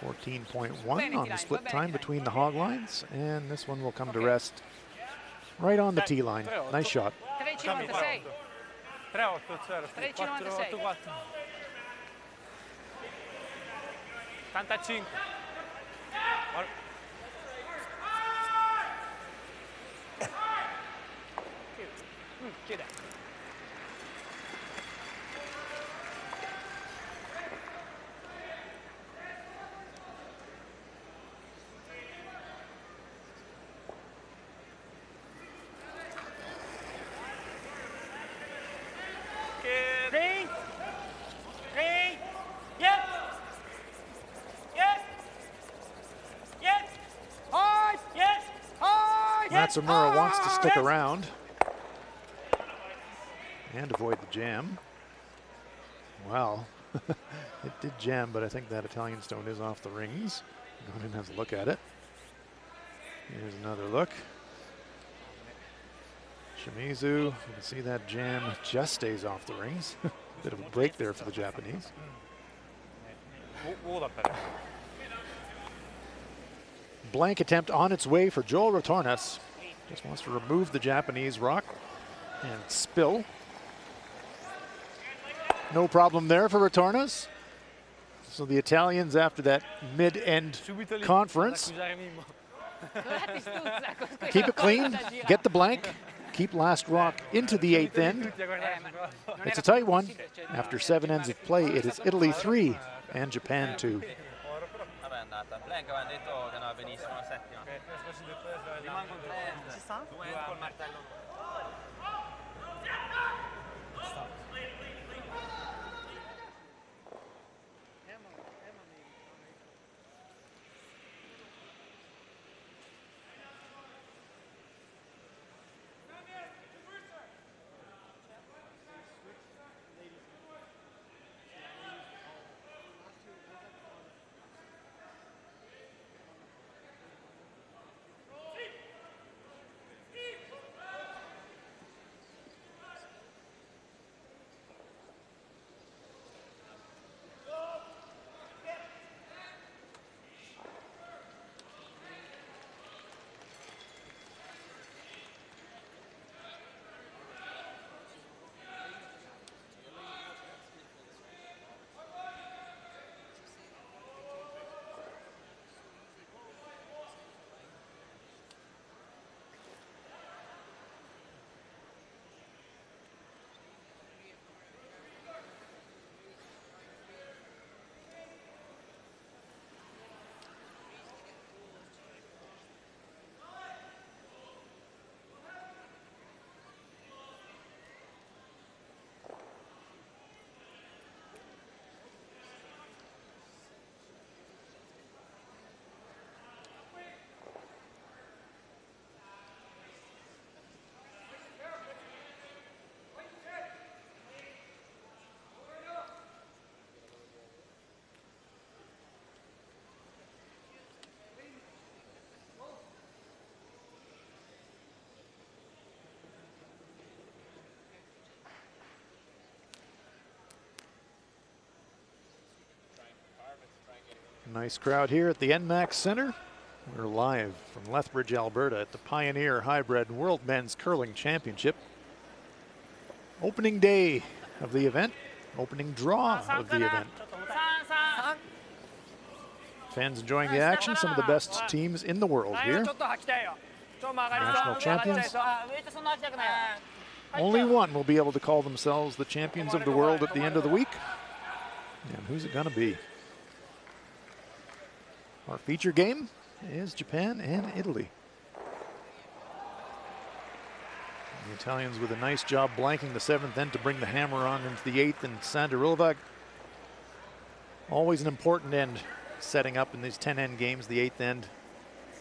[SPEAKER 1] 14.1 on the split time between the hog lines, and this one will come to rest right on the tee line. Nice shot.
[SPEAKER 6] 3,96.
[SPEAKER 7] 3-8-0.
[SPEAKER 6] 3,96.
[SPEAKER 7] 85.
[SPEAKER 6] Chiede.
[SPEAKER 1] Matsumura wants to stick around and avoid the jam. Well, it did jam, but I think that Italian stone is off the rings. Go ahead and have a look at it. Here's another look. Shimizu, you can see that jam just stays off the rings. Bit of a break there for the Japanese. Blank attempt on its way for Joel Rotornas. Just wants to remove the Japanese rock and spill. No problem there for Retornas. So the Italians, after that mid-end conference, keep it clean, get the blank, keep last rock into the 8th end. It's a tight one. After 7 ends of play, it is Italy 3 and Japan 2. Nice crowd here at the NMAX Center. We're live from Lethbridge, Alberta at the Pioneer Hi-Bred World Men's Curling Championship. Opening day of the event, opening draw of the event. Fans enjoying the action, some of the best teams in the world here. National champions. Only one will be able to call themselves the champions of the world at the end of the week. And who's it gonna be? Our feature game is Japan and Italy. The Italians with a nice job blanking the 7th end to bring the hammer on into the 8th, and Sandarilva, always an important end setting up in these 10-end games. The 8th end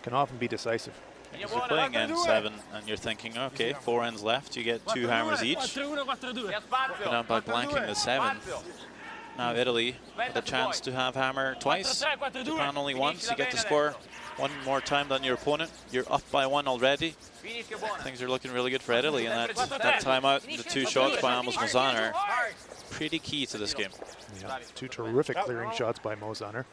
[SPEAKER 1] can often be decisive.
[SPEAKER 2] If you're playing end 7 and you're thinking, okay, 4 ends left, you get 2 hammers each. But now by blanking the 7th, now Italy with a chance to have hammer twice. Japan only once. You get to score 1 more time than your opponent. You're up by 1 already. Things are looking really good for Italy, and that timeout, the 2 shots by Amos Mozaner, pretty key to this game.
[SPEAKER 1] Yeah, 2 terrific clearing shots by Mozaner.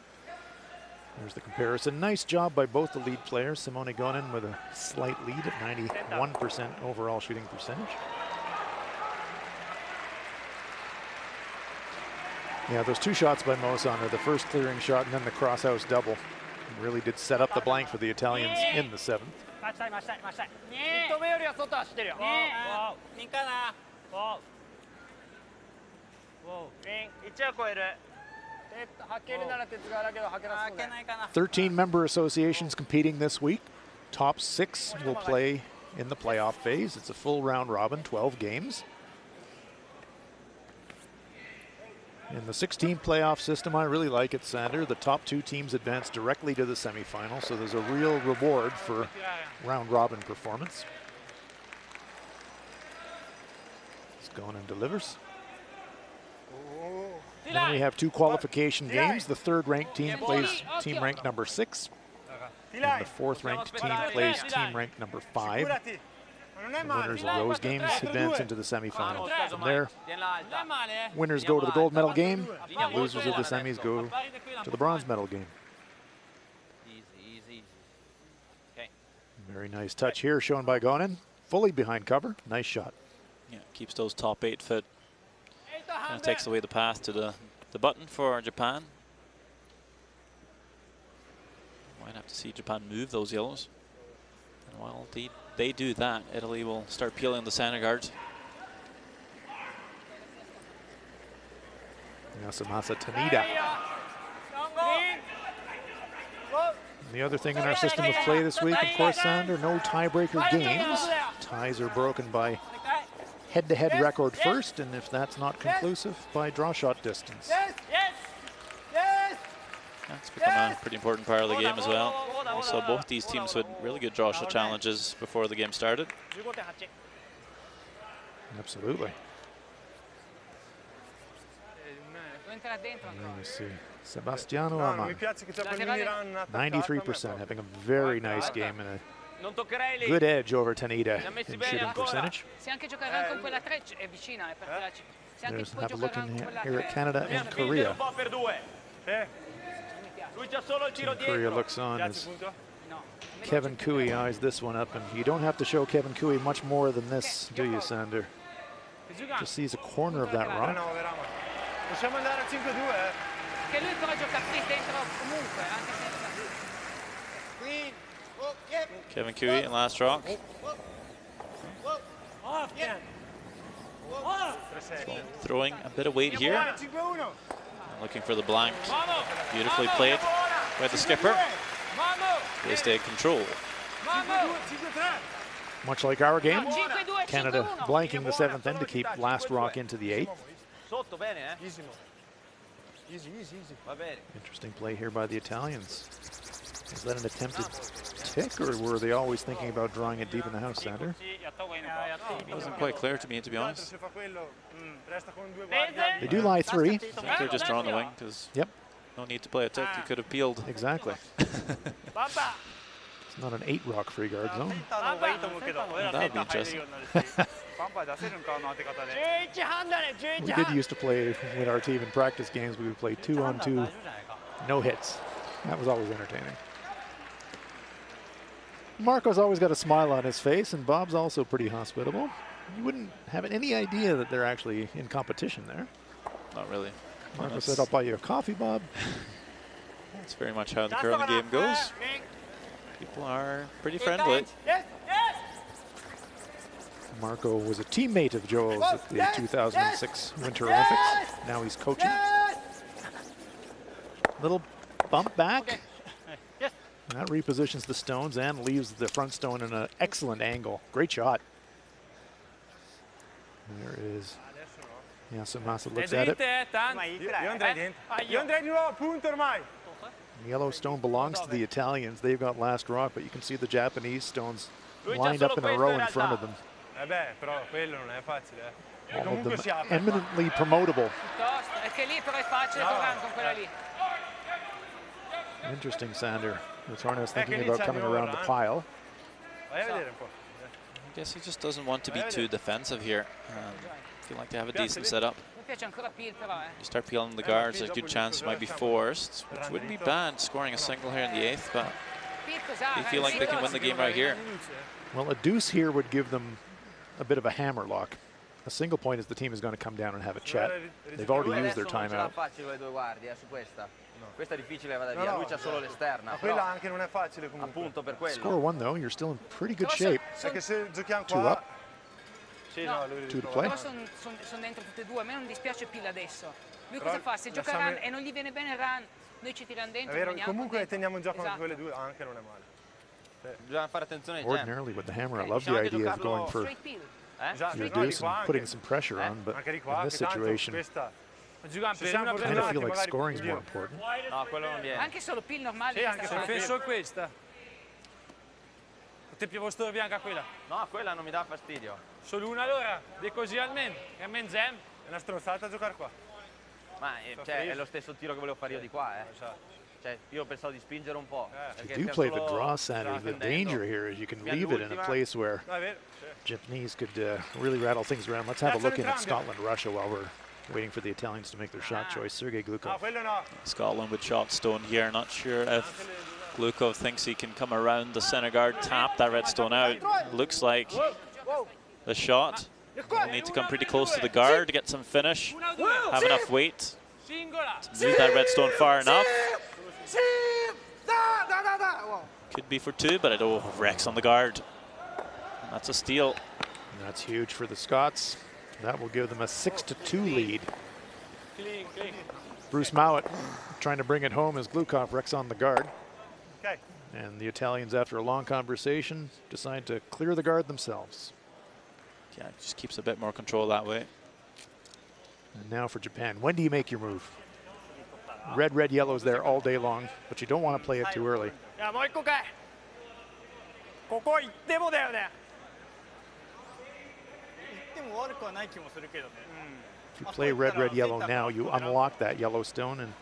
[SPEAKER 1] There's the comparison. Nice job by both the lead players. Simone Gonin with a slight lead at 91% overall shooting percentage. Yeah, those 2 shots by Mozaner, the first clearing shot and then the crosshouse double, really did set up the blank for the Italians in the 7th. Thirteen-member associations competing this week. Top 6 will play in the playoff phase. It's a full round robin, 12 games. In the 16 playoff system, I really like it, Sander. The top 2 teams advance directly to the semifinal, so there's a real reward for round robin performance. It's going and delivers. Then we have 2 qualification games. The 3rd ranked team plays team ranked number 6. And the 4th ranked team plays team ranked number 5. The winners of those games advance into the semifinal. From there, winners go to the gold medal game, and losers of the semis go to the bronze medal game. Very nice touch here shown by Gonen. Fully behind cover. Nice shot.
[SPEAKER 2] Yeah, keeps those top 8 foot. Kind of takes away the path to the button for Japan. Might have to see Japan move those yellows. And while they do that, Italy will start peeling the center guards.
[SPEAKER 1] Yasumasa Tanida. The other thing in our system of play this week, of course, Sander, no tiebreaker games. Ties are broken by head-to-head record first, and if that's not conclusive, by draw shot distance.
[SPEAKER 2] That's become a pretty important part of the game as well. Also, both these teams had really good draw shot challenges before the game started.
[SPEAKER 1] Absolutely. Let me see. Sebastiano Aman, 93%, having a very nice game and a good edge over Tanida in shooting percentage. There's have a look in here at Canada and Korea. Team Korea looks on as Kevin Cooey eyes this one up, and you don't have to show Kevin Cooey much more than this, do you, Sander? Just sees a corner of that rock.
[SPEAKER 2] Kevin Cooey in last rock. Throwing a bit of weight here. Looking for the blank. Beautifully played by the skipper. They stay in control.
[SPEAKER 1] Much like our game, Canada blanking the 7th end to keep last rock into the 8th. Interesting play here by the Italians. Was that an attempted tick, or were they always thinking about drawing it deep in the house, Sander?
[SPEAKER 2] It wasn't quite clear to me, to be honest.
[SPEAKER 1] They do lie 3.
[SPEAKER 2] I think they're just drawing the wing, because no need to play a tick. You could have peeled.
[SPEAKER 1] Exactly. It's not an 8 rock free guard zone.
[SPEAKER 2] That would be interesting.
[SPEAKER 1] We did used to play with our team in practice games. We would play 2-on-2, no hits. That was always entertaining. Marco's always got a smile on his face, and Bob's also pretty hospitable. You wouldn't have any idea that they're actually in competition there.
[SPEAKER 2] Not really.
[SPEAKER 1] Marco said, I'll buy you a coffee, Bob.
[SPEAKER 2] That's very much how the curling game goes. People are pretty friendly.
[SPEAKER 1] Marco was a teammate of Joel's at the 2006 Winter Olympics. Now he's coaching. Little bump back. That repositions the stones and leaves the front stone in an excellent angle. Great shot. There it is. Yasumasa looks at it. Yellow stone belongs to the Italians. They've got last rock, but you can see the Japanese stones lined up in a row in front of them. All of them eminently promotable. Interesting, Sander. Tornes thinking about coming around the pile.
[SPEAKER 2] I guess he just doesn't want to be too defensive here. Feel like they have a decent setup. You start peeling the guards, there's a good chance he might be forced, which wouldn't be bad scoring a single here in the 8th, but they feel like they can win the game right here.
[SPEAKER 1] Well, a deuce here would give them a bit of a hammer lock. A single point is the team is going to come down and have a chat. They've already used their timeout. Score 1 though, you're still in pretty good shape. 2 up. 2 to play.
[SPEAKER 6] Sono dentro tutte e due, a me non dispiace più adesso. Lui cosa fa? Se gioca run e non gli viene bene run, noi ci tiriamo dentro.
[SPEAKER 8] Comunque teniamo in gioco anche quelle due, anche non è male.
[SPEAKER 3] Bisogna fare attenzione.
[SPEAKER 1] Ordinarily with the hammer, I love the idea of going for your deuce and putting some pressure on, but in this situation, I kind of feel like scoring is more important.
[SPEAKER 6] Anche solo pill normale.
[SPEAKER 8] Penso questa. Ti più vostro bianca quella?
[SPEAKER 3] No, quella non mi dà fastidio.
[SPEAKER 8] Solo una allora? Di così almeno. È una stronzata a giocare qua.
[SPEAKER 3] Ma cioè, è lo stesso tiro che volevo fare io di qua, Cioè, io pensavo di spingere un po'.
[SPEAKER 1] If you do play the draw, Sander, the danger here is you can leave it in a place where Japanese could really rattle things around. Let's have a look in at Scotland-Russia while we're waiting for the Italians to make their shot choice. Sergei Glukov.
[SPEAKER 2] Scotland with shot stone here. Not sure if Glukov thinks he can come around the center guard, tap that red stone out. Looks like the shot will need to come pretty close to the guard to get some finish. Have enough weight to move that red stone far enough. Could be for two, but it wrecks on the guard. And that's a steal.
[SPEAKER 1] And that's huge for the Scots. That will give them a 6-2 lead. Bruce Mowat trying to bring it home as Glukov wrecks on the guard.
[SPEAKER 5] Okay.
[SPEAKER 1] And the Italians, after a long conversation, decide to clear the guard themselves.
[SPEAKER 2] Yeah, just keeps a bit more control that way.
[SPEAKER 1] And now for Japan. When do you make your move? Red, red, yellow's there all day long, but you don't want to play it too early. If you play red, red, yellow now, you unlock that yellow stone, and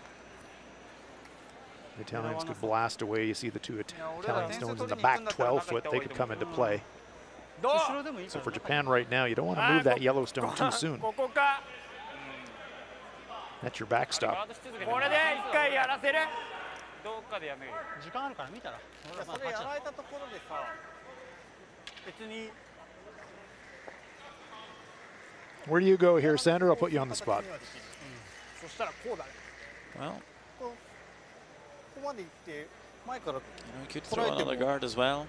[SPEAKER 1] the Italians could blast away. You see the two Italian stones in the back 12 foot. They could come into play. So for Japan right now, you don't want to move that yellow stone too soon. That's your backstop. Where do you go here, Sander? I'll put you on the spot.
[SPEAKER 2] Well, you could throw another guard as well.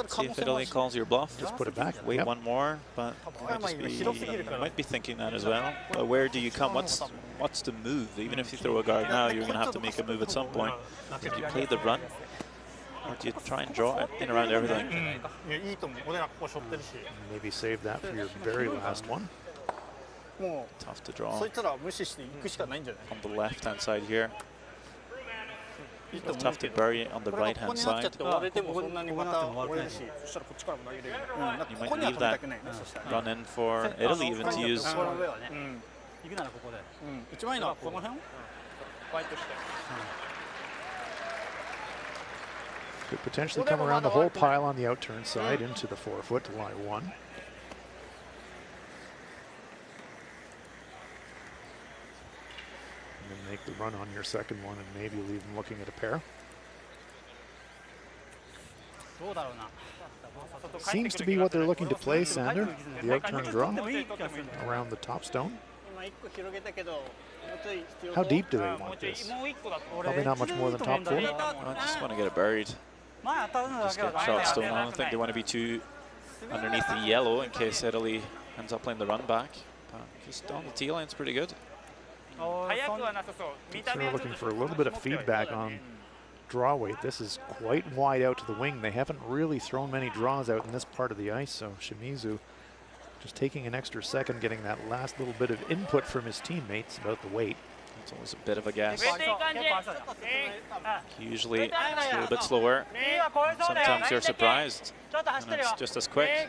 [SPEAKER 2] See if Italy calls your bluff.
[SPEAKER 1] Just put it back.
[SPEAKER 2] Wait one more, but might be thinking that as well. But where do you come? What's the move? Even if you throw a guard now, you're going to have to make a move at some point. Do you play the run, or do you try and draw it in around everything?
[SPEAKER 1] Maybe save that for your very last one.
[SPEAKER 2] Tough to draw. On the left-hand side here. It's tough to bury on the right-hand side. You might leave that run in for Italy even to use.
[SPEAKER 1] Could potentially come around the whole pile on the outturn side into the 4 foot to lie one. And then make the run on your second one and maybe leave them looking at a pair. Seems to be what they're looking to play, Sander. The outturn draw around the top stone. How deep do they want this? Probably not much more than top 4.
[SPEAKER 2] I just want to get it buried. Just get shot stone. I don't think they want to be too underneath the yellow in case Italy ends up playing the run back. But just on the tee line, it's pretty good.
[SPEAKER 1] So we're looking for a little bit of feedback on draw weight. This is quite wide out to the wing. They haven't really thrown many draws out in this part of the ice, so Shimizu just taking an extra second, getting that last little bit of input from his teammates about the weight.
[SPEAKER 2] It's always a bit of a guess. Usually it's a little bit slower. Sometimes you're surprised and it's just as quick.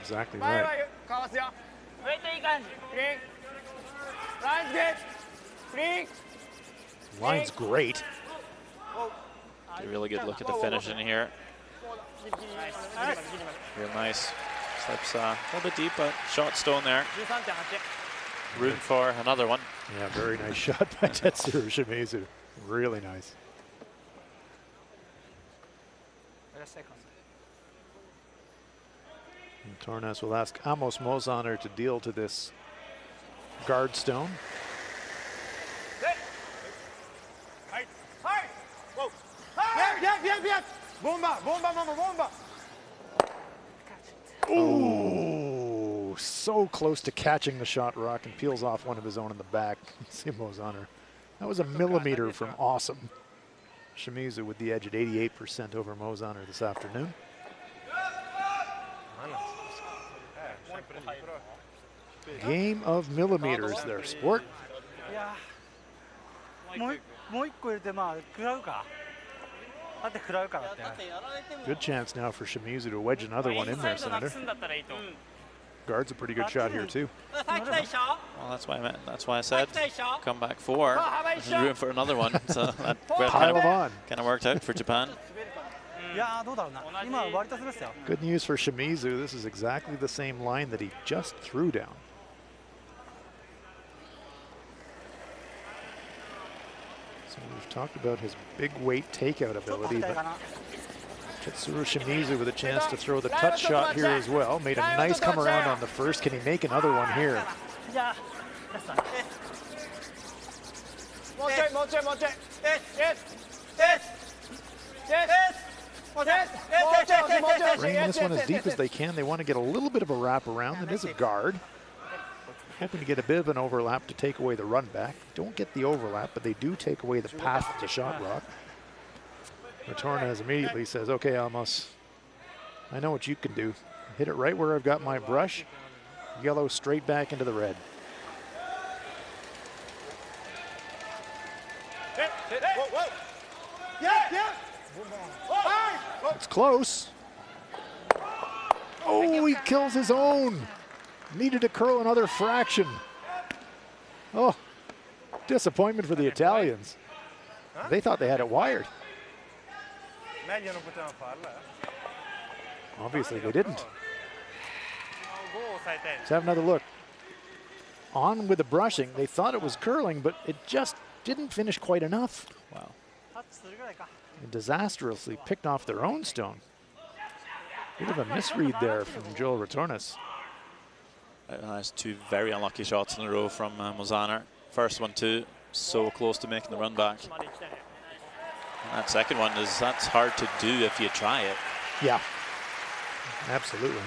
[SPEAKER 1] Exactly right. Line's great.
[SPEAKER 2] Get a really good look at the finish in here. Real nice. Slips a little bit deep, but shot stone there. Room for another one.
[SPEAKER 1] Yeah, very nice shot by Tetsuro Shimizu. Really nice. And Tornes will ask Amos Mozaner to deal to this guard stone. Ooh, so close to catching the shot rock and peels off one of his own in the back. See Mozaner. That was a millimeter from awesome. Shimizu with the edge at 88% over Mozaner this afternoon. Game of millimeters there, sport. Good chance now for Shimizu to wedge another one in there, Sander. Guard's a pretty good shot here too.
[SPEAKER 2] Well, that's why I said come back 4. There's room for another one. So that kind of worked out for Japan.
[SPEAKER 1] Good news for Shimizu. This is exactly the same line that he just threw down.
[SPEAKER 2] So
[SPEAKER 1] We've talked about his big weight takeout ability, but Tetsuro Shimizu with a chance to throw the touch shot here as well. Made a nice come around on the first. Can he make another one here? Bringing this one as deep as they can. They want to get a little bit of a wrap around. It is a guard. Hoping to get a bit of an overlap to take away the run back. Don't get the overlap, but they do take away the path of the shot rock. Retornez immediately says, okay, Amos, I know what you can do. Hit it right where I've got my brush. Yellow straight back into the red. It's close. Oh, he kills his own. Needed to curl another fraction. Oh, disappointment for the Italians. They thought they had it wired. Obviously they didn't. Let's have another look. On with the brushing. They thought it was curling, but it just didn't finish quite enough. Wow. And disastrously picked off their own stone. Bit of a misread there from Joel Retornez.
[SPEAKER 2] That's two very unlucky shots in a row from Mozaner. First one too, so close to making the run back. And that second one that's hard to do if you try it.
[SPEAKER 1] Yeah, absolutely.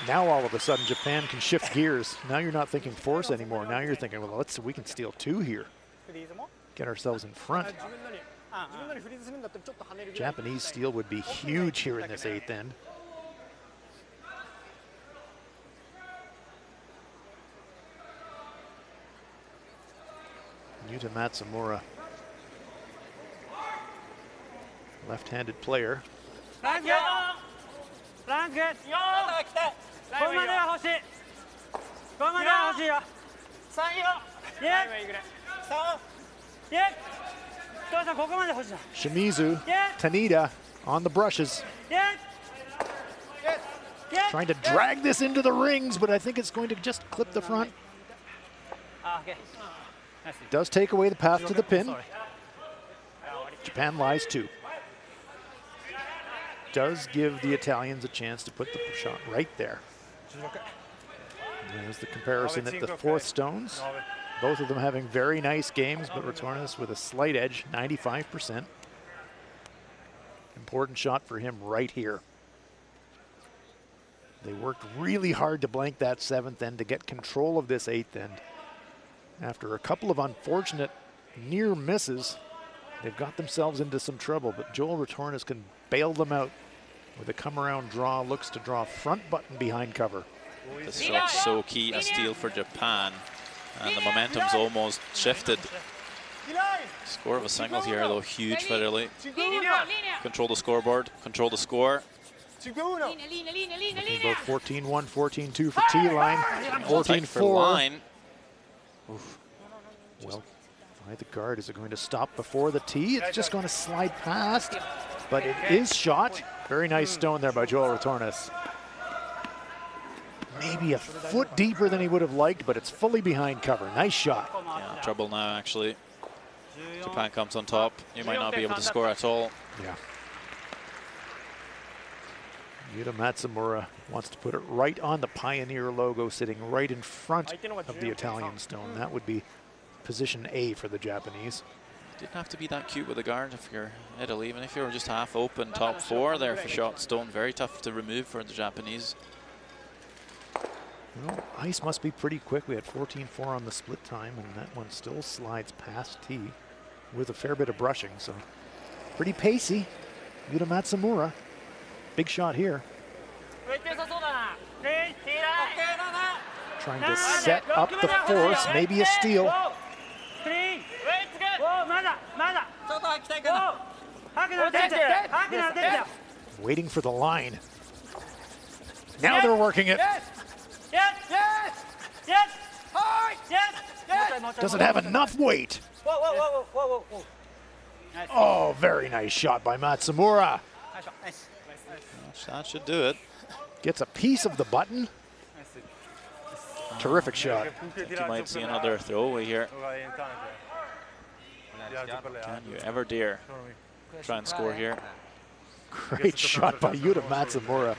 [SPEAKER 1] Now all of a sudden Japan can shift gears. Now you're not thinking force anymore. Now you're thinking, well, we can steal two here. Get ourselves in front. Japanese steal would be huge here in this eighth end. Yuta Matsumura, left-handed player. Shimizu, Tanida on the brushes. Trying to drag this into the rings, but I think it's going to just clip the front. Does take away the path to the pin. Japan lies two. Does give the Italians a chance to put the shot right there. There's the comparison at the fourth stones. Both of them having very nice games, but Retornez with a slight edge, 95%. Important shot for him right here. They worked really hard to blank that seventh end to get control of this eighth end. After a couple of unfortunate near misses, they've got themselves into some trouble, but Joel Retornez can bail them out with a come-around draw, looks to draw front button behind cover.
[SPEAKER 2] This shot's so key, a steal for Japan, and the momentum's almost shifted. Score of a single here, though, huge for Italy. Control the scoreboard, control the score.
[SPEAKER 1] Looking about 14-1, 14-2 for T-line, 14-4. Well, by the guard, is it going to stop before the tee? It's just going to slide past, but it is shot. Very nice stone there by Joel Retornez. Maybe a foot deeper than he would have liked, but it's fully behind cover. Nice shot.
[SPEAKER 2] Yeah, trouble now, actually. Japan comes on top. You might not be able to score at all.
[SPEAKER 1] Yeah. Yuta Matsumura wants to put it right on the Pioneer logo, sitting right in front of the Italian stone. That would be position A for the Japanese.
[SPEAKER 2] Didn't have to be that cute with the guard if you're Italy. Even if you were just half open, top four there for shot stone. Very tough to remove for the Japanese.
[SPEAKER 1] Well, ice must be pretty quick. We had 14-4 on the split time, and that one still slides past tee with a fair bit of brushing. So pretty pacey. Yuta Matsumura. Big shot here. Trying to set up the force, maybe a steal. Waiting for the line. Now they're working it. Doesn't have enough weight. Oh, very nice shot by Matsumura.
[SPEAKER 2] That should do it.
[SPEAKER 1] Gets a piece of the button. Terrific shot.
[SPEAKER 2] I think you might see another throwaway here. Can you ever dare try and score here?
[SPEAKER 1] Great shot by Yuta Matsumura.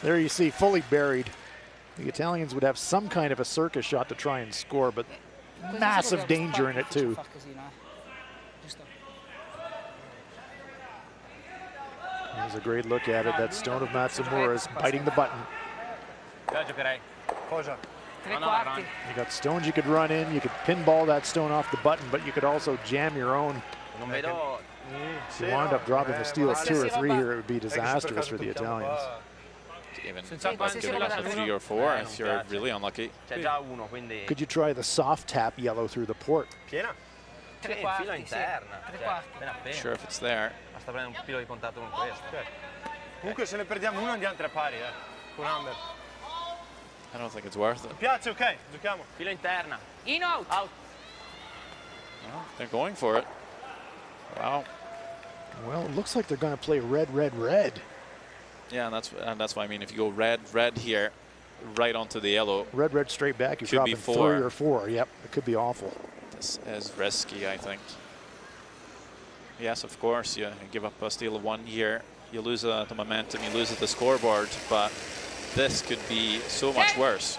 [SPEAKER 1] There you see, fully buried. The Italians would have some kind of a circus shot to try and score, but massive danger in it too. There's a great look at it. That stone of Matsumura is biting the button. You got stones you could run in, you could pinball that stone off the button, but you could also jam your own. If you wound up dropping the steel at 2 or 3 here, it would be disastrous for the Italians.
[SPEAKER 2] Even give it a 3 or 4 if you're really unlucky.
[SPEAKER 1] Could you try the soft tap yellow through the port?
[SPEAKER 2] Sure if it's there. I don't think it's worth it.
[SPEAKER 6] In out.
[SPEAKER 2] Well, they're going for it. Wow.
[SPEAKER 1] Well, it looks like they're going to play red, red, red.
[SPEAKER 2] Yeah, and that's why I mean, if you go red, red here, right onto the yellow.
[SPEAKER 1] Red, red straight back, you're
[SPEAKER 2] dropping
[SPEAKER 1] 3 or 4. Yep, it could be awful.
[SPEAKER 2] This is risky, I think. Yes, of course, you give up a steal of 1 here. You lose the momentum, you lose the scoreboard, but this could be so much worse.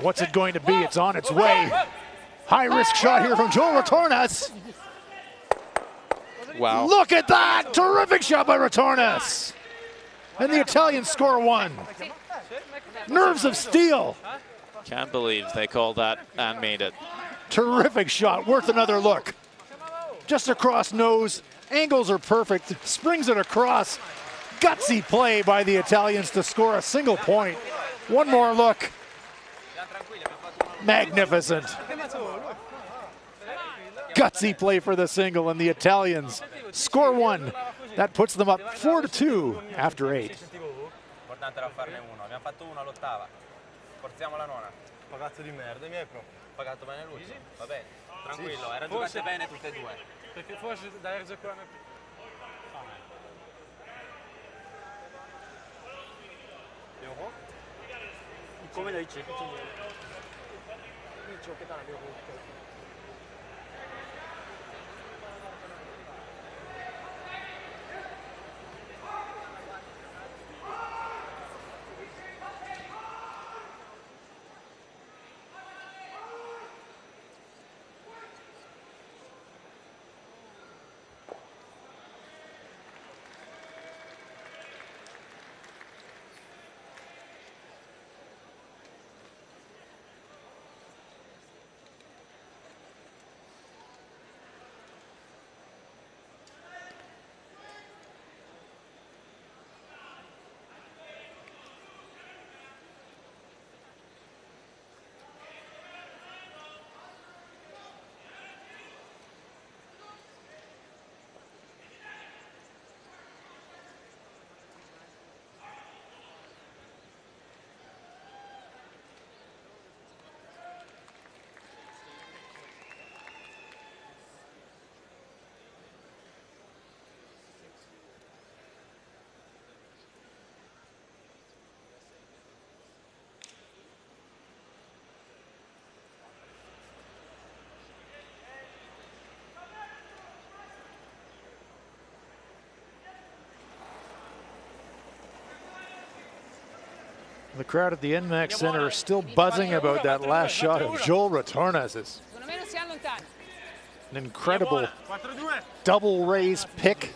[SPEAKER 1] What's it going to be? It's on its way. High risk shot here from Joel Retornas.
[SPEAKER 2] Wow.
[SPEAKER 1] Look at that! Terrific shot by Retornas. And the Italians score 1. Nerves of steel.
[SPEAKER 2] Can't believe they called that and made it.
[SPEAKER 1] Terrific shot, worth another look. Just across nose, angles are perfect, springs it across. Gutsy play by the Italians to score a single point. One more look. Magnificent. Gutsy play for the single, and the Italians score 1. That puts them up 4-2 after 8. The crowd at the NMAX Center are still buzzing about that last shot of Joel Retornas. An incredible double raise pick.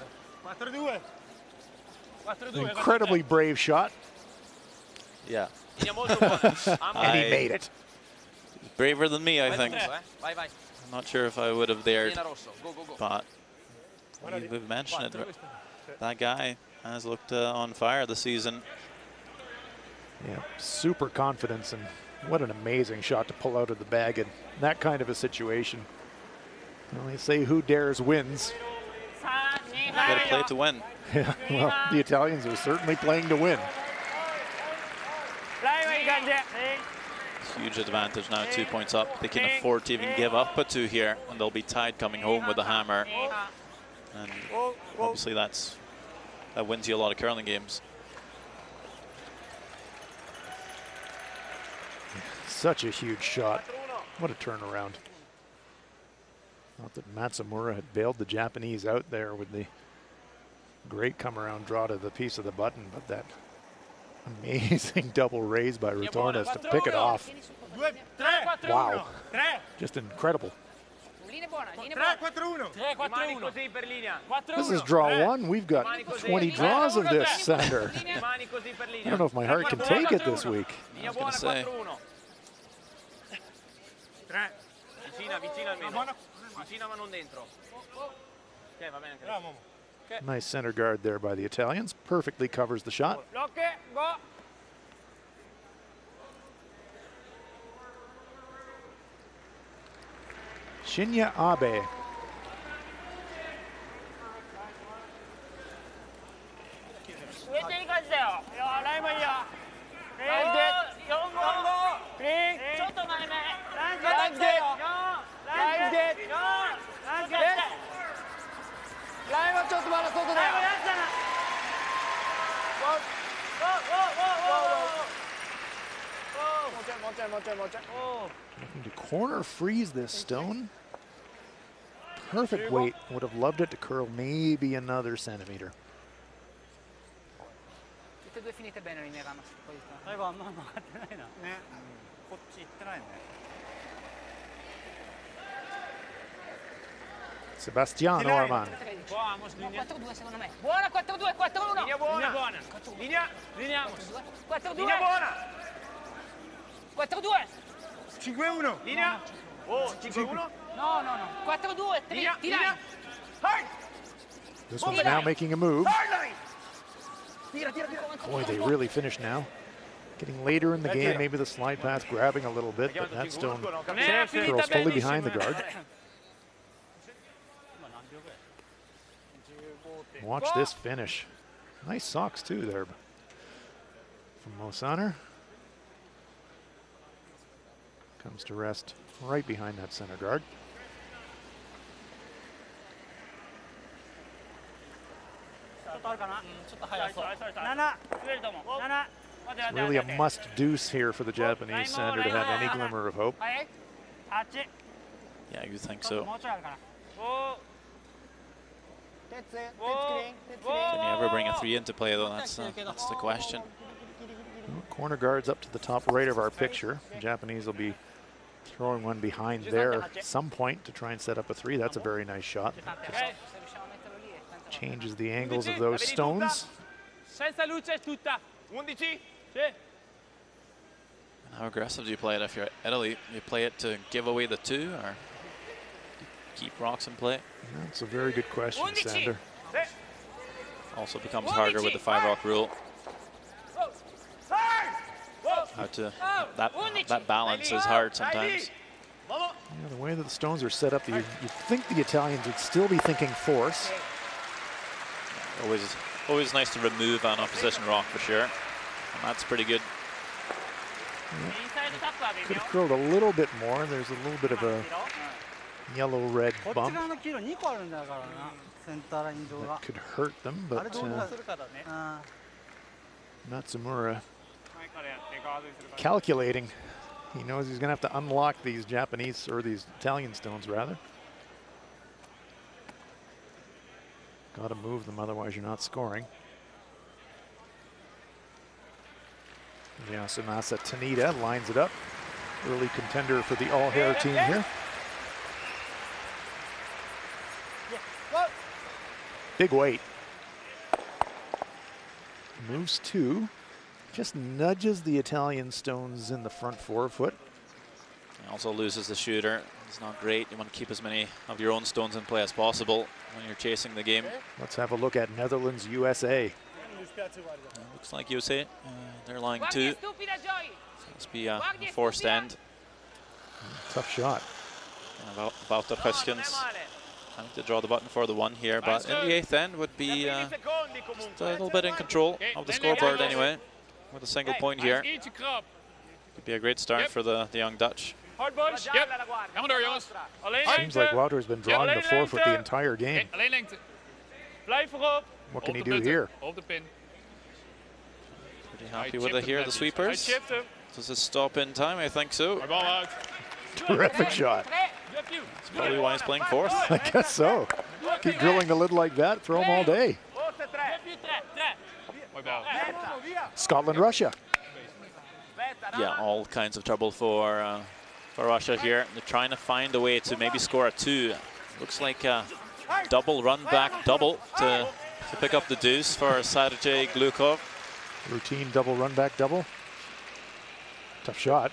[SPEAKER 1] An incredibly brave shot.
[SPEAKER 2] Yeah.
[SPEAKER 1] And he made it.
[SPEAKER 2] Braver than me, I think. I'm not sure if I would have dared, but we've mentioned it. That guy has looked on fire this season.
[SPEAKER 1] Yeah, super confidence, and what an amazing shot to pull out of the bag in that kind of a situation. Well, they say who dares wins.
[SPEAKER 2] You got to play to win.
[SPEAKER 1] Yeah, well, the Italians are certainly playing to win.
[SPEAKER 2] Huge advantage now, 2 points up. They can afford to even give up a 2 here, and they'll be tied coming home with a hammer. And obviously that wins you a lot of curling games.
[SPEAKER 1] Such a huge shot. What a turnaround. Not that Matsumura had bailed the Japanese out there with the great come-around draw to the piece of the button, but that amazing double raise by Retornas to pick it off. Wow, just incredible. This is draw one. We've got 20 draws of this, Sander. I don't know if my heart can take it this week.
[SPEAKER 2] I was going to say.
[SPEAKER 1] Nice center guard there by the Italians. Perfectly covers the shot. Shinya Abe. Looking to corner freeze this stone. Perfect weight. Would have loved it to curl maybe another centimeter. Sebastiano Armand.
[SPEAKER 6] Buona 4-2, 4-1.
[SPEAKER 8] Linea buona. Linea. Linea.
[SPEAKER 6] 4-2. 4-2.
[SPEAKER 8] 5-1. Linea. Oh, 5-1.
[SPEAKER 6] No, no, no. 4-2, 3.
[SPEAKER 1] This one's now making a move. Boy, they really finish now. Getting later in the game, maybe the slide path grabbing a little bit, but that stone curls fully behind the guard. Watch this finish. Nice socks too there from Mosaner. Comes to rest right behind that center guard. It's really a must deuce here for the Japanese center to have any glimmer of hope.
[SPEAKER 2] Yeah, you think so. Can you ever bring a 3 into play though? That's the question.
[SPEAKER 1] Corner guards up to the top right of our picture. The Japanese will be throwing one behind there at some point to try and set up a 3. That's a very nice shot. Just changes the angles of those stones.
[SPEAKER 2] How aggressive do you play it if you're Italy? You play it to give away the 2 or keep rocks in play?
[SPEAKER 1] That's a very good question, Sander.
[SPEAKER 2] Also becomes harder with the 5-rock rule. How to that balance is hard sometimes.
[SPEAKER 1] Yeah, the way that the stones are set up, you'd think the Italians would still be thinking force.
[SPEAKER 2] Always nice to remove an opposition rock for sure. And that's pretty good.
[SPEAKER 1] Yeah. Could have curled a little bit more. There's a little bit of a yellow-red bump. That could hurt them, but Matsumura calculating. He knows he's going to have to unlock these Japanese, or these Italian stones rather. Got to move them, otherwise you're not scoring. Yasunasa Tanita lines it up. Early contender for the all-hair team here. Big weight. Moves 2. Just nudges the Italian stones in the front forefoot.
[SPEAKER 2] He also loses the shooter. It's not great. You want to keep as many of your own stones in play as possible when you're chasing the game.
[SPEAKER 1] Let's have a look at Netherlands, USA.
[SPEAKER 2] Looks like USA. They're lying 2. So must be a forced end.
[SPEAKER 1] Tough shot.
[SPEAKER 2] About the Huskins. Having to draw the button for the 1 here, but in the 8th end would be just a little bit in control of the scoreboard anyway, with a single point here. Could be a great start for the young Dutch.
[SPEAKER 1] Seems like Wouter's been drawing the forefoot the entire game. What can he do here?
[SPEAKER 2] Pretty happy with it here, the sweepers. Does it stop in time? I think so.
[SPEAKER 1] Terrific shot.
[SPEAKER 2] That's probably why he's playing fourth.
[SPEAKER 1] I guess so. Keep drilling the lid like that, throw them all day. Scotland, Russia.
[SPEAKER 2] Yeah, all kinds of trouble for Russia here. They're trying to find a way to maybe score a 2. Looks like a double run back double to pick up the deuce for Sergei Glukov.
[SPEAKER 1] Routine double run back double. Tough shot.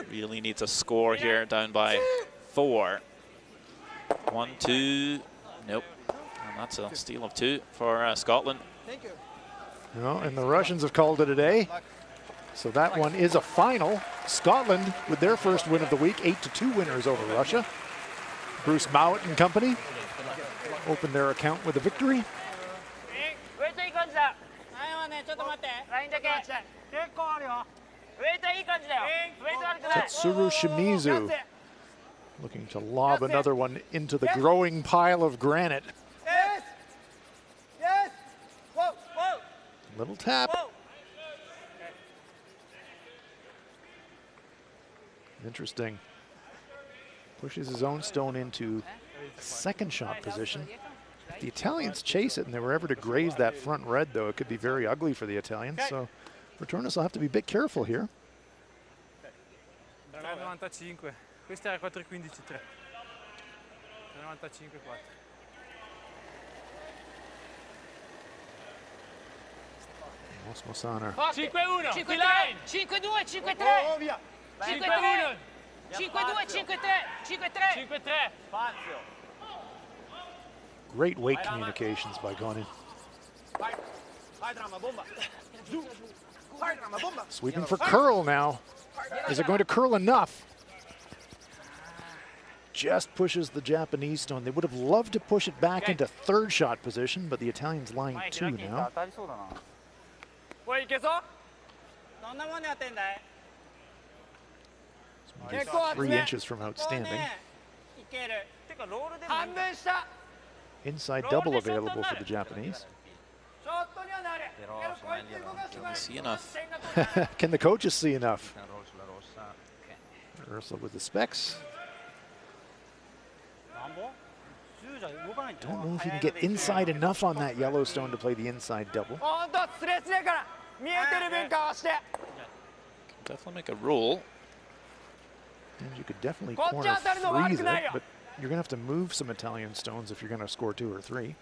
[SPEAKER 2] Really needs a score here, down by 4. 1, 2, nope. And that's a steal of 2 for Scotland.
[SPEAKER 1] Well, and the Russians have called it a day. So that one is a final. Scotland with their first win of the week, 8-2 winners over Russia. Bruce Mowat and company opened their account with a victory. Tetsuro Shimizu looking to lob another one into the growing pile of granite. Little tap. Interesting. Pushes his own stone into second shot position. If the Italians chase it and they were ever to graze that front red, though, it could be very ugly for the Italians. So Retornus will have to be a bit careful here.
[SPEAKER 9] 95. Questa era 4,15-3. 95-4.
[SPEAKER 1] Osmo Saner.
[SPEAKER 6] 5-1, 5-2, 5-3. 5-1. 5-2, 5-3. 5-3.
[SPEAKER 1] Great weight communications by Gonin. Sweeping for curl now. Is it going to curl enough? Just pushes the Japanese stone. They would have loved to push it back into third shot position, but the Italians lying 2 now. Maybe 3 inches from outstanding. Inside double available for the Japanese.
[SPEAKER 2] Can we see enough?
[SPEAKER 1] Can the coaches see enough? Ursula with the specs. Don't know if you can get inside enough on that Yellowstone to play the inside double.
[SPEAKER 2] Definitely make a roll.
[SPEAKER 1] And you could definitely corner freeze it, but you're going to have to move some Italian stones if you're going to score 2 or 3.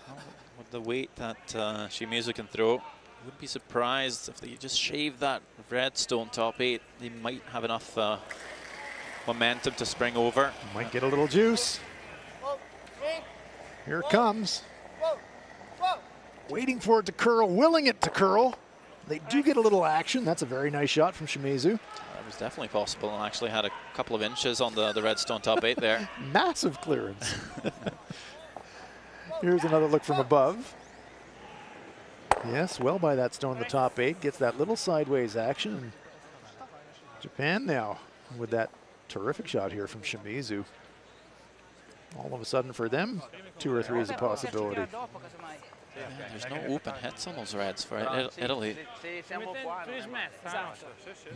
[SPEAKER 2] Well, with the weight that Shimizu can throw, wouldn't be surprised if they just shave that red stone top 8. They might have enough momentum to spring over.
[SPEAKER 1] Might get a little juice. Here it comes. Waiting for it to curl, willing it to curl. They do get a little action. That's a very nice shot from Shimizu.
[SPEAKER 2] That was definitely possible, and actually had a couple of inches on the red stone top 8 there.
[SPEAKER 1] Massive clearance. Here's another look from above. Yes, well by that stone, the top 8 gets that little sideways action. Japan now with that terrific shot here from Shimizu. All of a sudden for them, 2 or 3 is a possibility.
[SPEAKER 2] Yeah, there's no open hits on those reds for Italy.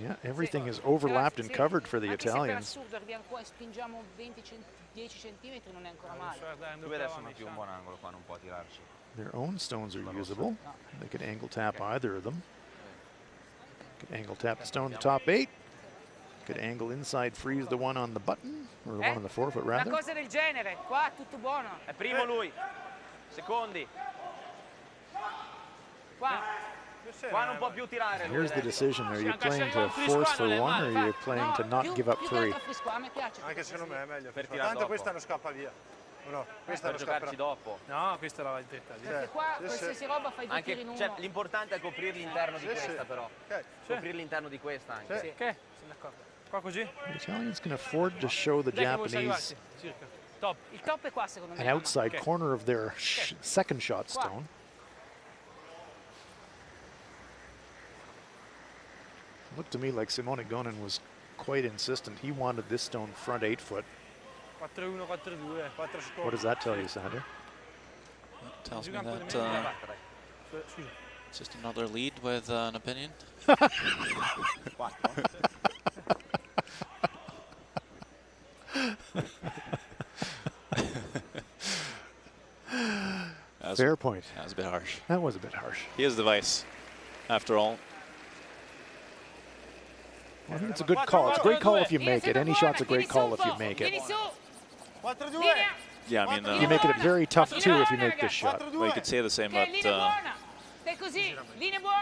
[SPEAKER 1] Yeah, everything is overlapped and covered for the Italians. Their own stones are usable. They could angle tap either of them. Could angle tap the stone, the top 8. Could angle inside freeze the one on the button, or one on the forefoot rather.
[SPEAKER 8] Primo lui. Secondi.
[SPEAKER 1] Here's the decision. Are you playing to force for 1 or are you playing to not give up 3?
[SPEAKER 5] Anche secondo me è meglio per tanto questa non scappa via. No, questa non scapperà dopo.
[SPEAKER 9] No, questa la dritta.
[SPEAKER 6] Perché qua qualsiasi roba fai 2 tiri in 1.
[SPEAKER 3] L'importante è coprire l'interno di questa però. Coprire l'interno di questa anche.
[SPEAKER 9] Sì. Sono d'accordo. Qua così?
[SPEAKER 1] The Italians can afford to show the Japanese
[SPEAKER 6] Il top è qua secondo me.
[SPEAKER 1] an outside corner of their second shot stone. Looked to me like Simone Gonin was quite insistent. He wanted this stone front 8 foot.
[SPEAKER 9] 4-1, 4-2.
[SPEAKER 1] What does that tell you, Sander?
[SPEAKER 2] That tells me that it's just another lead with an opinion.
[SPEAKER 1] Fair point.
[SPEAKER 2] That was a bit harsh.
[SPEAKER 1] That was a bit harsh.
[SPEAKER 2] He is the vice, after all.
[SPEAKER 1] Well, I think it's a good call. It's a great call if you make it. Any shot's a great call if you make it.
[SPEAKER 2] Yeah, I mean,
[SPEAKER 1] You make it very tough too if you make this shot.
[SPEAKER 2] well, you could say the same about the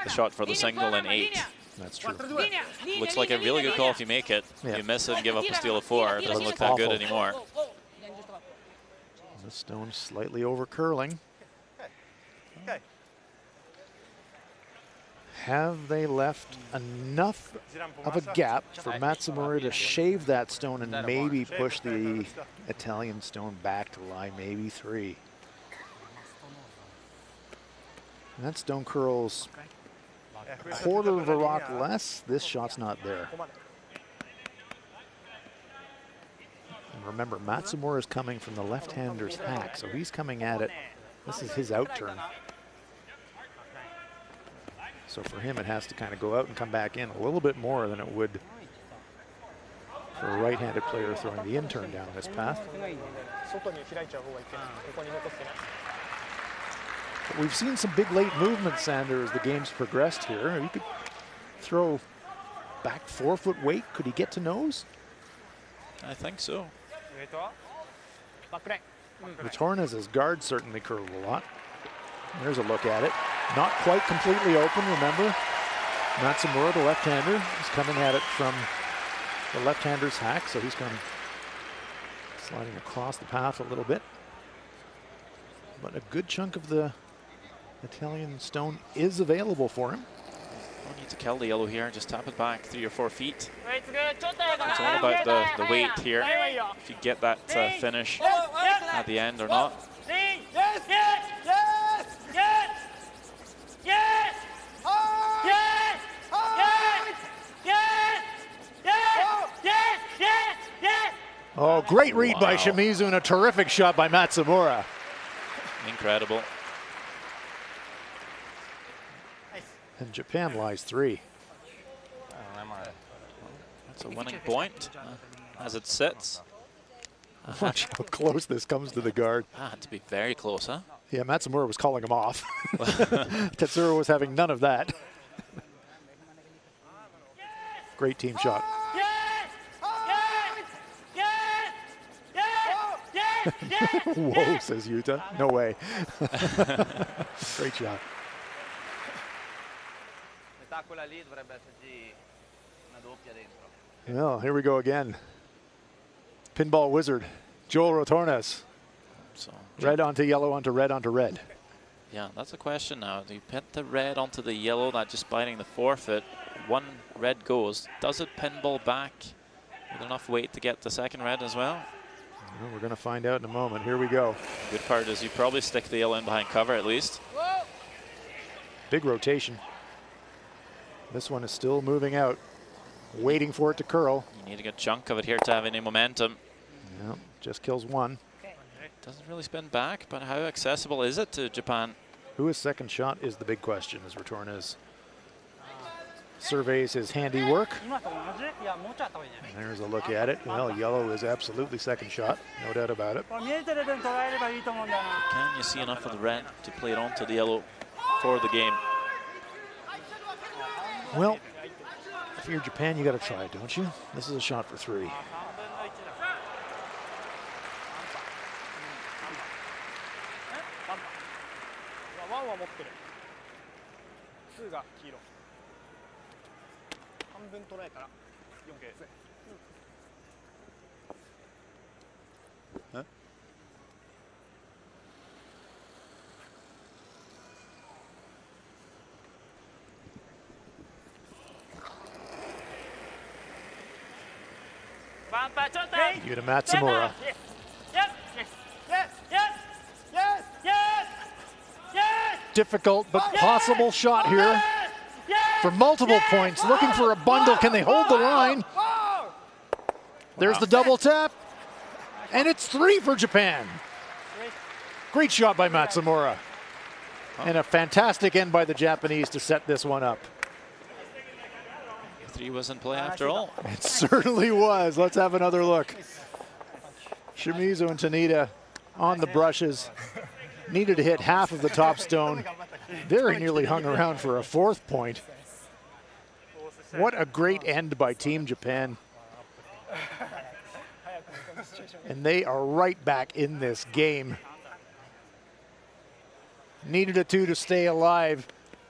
[SPEAKER 2] shot for the single in 8.
[SPEAKER 1] That's true.
[SPEAKER 2] Looks like a really good call if you make it.
[SPEAKER 1] Yeah.
[SPEAKER 2] You miss it and give up a steal of 4. It doesn't look that good
[SPEAKER 1] Awful.
[SPEAKER 2] anymore.
[SPEAKER 1] The stone slightly over curling. Have they left enough of a gap for Matsumura to shave that stone and maybe push the Italian stone back to lie maybe 3? And that stone curls a quarter of a rock less. This shot's not there. And remember, Matsumura is coming from the left-hander's hack, so he's coming at it. This is his out turn. So for him, it has to kind of go out and come back in a little bit more than it would for a right-handed player throwing the in turn down this path. But we've seen some big late movement, Sander, as the game's progressed here. You could throw back 4-foot weight. Could he get to nose?
[SPEAKER 2] I think so.
[SPEAKER 1] Retornes' guard certainly curled a lot. There's a look at it. Not quite completely open, remember. Matsumura, the left-hander, is coming at it from the left-hander's hack, so he's kind of sliding across the path a little bit. But a good chunk of the Italian stone is available for him.
[SPEAKER 2] Don't need to kill the yellow here, just tap it back 3 or 4 feet. It's all about the weight here. If you get that finish at the end or not.
[SPEAKER 1] Oh, great read by Shimizu and a terrific shot by Matsumura.
[SPEAKER 2] Incredible.
[SPEAKER 1] And Japan lies 3.
[SPEAKER 2] That's a winning point as it sits.
[SPEAKER 1] Watch how close this comes to the guard.
[SPEAKER 2] Had to be very close, huh?
[SPEAKER 1] Yeah, Matsumura was calling him off. Tetsuro was having none of that. Great team shot. Whoa, says Yuta. No way. Great shot. Well, here we go again. Pinball wizard, Joel Retornes.
[SPEAKER 2] So
[SPEAKER 1] red onto yellow, onto red, onto red.
[SPEAKER 2] Yeah, that's a question now. Do you pin the red onto the yellow, that just biting the forfeit? 1 red goes. Does it pinball back with enough weight to get the second red as well?
[SPEAKER 1] Well, we're going to find out in a moment. Here we go.
[SPEAKER 2] Good part is you probably stick the yellow in behind cover at least.
[SPEAKER 1] Big rotation. This one is still moving out, waiting for it to curl.
[SPEAKER 2] You need a good chunk of it here to have any momentum.
[SPEAKER 1] Yeah, just kills 1.
[SPEAKER 2] Doesn't really spin back, but how accessible is it to Japan?
[SPEAKER 1] Who is second shot is the big question as Retornes surveys his handiwork. There's a look at it. Well, yellow is absolutely second shot, no doubt about it.
[SPEAKER 2] Can you see enough of the red to play it onto the yellow for the game?
[SPEAKER 1] Well, if you're Japan, you got to try it, don't you? This is a shot for 3.
[SPEAKER 5] Huh?
[SPEAKER 1] Yuta Matsumura. Difficult but possible shot here for multiple points. Looking for a bundle. Can they hold the line? There's the double tap. And it's 3 for Japan. Great shot by Matsumura. And a fantastic end by the Japanese to set this one up.
[SPEAKER 2] 3 was in play after all.
[SPEAKER 1] It certainly was. Let's have another look. Shimizu and Tanita on the brushes. needed to hit half of the top stone. Very nearly hung around for a 4th point. What a great end by Team Japan. And they are right back in this game. Needed a 2 to stay alive,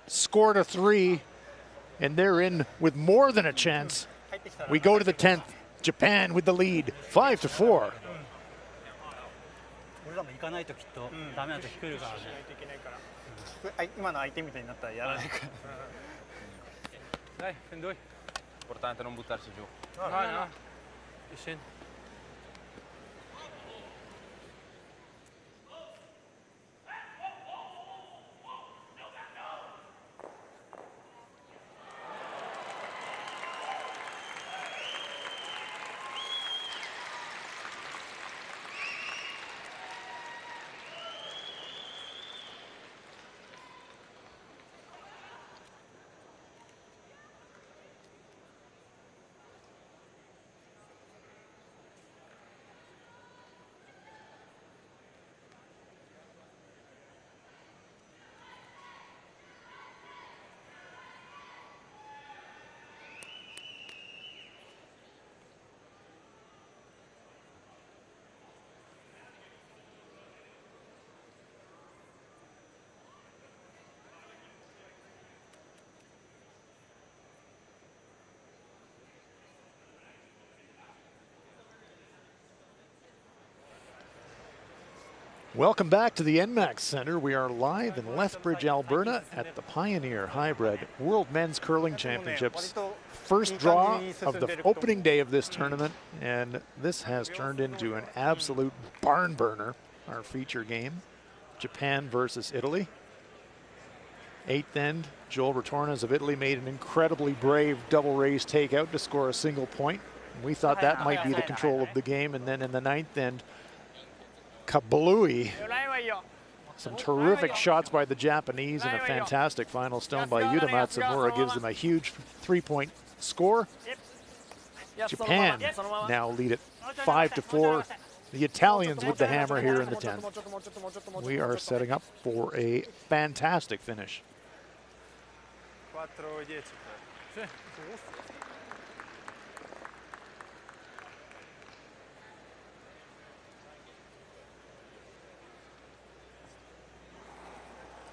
[SPEAKER 1] scored a 3, and they're in with more than a chance. We go to the 10th, Japan with the lead, 5-4.
[SPEAKER 5] 俺らも行かないときっとダメな時来るからね。今の相手みたいになったらやらないから。Dai, fin due.
[SPEAKER 3] Importante non buttarsi giù.
[SPEAKER 5] No, no. Scendi.
[SPEAKER 1] Welcome back to the NMAX Center. We are live in Lethbridge, Alberta at the Pioneer Hi-Bred World Men's Curling Championships. First draw of the opening day of this tournament, and this has turned into an absolute barn burner, our feature game. Japan versus Italy. 8th end, Joel Retornas of Italy made an incredibly brave double raise takeout to score a single point. We thought that might be the control of the game, and then in the 9th end, kablooey. Some terrific shots by the Japanese and a fantastic final stone by Yuta Matsumura gives them a huge 3-point score. Japan now lead it 5-4. The Italians with the hammer here in the 10th. We are setting up for a fantastic finish.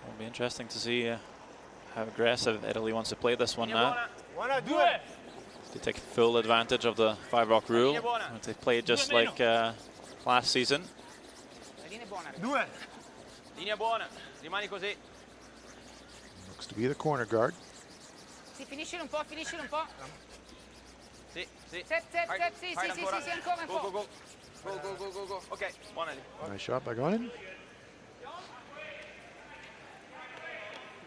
[SPEAKER 2] It'll be interesting to see how aggressive Italy wants to play this one now. To take full advantage of the 5-rock rule. They played just like last season.
[SPEAKER 1] Looks to be the corner guard.
[SPEAKER 6] Finiscilo un po', finiscilo un po'. Sì, sì. Set, sì, ancora un po'.
[SPEAKER 8] Go. Ok, buona lì.
[SPEAKER 1] Nice shot by Gonin.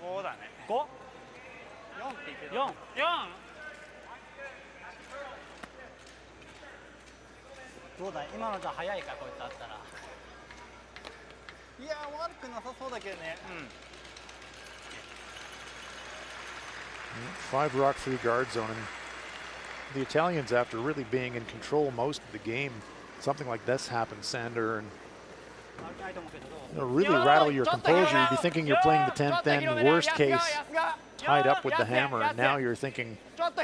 [SPEAKER 5] 5だね。5？4って言ってた。4。どうだ今のじゃ早いかこいつあったら。いや悪くなさそうだけどね。
[SPEAKER 1] 5-rock free guard zone, and the Italians, after really being in control most of the game, something like this happens, Sander, and it'll really rattle your composure. You'd be thinking you're playing the 10th end, worst case, tied up with the hammer, and now you're thinking, got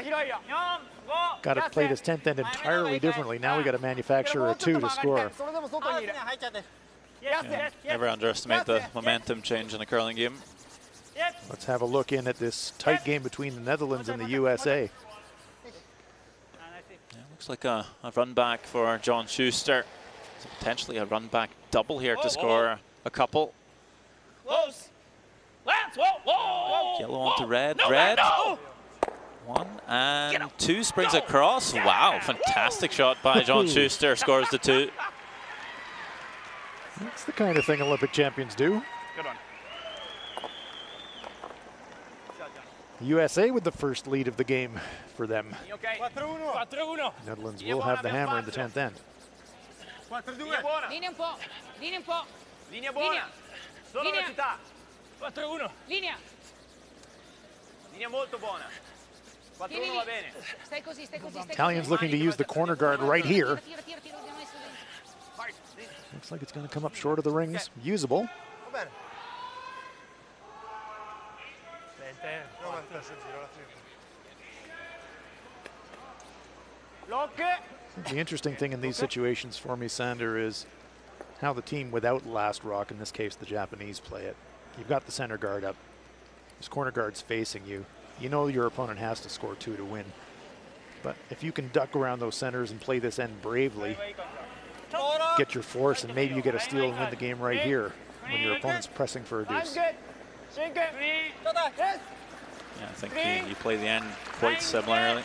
[SPEAKER 1] to play this 10th end entirely differently. Now we got to manufacture a 2 to score.
[SPEAKER 2] Yeah, never underestimate the momentum change in a curling game.
[SPEAKER 1] Let's have a look in at this tight game between the Netherlands and the USA.
[SPEAKER 2] Yeah, looks like a run back for John Schuster. So potentially a run back double here to score a couple. Yellow onto red, red. 1 and 2 springs across. Wow, fantastic shot by John Schuster, scores the 2.
[SPEAKER 1] That's the kind of thing Olympic champions do.
[SPEAKER 8] Good one.
[SPEAKER 1] USA with the first lead of the game for them.
[SPEAKER 8] Okay.
[SPEAKER 5] 4-1.
[SPEAKER 1] Netherlands will have the hammer in the 10th end.
[SPEAKER 5] 4-2.
[SPEAKER 6] Linea un po', linea un po'.
[SPEAKER 8] Linea buona. Solo velocità.
[SPEAKER 5] 4-1.
[SPEAKER 6] Linea.
[SPEAKER 8] Linea molto buona. 4-1 va bene.
[SPEAKER 6] Stai così, stai così.
[SPEAKER 1] Italians looking to use the corner guard right here.
[SPEAKER 6] Tira, abbiamo messo dentro.
[SPEAKER 1] Looks like it's going to come up short of the rings. Usable.
[SPEAKER 5] bene.
[SPEAKER 1] The interesting thing in these situations for me, Sander, is how the team without last rock, in this case the Japanese, play it. You've got the center guard up. This corner guard's facing you. You know your opponent has to score 2 to win. But if you can duck around those centers and play this end bravely, get your force, and maybe you get a steal and win the game right here when your opponent's pressing for a deuce.
[SPEAKER 2] Yeah, I think you play the end quite similarly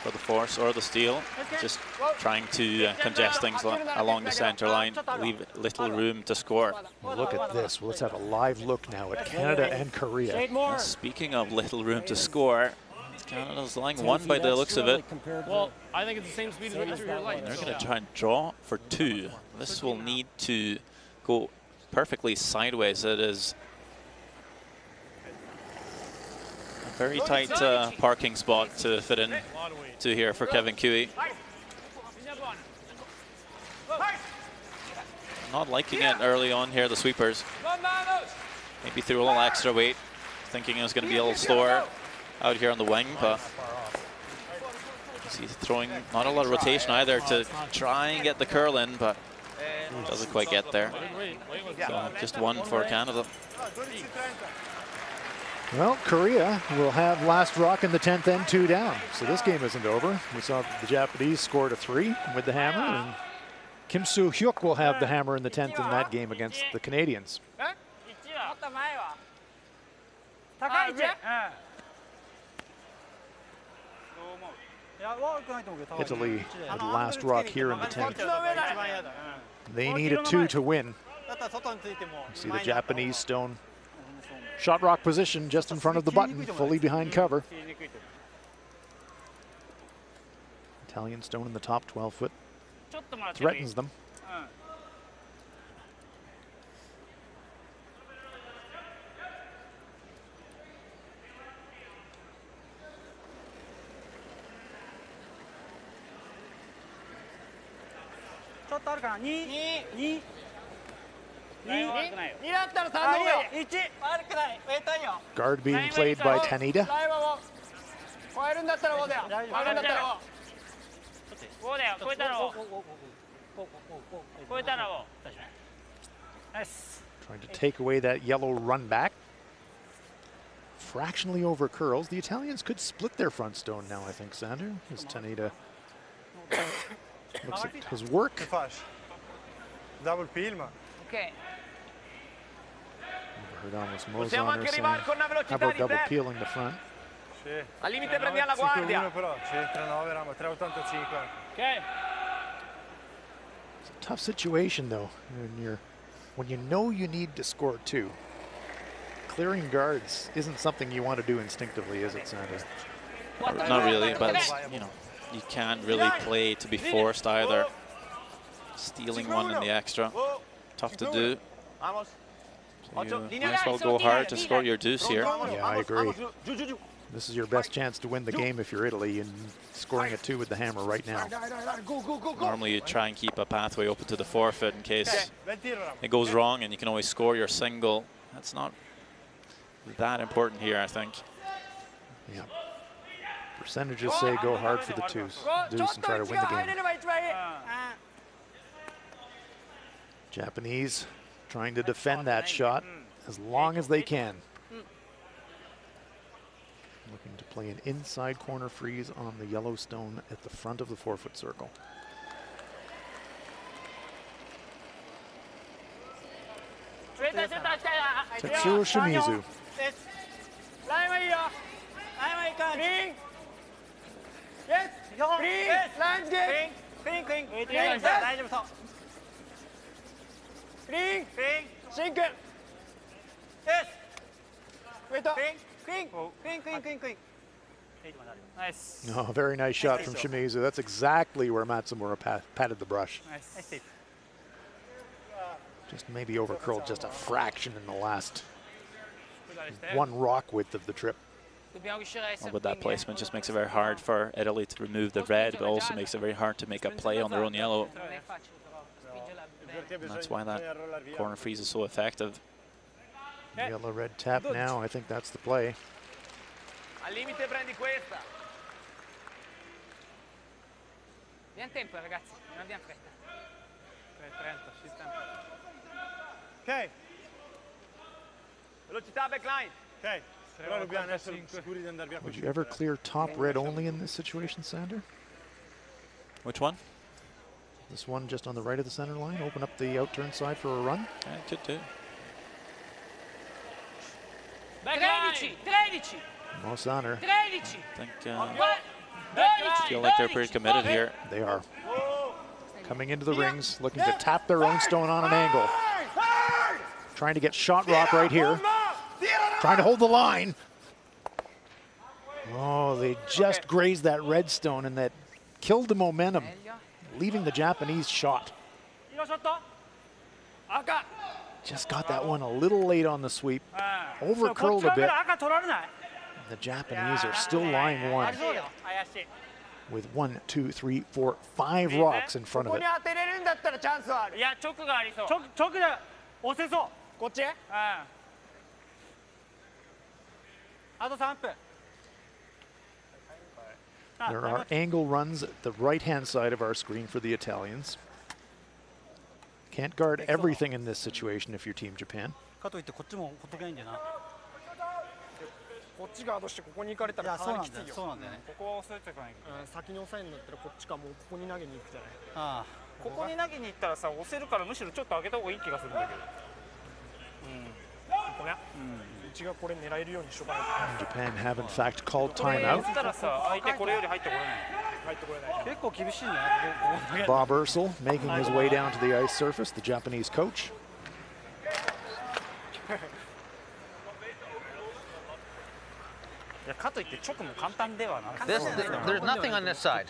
[SPEAKER 2] for the force or the steal, just trying to congest things along the center line, leave little room to score.
[SPEAKER 1] Well, look at this. Well, let's have a live look now at Canada and Korea.
[SPEAKER 2] And speaking of little room to score, Canada's line 1 by the looks of it.
[SPEAKER 8] Well, I think it's the same speed as what you threw your light.
[SPEAKER 2] They're going to try and draw for 2. This will need to go perfectly sideways. It is a very tight parking spot to fit in to here for Kevin Cooey. Not liking it early on here, the sweepers. Maybe threw a little extra weight, thinking it was going to be a little slower out here on the wing, but he's throwing not a lot of rotation either to try and get the curl in, but doesn't quite get there. So just 1 for Canada.
[SPEAKER 1] Well, Korea will have last rock in the 10th and 2 down. So this game isn't over. We saw the Japanese scored a 3 with the hammer, and Kim Soo-hyuk will have the hammer in the 10th in that game against the Canadians. Italy had last rock here in the 10th. They need a 2 to win. See the Japanese stone shot rock position just in front of the button, fully behind cover. Italian stone in the top 12 foot. Threatens them. Guard being played by Tanida. Trying to take away that yellow run back. Fractionally over curls. The Italians could split their front stone now, I think, Sander, as Tanida looks at his work.
[SPEAKER 5] Double peel, man.
[SPEAKER 6] Okay.
[SPEAKER 1] Heard almost Mozart saying, how about double peeling the front?
[SPEAKER 8] Al limite prendiamo la guardia.
[SPEAKER 1] Okay. It's a tough situation though when you know you need to score 2. Clearing guards isn't something you want to do instinctively, is it, Sander?
[SPEAKER 2] Not really, but you know, you can't really play to be forced either. Stealing 1 in the extra, tough to do. So you might as well go hard to score your deuce here.
[SPEAKER 1] Yeah, I agree. This is your best chance to win the game if you're Italy, and scoring a 2 with the hammer right now.
[SPEAKER 2] Normally you try and keep a pathway open to the forfeit in case it goes wrong, and you can always score your single. That's not that important here, I think.
[SPEAKER 1] Yeah. Percentages say go hard for the deuce and try to win the game. Japanese trying to defend that shot as long as they can. Looking to play an inside corner freeze on the yellow stone at the front of the 4-foot circle. Tetsuo Shimizu.
[SPEAKER 8] Nice.
[SPEAKER 1] Oh, very nice shot from Shimizu. That's exactly where Matsumura patted the brush.
[SPEAKER 8] Nice.
[SPEAKER 1] Just maybe over curled just a fraction in the last 1 rock width of the trip.
[SPEAKER 2] Well, but that placement just makes it very hard for Italy to remove the red, but also makes it very hard to make a play on their own yellow. And that's why that corner freeze is so effective.
[SPEAKER 1] Yellow-red tap now. I think that's the play.
[SPEAKER 8] Al limite prendi questa.
[SPEAKER 6] Abbiamo tempo ragazzi, non abbiamo fretta.
[SPEAKER 5] 3:30, sì, tempo.
[SPEAKER 8] Ok. Velocità backline. Ok. Però dobbiamo essere sicuri di andare via.
[SPEAKER 1] Would you ever clear top red only in this situation, Sander?
[SPEAKER 2] Which one?
[SPEAKER 1] This one just on the right of the center line. Open up the out-turn side for a run.
[SPEAKER 2] Yeah, could do.
[SPEAKER 6] 13.
[SPEAKER 1] Most honor.
[SPEAKER 6] 13.
[SPEAKER 2] I think feel like they're pretty committed here.
[SPEAKER 1] They are. Coming into the rings, looking to tap their own stone on an angle. Trying to get shot rock right here. Trying to hold the line. Oh, they just grazed that red stone, and that killed the momentum, leaving the Japanese shot. Just got that one a little late on the sweep. Over curled a bit. The Japanese are still lying one with 1, 2, 3, 4, 5 rocks in front of it.
[SPEAKER 4] いや直がありそう。直で押せそう。こっち？あと3分。
[SPEAKER 1] There are angle runs at the right-hand side of our screen for the Italians. Can't guard everything in this situation if you're Team Japan.
[SPEAKER 5] かといってこっちもほっとけないんだよな。
[SPEAKER 4] こっちガードしてここに行かれたらかなりきついよ。
[SPEAKER 5] そうなんだよね。
[SPEAKER 4] ここは押さえていかないと。先に押さえるんだったらこっちかもうここに投げに行くじゃない。
[SPEAKER 5] ああ。
[SPEAKER 4] ここに投げに行ったらさ押せるからむしろちょっと上げた方がいい気がするんだけど。これ。うちがこれ狙えるようにしとかないと。
[SPEAKER 1] Japan have in fact called timeout.
[SPEAKER 4] したらさ相手これより入ってこれない。入ってこれない。結構厳しいね。
[SPEAKER 1] Bob Ursel making his way down to the ice surface, the Japanese coach.
[SPEAKER 3] There's nothing on this side,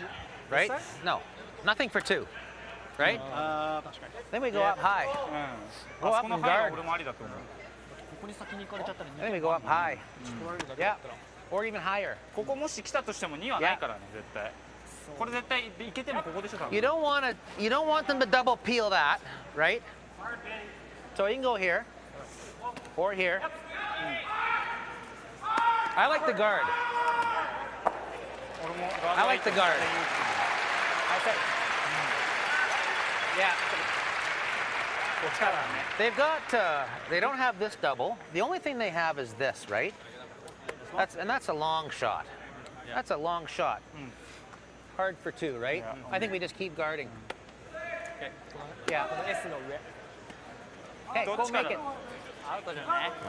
[SPEAKER 3] right? No, nothing for 2, right? Then we go up high. Go up and guard. Then we go up high. Yeah, or even higher.
[SPEAKER 4] ここもし来たとしても2はないからね絶対。これ絶対いけてもここでしょ。
[SPEAKER 3] You don't want them to double peel that, right? So you can go here or here. I like the guard. I like the guard. Yeah. They've got. They don't have this double. The only thing they have is this, right? That's a long shot. That's a long shot. Hard for 2, right? I think we just keep guarding. Yeah. Hey, go make it.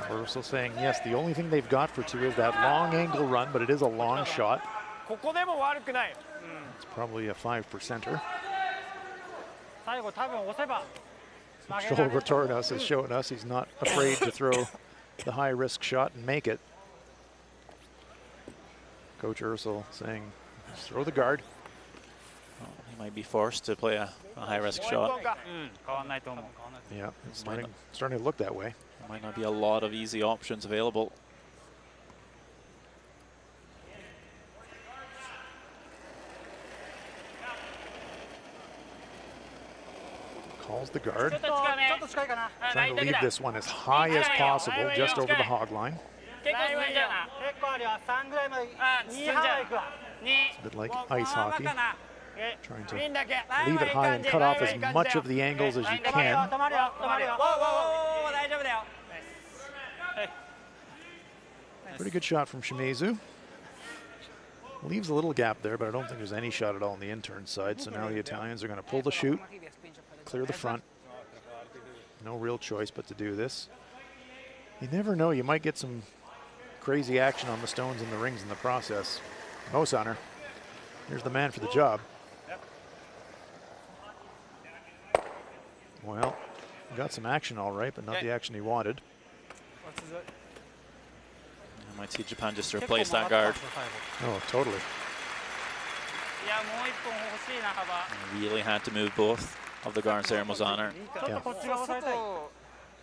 [SPEAKER 1] We're also saying, yes, the only thing they've got for 2 is that long angle run, but it is a long shot. It's probably a 5%er. Joel Retornas has shown us he's not afraid to throw the high-risk shot and make it. Coach Ursel saying, just throw the guard.
[SPEAKER 2] Well, he might be forced to play a high-risk shot.
[SPEAKER 1] Yeah, it's starting to look that way.
[SPEAKER 2] There might not be a lot of easy options available.
[SPEAKER 1] Calls the guard. Trying to leave this one as high as possible, just over the hog line. It's a bit like ice hockey. Trying to leave it high and cut off as much of the angles as you can. Pretty good shot from Shimizu. Leaves a little gap there, but I don't think there's any shot at all on the intern side. So now the Italians are going to pull the chute, clear the front. No real choice but to do this. You never know, you might get some crazy action on the stones and the rings in the process. Mosaner, here's the man for the job. Well, got some action all right, but not the action he wanted.
[SPEAKER 2] I might see Japan just replace that guard.
[SPEAKER 1] Oh, totally.
[SPEAKER 2] Really had to move both of the guards there, Mosaner.
[SPEAKER 1] Yeah.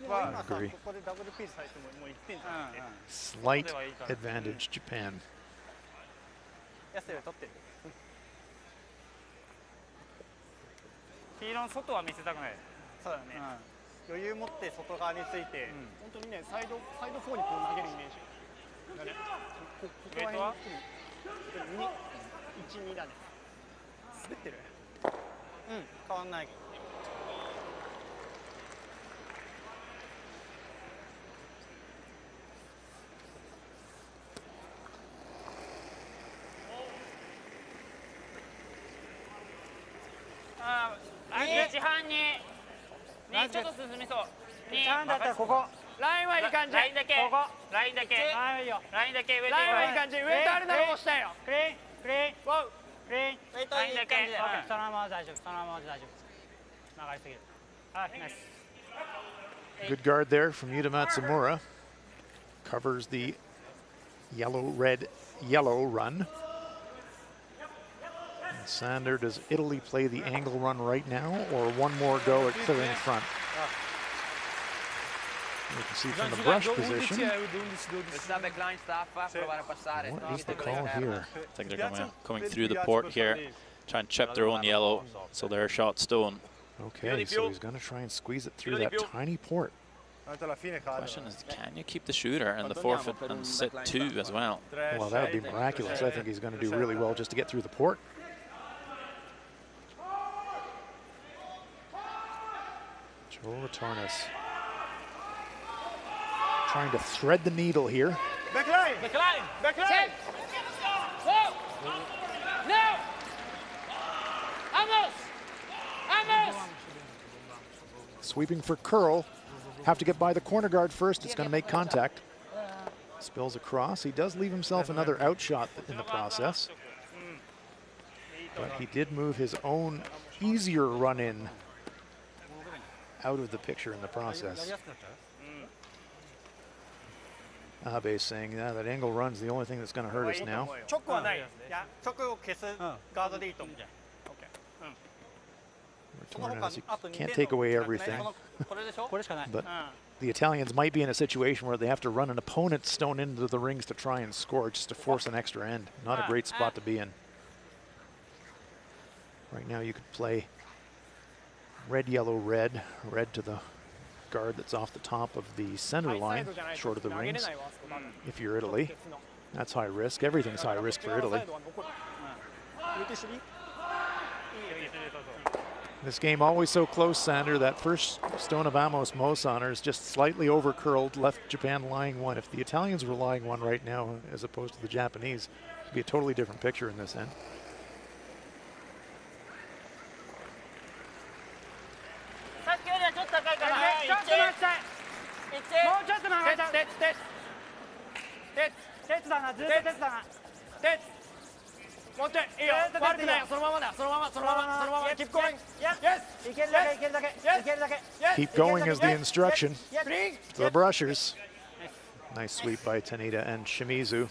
[SPEAKER 1] I agree. Slight advantage, Japan.
[SPEAKER 5] そうだね。余裕持って外側について、本当にねサイド4にこう投げるイメージ。だね。ここら辺に1、2だね。滑ってる？変わんない。
[SPEAKER 4] 1半にちょっと進みそう。
[SPEAKER 5] 2だったらここ。
[SPEAKER 4] ラインはいい感じ。ラインだけ。ここ。ラインだけ。ラインだけ。ラインはいい感じ。ウェイトあるなら押したよ。
[SPEAKER 5] クリーンクリーン。
[SPEAKER 4] ワウ。
[SPEAKER 5] クリーン。
[SPEAKER 4] ウェイトいい感じで。
[SPEAKER 5] そのまま大丈夫。そのまま大丈夫。流れすぎる。はい、ナイス。
[SPEAKER 1] Good guard there from Yuta Matsumura. Covers the yellow run. And Sander, does Italy play the angle run right now or one more go at clearing front? You can see from the brush position. What is the call here?
[SPEAKER 2] I think they're coming through the port here, trying to chip their own yellow, so they're shot stone.
[SPEAKER 1] Okay, so he's going to try and squeeze it through that tiny port.
[SPEAKER 2] The question is, can you keep the shooter and the forfeit and sit 2 as well?
[SPEAKER 1] Well, that would be miraculous. I think he's going to do really well just to get through the port. Joel Retornis trying to thread the needle here.
[SPEAKER 4] Backline! Backline! Backline! Whoa! No! Vamos! Vamos!
[SPEAKER 1] Sweeping for curl. Have to get by the corner guard first. It's going to make contact. Spills across. He does leave himself another outshot in the process. But he did move his own easier run-in out of the picture in the process. Abe saying, yeah, that angle run's the only thing that's going to hurt us now. You can't take away everything. But the Italians might be in a situation where they have to run an opponent's stone into the rings to try and score just to force an extra end. Not a great spot to be in. Right now you could play red, yellow, red. Red to the guard that's off the top of the center line, short of the rings. If you're Italy, that's high risk. Everything's high risk for Italy. This game always so close, Sander. That first stone of Amos Mosaner is just slightly over curled, left Japan lying 1. If the Italians were lying 1 right now, as opposed to the Japanese, it'd be a totally different picture in this end. Keep going is the instruction to the brushers. Nice sweep by Tanita and Shimizu.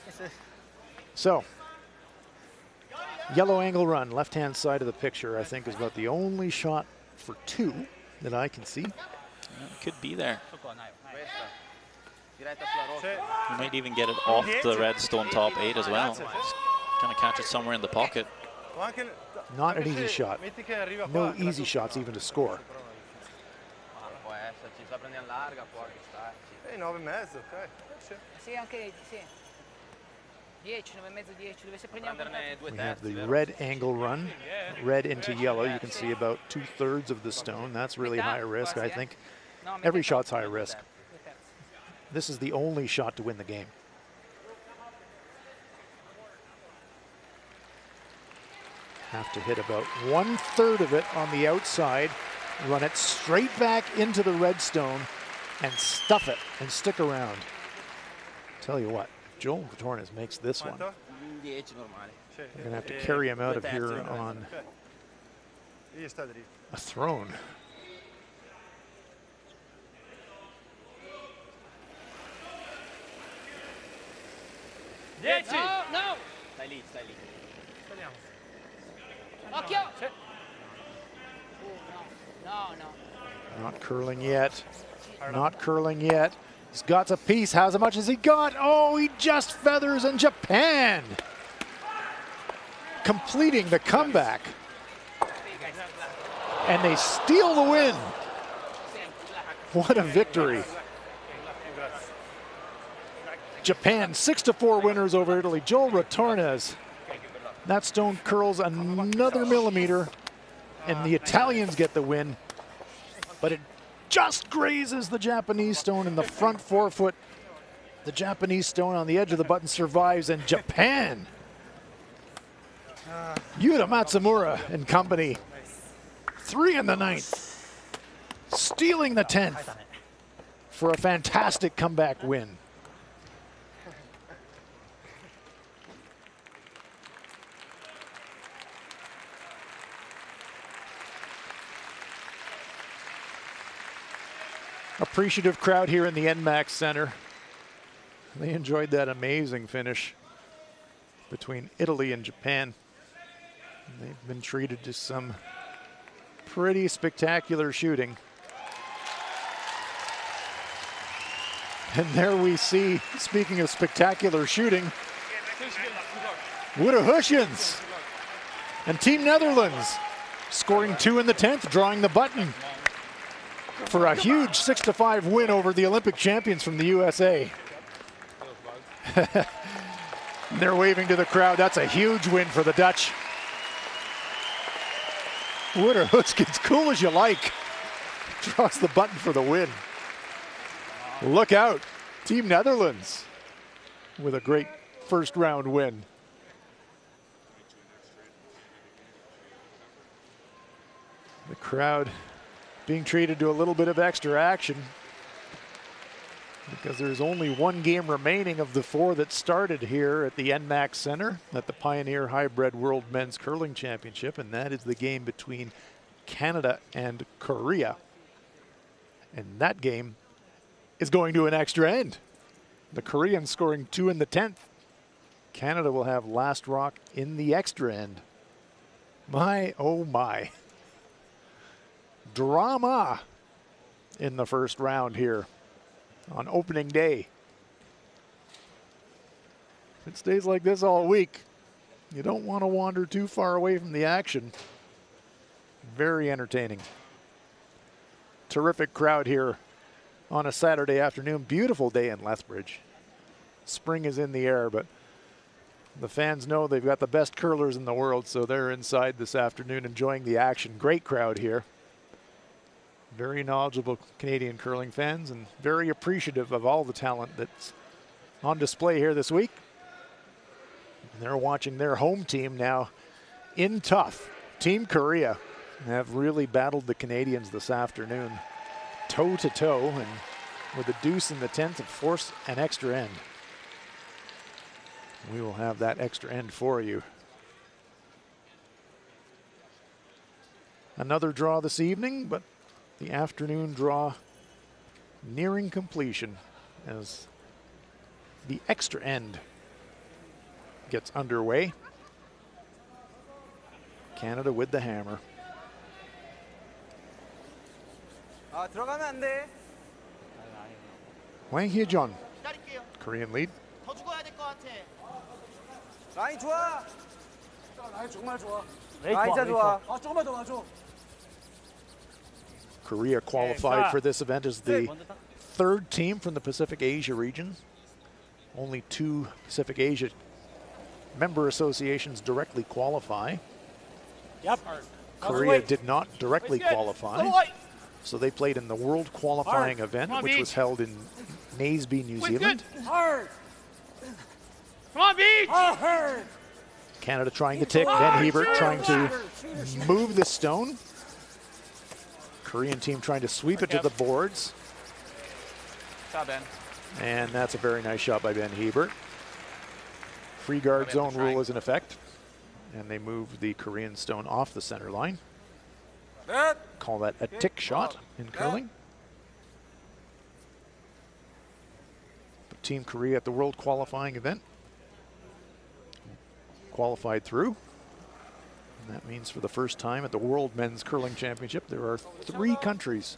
[SPEAKER 1] So, yellow angle run, left-hand side of the picture, I think is about the only shot for 2 that I can see.
[SPEAKER 2] Yeah, it could be there. You might even get it off the red stone top 8 as well. Just kind of catch it somewhere in the pocket.
[SPEAKER 1] Not an easy shot. No easy shots even to score. We have the red angle run, red into yellow. You can see about 2/3 of the stone. That's really high risk, I think. Every shot's high risk. This is the only shot to win the game. Have to hit about 1/3 of it on the outside, run it straight back into the red stone, and stuff it and stick around. Tell you what, Joel Retornis makes this one. You're going to have to carry him out of here on a throne.
[SPEAKER 6] No, no. Occhio. No, no.
[SPEAKER 1] Not curling yet. Not curling yet. He's got a piece. How much has he got? Oh, he just feathers, and Japan completing the comeback. And they steal the win. What a victory. Japan 6-4 winners over Italy. Joel Retornes. That stone curls another millimeter, and the Italians get the win. But it just grazes the Japanese stone in the front forefoot. The Japanese stone on the edge of the button survives, and Japan. Yuta Matsumura and company. 3 in the 9th. Stealing the 10th for a fantastic comeback win. Appreciative crowd here in the NMAX Center. They enjoyed that amazing finish between Italy and Japan. They've been treated to some pretty spectacular shooting. And there we see, speaking of spectacular shooting, Wouterhuisens and Team Netherlands scoring 2 in the 10th, drawing the button for a huge 6-5 win over the Olympic champions from the USA. They're waving to the crowd. That's a huge win for the Dutch. Wouterhuisens, cool as you like, draws the button for the win. Look out, Team Netherlands with a great first round win. The crowd being treated to a little bit of extra action because there's only 1 game remaining of the 4 that started here at the NMAX Center at the Pioneer Hi-Bred World Men's Curling Championship, and that is the game between Canada and Korea. And that game is going to an extra end. The Koreans scoring 2 in the 10th. Canada will have last rock in the extra end. My, oh my. Drama in the first round here on opening day. If it stays like this all week, you don't want to wander too far away from the action. Very entertaining. Terrific crowd here on a Saturday afternoon. Beautiful day in Lethbridge. Spring is in the air, but the fans know they've got the best curlers in the world, so they're inside this afternoon enjoying the action. Great crowd here. Very knowledgeable Canadian curling fans and very appreciative of all the talent that's on display here this week. And they're watching their home team now in tough. Team Korea have really battled the Canadians this afternoon, toe to toe, and with a deuce in the 10th, it forced an extra end. We will have that extra end for you. Another draw this evening, but the afternoon draw nearing completion as the extra end gets underway. Canada with the hammer. Hwang Hye-jeon, Korean lead.
[SPEAKER 10] 라인 좋아. 라인 정말 좋아. 라인 진짜 좋아. 아, 조금만 더 와줘.
[SPEAKER 1] Korea qualified for this event as the 3rd team from the Pacific Asia region. Only 2 Pacific Asia member associations directly qualify.
[SPEAKER 10] Yep.
[SPEAKER 1] Korea did not directly qualify, so they played in the World Qualifying event, which was held in Naseby, New Zealand.
[SPEAKER 10] Hard.
[SPEAKER 8] Come on, Beach!
[SPEAKER 10] Hard.
[SPEAKER 1] Canada trying to tick, Ben Hebert trying to move the stone. Korean team trying to sweep it to the boards.
[SPEAKER 8] Shot, Ben.
[SPEAKER 1] And that's a very nice shot by Ben Hebert. Free guard zone rule is in effect. And they move the Korean stone off the center line. Call that a tick shot in curling. But Team Korea at the World Qualifying event qualified through. And that means for the first time at the World Men's Curling Championship, there are 3 countries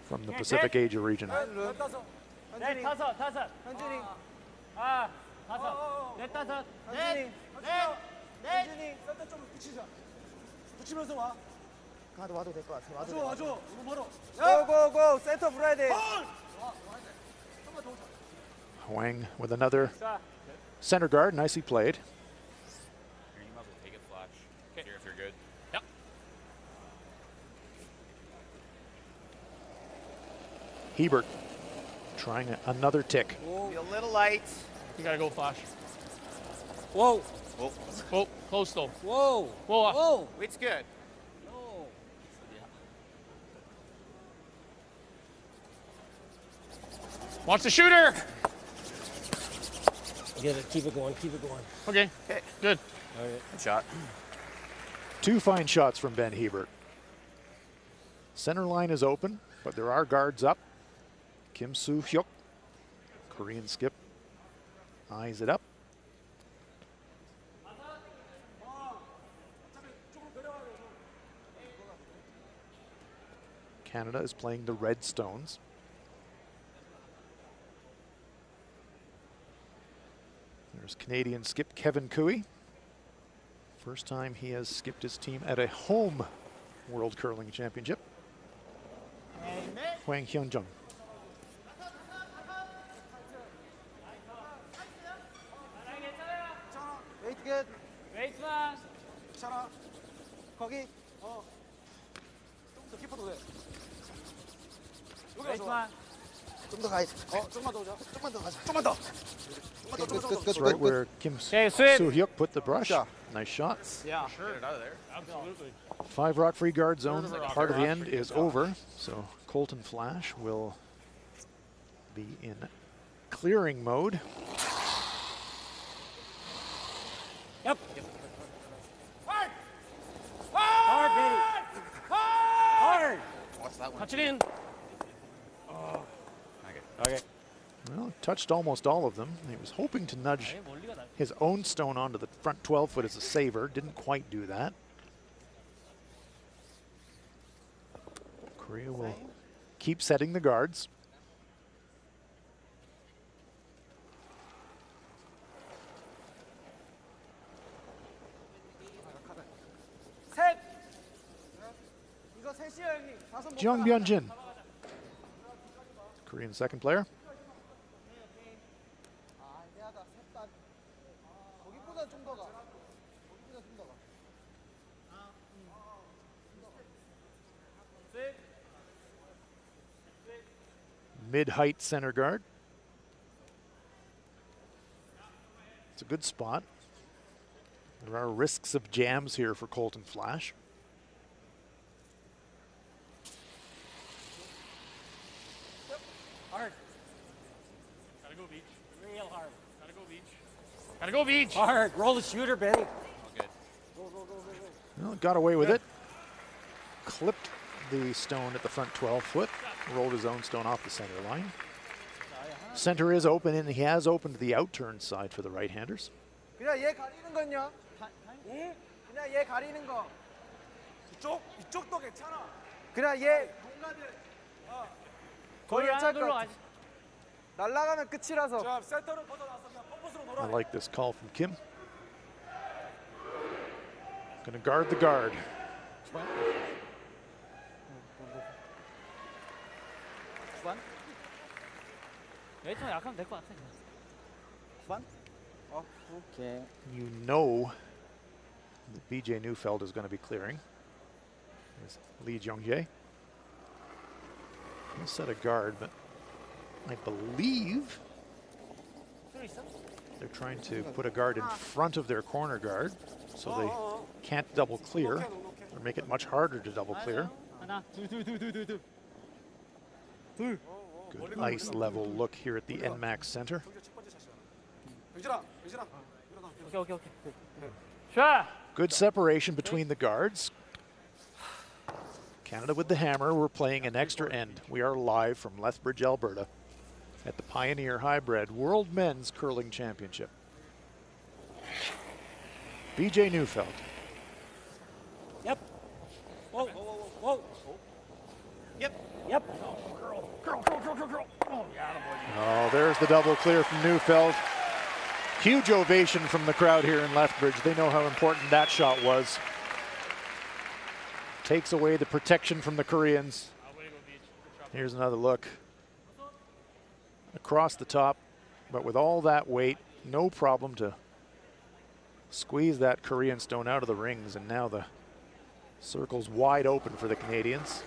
[SPEAKER 1] from the Pacific Asia region.
[SPEAKER 10] 와도 될 것 같아. 와줘. 너무 멀어. 고고고. 센터 불어야 돼.
[SPEAKER 1] Huang with another center guard. Nicely played.
[SPEAKER 11] Here, you might as well take it, Flash. Here, if you're good.
[SPEAKER 7] Yep.
[SPEAKER 1] Hebert trying another tick.
[SPEAKER 8] Be a little light.
[SPEAKER 7] You gotta go, Flash.
[SPEAKER 5] Whoa.
[SPEAKER 7] Oh, close though.
[SPEAKER 5] Whoa.
[SPEAKER 7] Whoa.
[SPEAKER 5] Whoa.
[SPEAKER 8] Weight's good.
[SPEAKER 5] No.
[SPEAKER 7] Watch the shooter.
[SPEAKER 5] Get it. Keep it going. Keep it going.
[SPEAKER 7] Okay. Good.
[SPEAKER 5] All right.
[SPEAKER 11] Good shot.
[SPEAKER 1] 2 fine shots from Ben Hebert. Center line is open, but there are guards up. Kim Soo-hyuk, Korean skip, eyes it up. Canada is playing the Red Stones. There's Canadian skip Kevin Cooey. First time he has skipped his team at a home World Curling Championship. Hwang Hyun-jung.
[SPEAKER 10] 웨이트 겟.
[SPEAKER 6] 웨이트만.
[SPEAKER 10] 괜찮아. 거기. 좀 더 깊어도 돼. 여기
[SPEAKER 6] 웨이트만.
[SPEAKER 10] 좀 더 가야 돼. 조금만 더 오자. 조금만 더 가자. 조금만 더.
[SPEAKER 1] That's right where Kim
[SPEAKER 6] Okay, sweep.
[SPEAKER 1] Soo-hyuk put the brush. Nice shot.
[SPEAKER 8] Yeah.
[SPEAKER 11] Get it out of there.
[SPEAKER 7] Absolutely.
[SPEAKER 1] 5 rock free guard zone. Part of the end is over. So Colton Flash will be in clearing mode.
[SPEAKER 5] Yep. Hard, baby. Hard.
[SPEAKER 11] What's that one?
[SPEAKER 5] Touch it in. Okay.
[SPEAKER 1] Well, touched almost all of them. He was hoping to nudge his own stone onto the front 12 foot as a saver. Didn't quite do that. Korea will keep setting the guards.
[SPEAKER 10] 셋. 이거 셋이야 형님. 다섯 못
[SPEAKER 1] Jung Byung-jin, Korean second player.
[SPEAKER 10] 애매하다. 셋다. 거기보다 좀 더 가. 거기보다 좀 더 가.
[SPEAKER 1] Mid-height center guard. It's a good spot. There are risks of jams here for Colton Flash.
[SPEAKER 5] Hard.
[SPEAKER 7] Gotta go, Beach.
[SPEAKER 5] Real hard.
[SPEAKER 7] Gotta go, Beach. Gotta go, Beach.
[SPEAKER 5] Hard. Roll the shooter, Benny.
[SPEAKER 1] Well, got away with it. Clipped the stone at the front 12 foot. Rolled his own stone off the center line. Center is open, and he has opened the outturn side for the right-handers.
[SPEAKER 10] 그냥 얘 가리는 건요. 응? 그냥 얘 가리는 거. 이쪽도 괜찮아. 그냥 얘 공간을.
[SPEAKER 6] 거기
[SPEAKER 10] 거기
[SPEAKER 6] 하나
[SPEAKER 10] 괜찮을 것
[SPEAKER 6] 눌러.
[SPEAKER 10] 같아. 날아가면 끝이라서. 자, 센터를 벗어나서 그냥 펌프스로
[SPEAKER 1] I
[SPEAKER 10] 놀아.
[SPEAKER 1] like this call from Kim. Gonna guard the guard.
[SPEAKER 6] 웨이트만 약하면 될 것 같아.
[SPEAKER 10] 후반? 오케이.
[SPEAKER 1] You know that BJ Neufeld is going to be clearing. There's Lee Jung-jae. He'll set a guard, but I believe they're trying to put a guard in front of their corner guard so they can't double clear or make it much harder to double clear.
[SPEAKER 6] 하나, 둘.
[SPEAKER 1] Good ice level look here at the NMAX center.
[SPEAKER 6] 오케이. 샷!
[SPEAKER 1] Good separation between the guards. Canada with the hammer. We're playing an extra end. We are live from Lethbridge, Alberta at the Pioneer Hi-Bred World Men's Curling Championship. BJ Neufeld.
[SPEAKER 5] Yep. Whoa. Yep.
[SPEAKER 1] Oh, there's the double clear from Neufeld. Huge ovation from the crowd here in Lethbridge. They know how important that shot was. takes away the protection from the Koreans. Here's another look. Across the top, but with all that weight, no problem to squeeze that Korean stone out of the rings, and now the circle's wide open for the Canadians.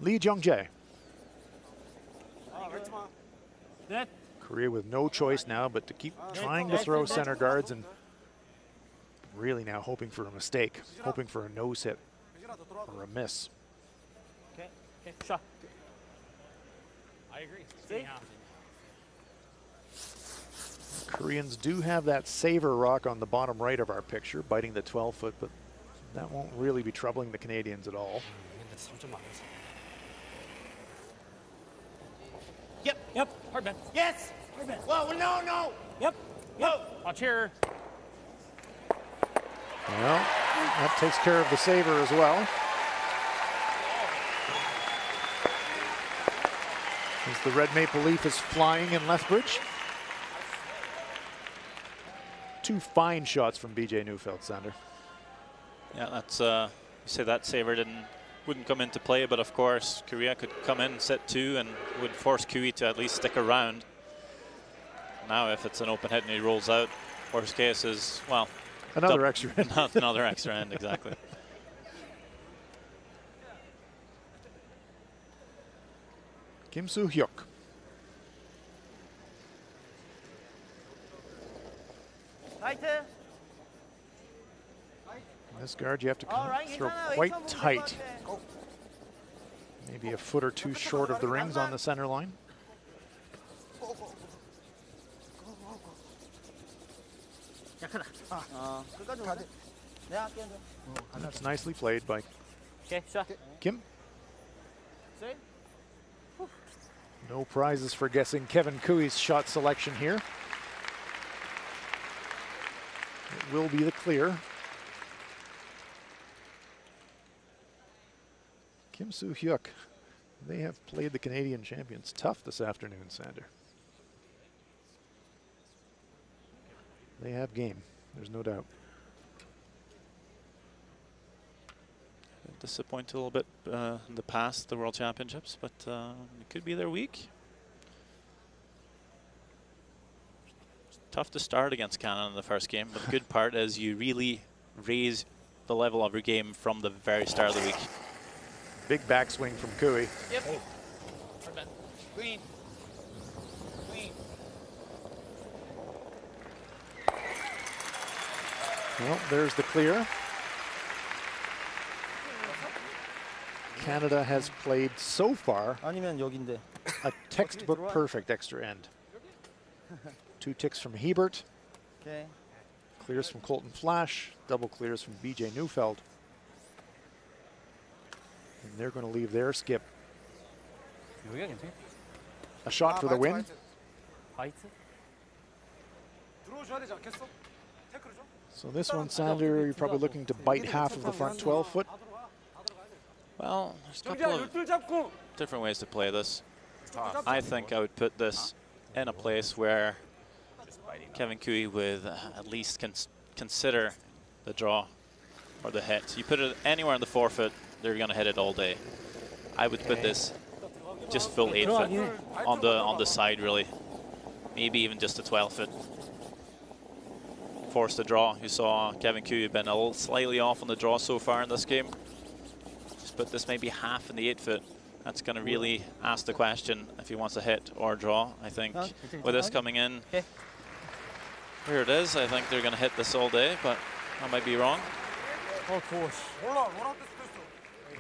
[SPEAKER 1] Lee Jung-jae. Korea with no choice now but to keep trying to throw center guards, and really now hoping for a mistake, hoping for a nose hit or a miss.
[SPEAKER 4] Okay, shot.
[SPEAKER 8] I agree.
[SPEAKER 4] See?
[SPEAKER 1] Koreans do have that saver rock on the bottom right of our picture, biting the 12-foot, but that won't really be troubling the Canadians at all.
[SPEAKER 4] Yep, hard man.
[SPEAKER 8] Yes!
[SPEAKER 4] Hard man.
[SPEAKER 8] Whoa, no!
[SPEAKER 4] Yep.
[SPEAKER 8] Watch here.
[SPEAKER 1] Well, that takes care of the saver as well. As the red maple leaf is flying in Lethbridge. Two fine shots from BJ Neufeld, Sander.
[SPEAKER 2] Yeah, that's you say that saver wouldn't come into play, but of course Korea could come in, set two, and would force Kui to at least stick around. Now if it's an open hit and he rolls out, worst case is, well,
[SPEAKER 1] another extra end.
[SPEAKER 2] Another extra end, exactly.
[SPEAKER 1] Kim Soo-hyuk. This guard you have to throw quite tight. Maybe a foot or two short of the rings on the center line. That's nicely played by Kim. No prizes for guessing Kevin Kui's shot selection here. It will be the clear. Kim Soo-hyuk, they have played the Canadian champions tough this afternoon, Sander. They have game, there's no doubt.
[SPEAKER 2] Disappointed a little bit in the past, the World Championships, but it could be their week. It's tough to start against Canada in the first game, but the good part is you really raise the level of your game from the very start of the week.
[SPEAKER 1] Big backswing from Kui.
[SPEAKER 8] Yep. Green.
[SPEAKER 1] Well, there's the clear. Canada has played so far a textbook perfect extra end. Two ticks from Hebert. Clears from Colton Flash. Double clears from BJ Neufeld. And they're going to leave their skip. A shot for the win. So this one, Sander, you're probably looking to bite half of the front 12-foot.
[SPEAKER 2] Well, there's a couple of different ways to play this. I think I would put this in a place where Kevin Kui would at least consider the draw or the hit. You put it anywhere in the 4-foot, they're going to hit it all day. I would put this just full 8-foot on the side, really. Maybe even just a 12-foot. Force the draw. You saw Kevin Kui had been a little slightly off on the draw so far in this game. Just put this maybe half in the 8-foot. That's going to really ask the question if he wants to hit or draw. I think with this coming in, here it is. I think they're going to hit this all day, but I might be wrong.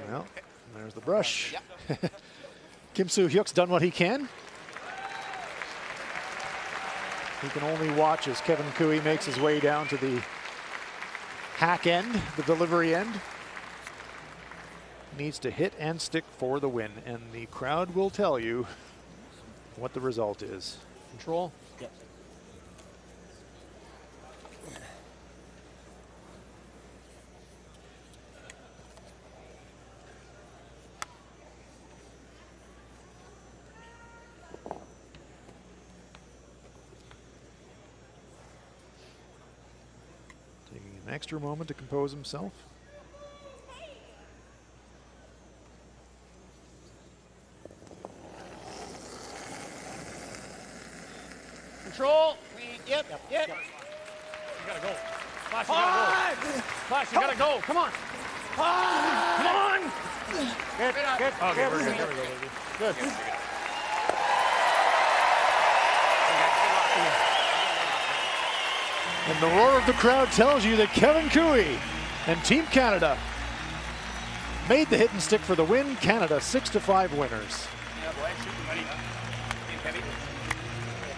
[SPEAKER 1] Well, there's the brush. Kim Soo-hyuk's done what he can. He can only watch as Kevin Kui makes his way down to the hack end, the delivery end. Needs to hit and stick for the win, and the crowd will tell you what the result is.
[SPEAKER 5] Control?
[SPEAKER 4] Yep.
[SPEAKER 1] extra moment to compose himself.
[SPEAKER 8] Control. Yep.
[SPEAKER 7] You gotta go. Flash, you gotta go. Flash, you gotta go. Come on. Come on.
[SPEAKER 1] Good.
[SPEAKER 7] Okay, we're good. There we go, baby. Good.
[SPEAKER 1] And the roar of the crowd tells you that Kevin Cooey and Team Canada made the hit and stick for the win. Canada 6-5 winners.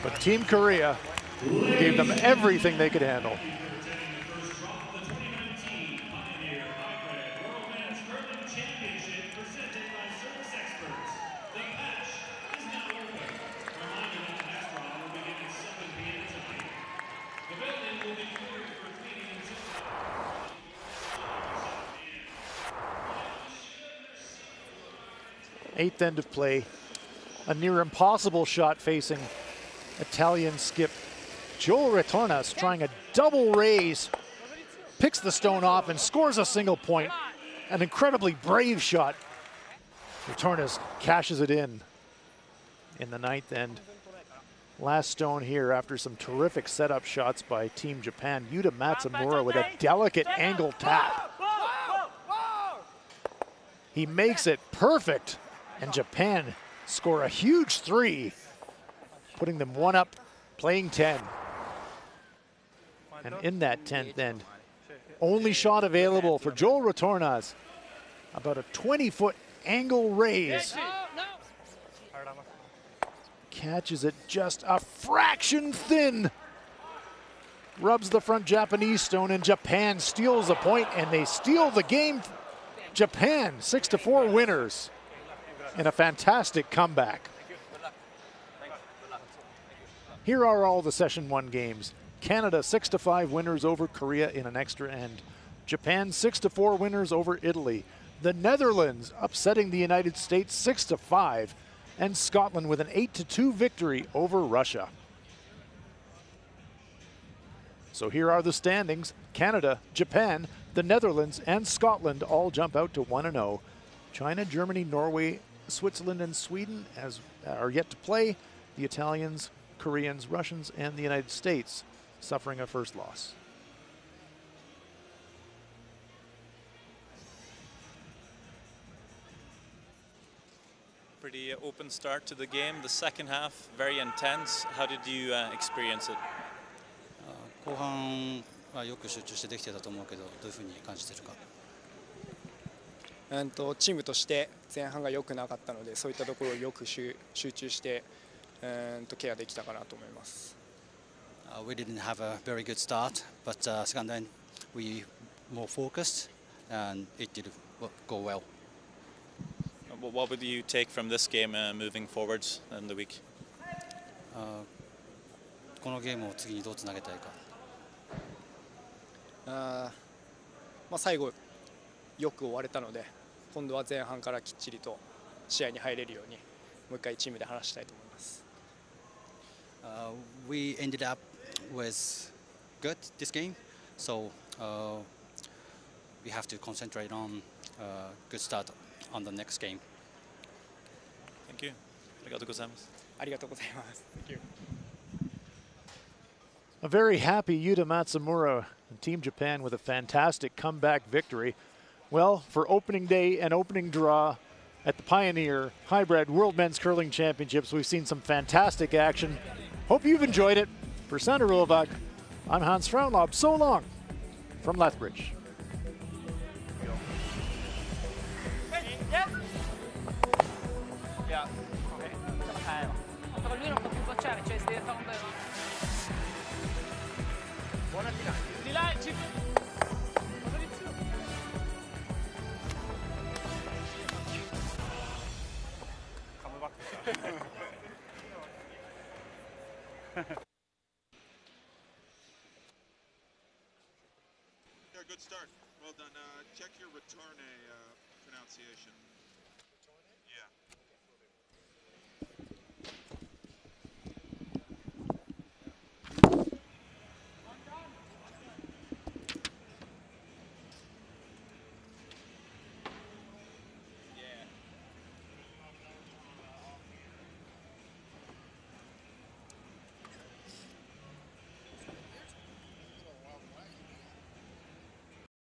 [SPEAKER 1] But Team Korea gave them everything they could handle. Eighth end of play, a near impossible shot facing Italian skip Joel Retornas, trying a double raise, picks the stone off and scores a single point. An incredibly brave shot. Retornas cashes it in the ninth end. Last stone here after some terrific setup shots by Team Japan. Yuta Matsumura with a delicate angle tap. He makes it perfect. And Japan score a huge 3, putting them 1 up, playing 10. And in that 10th end, only shot available for Joel Retornas, about a 20-foot angle raise. Catches it just a fraction thin. Rubs the front Japanese stone, and Japan steals a point, and they steal the game. Japan 6-4 winners in a fantastic comeback. Here are all the Session 1 games. Canada 6-5 winners over Korea in an extra end. Japan 6-4 winners over Italy. The Netherlands upsetting the United States 6-5. And Scotland with an 8-2 victory over Russia. So here are the standings. Canada, Japan, the Netherlands, and Scotland all jump out to 1-0. China, Germany, Norway, Switzerland, and Sweden are yet to play. The Italians, Koreans, Russians, and the United States suffering a first loss.
[SPEAKER 12] Pretty open start to the game. The second half, very intense. How did you experience it?
[SPEAKER 13] 後半はよく集中してできてたと思うけど、どういうふうに感じてるか。
[SPEAKER 14] チームとして前半が良くなかったので、そういったところをよく集中してケアできたかなと思います。
[SPEAKER 13] We didn't have a very good start, but second time we more focused and it did go well.
[SPEAKER 12] What would you take from this game moving forwards in the week?
[SPEAKER 13] このゲームを次にどうつなげたいか。
[SPEAKER 14] 最後よく終われたので、今度は前半からきっちりと試合に入れるようにもう一回チームで話したいと思います。
[SPEAKER 13] We ended up with good this game, so we have to concentrate on good start on the next game.
[SPEAKER 12] Thank you. ありがとうございます。
[SPEAKER 14] ありがとうございます。Thank you.
[SPEAKER 1] A very happy Yuta Matsumura and Team Japan with a fantastic comeback victory. Well, for opening day and opening draw at the Pioneer Hi-Bred World Men's Curling Championships, we've seen some fantastic action. Hope you've enjoyed it. For Sander Rulevac, I'm Hans Fraunlob. So long from Lethbridge.
[SPEAKER 6] Yeah. Okay. Lui non può più bocciare, cioè si deve fare un bel... Buona finale. Di là, ci...
[SPEAKER 15] Yeah, good start. Well done. Check your return pronunciation.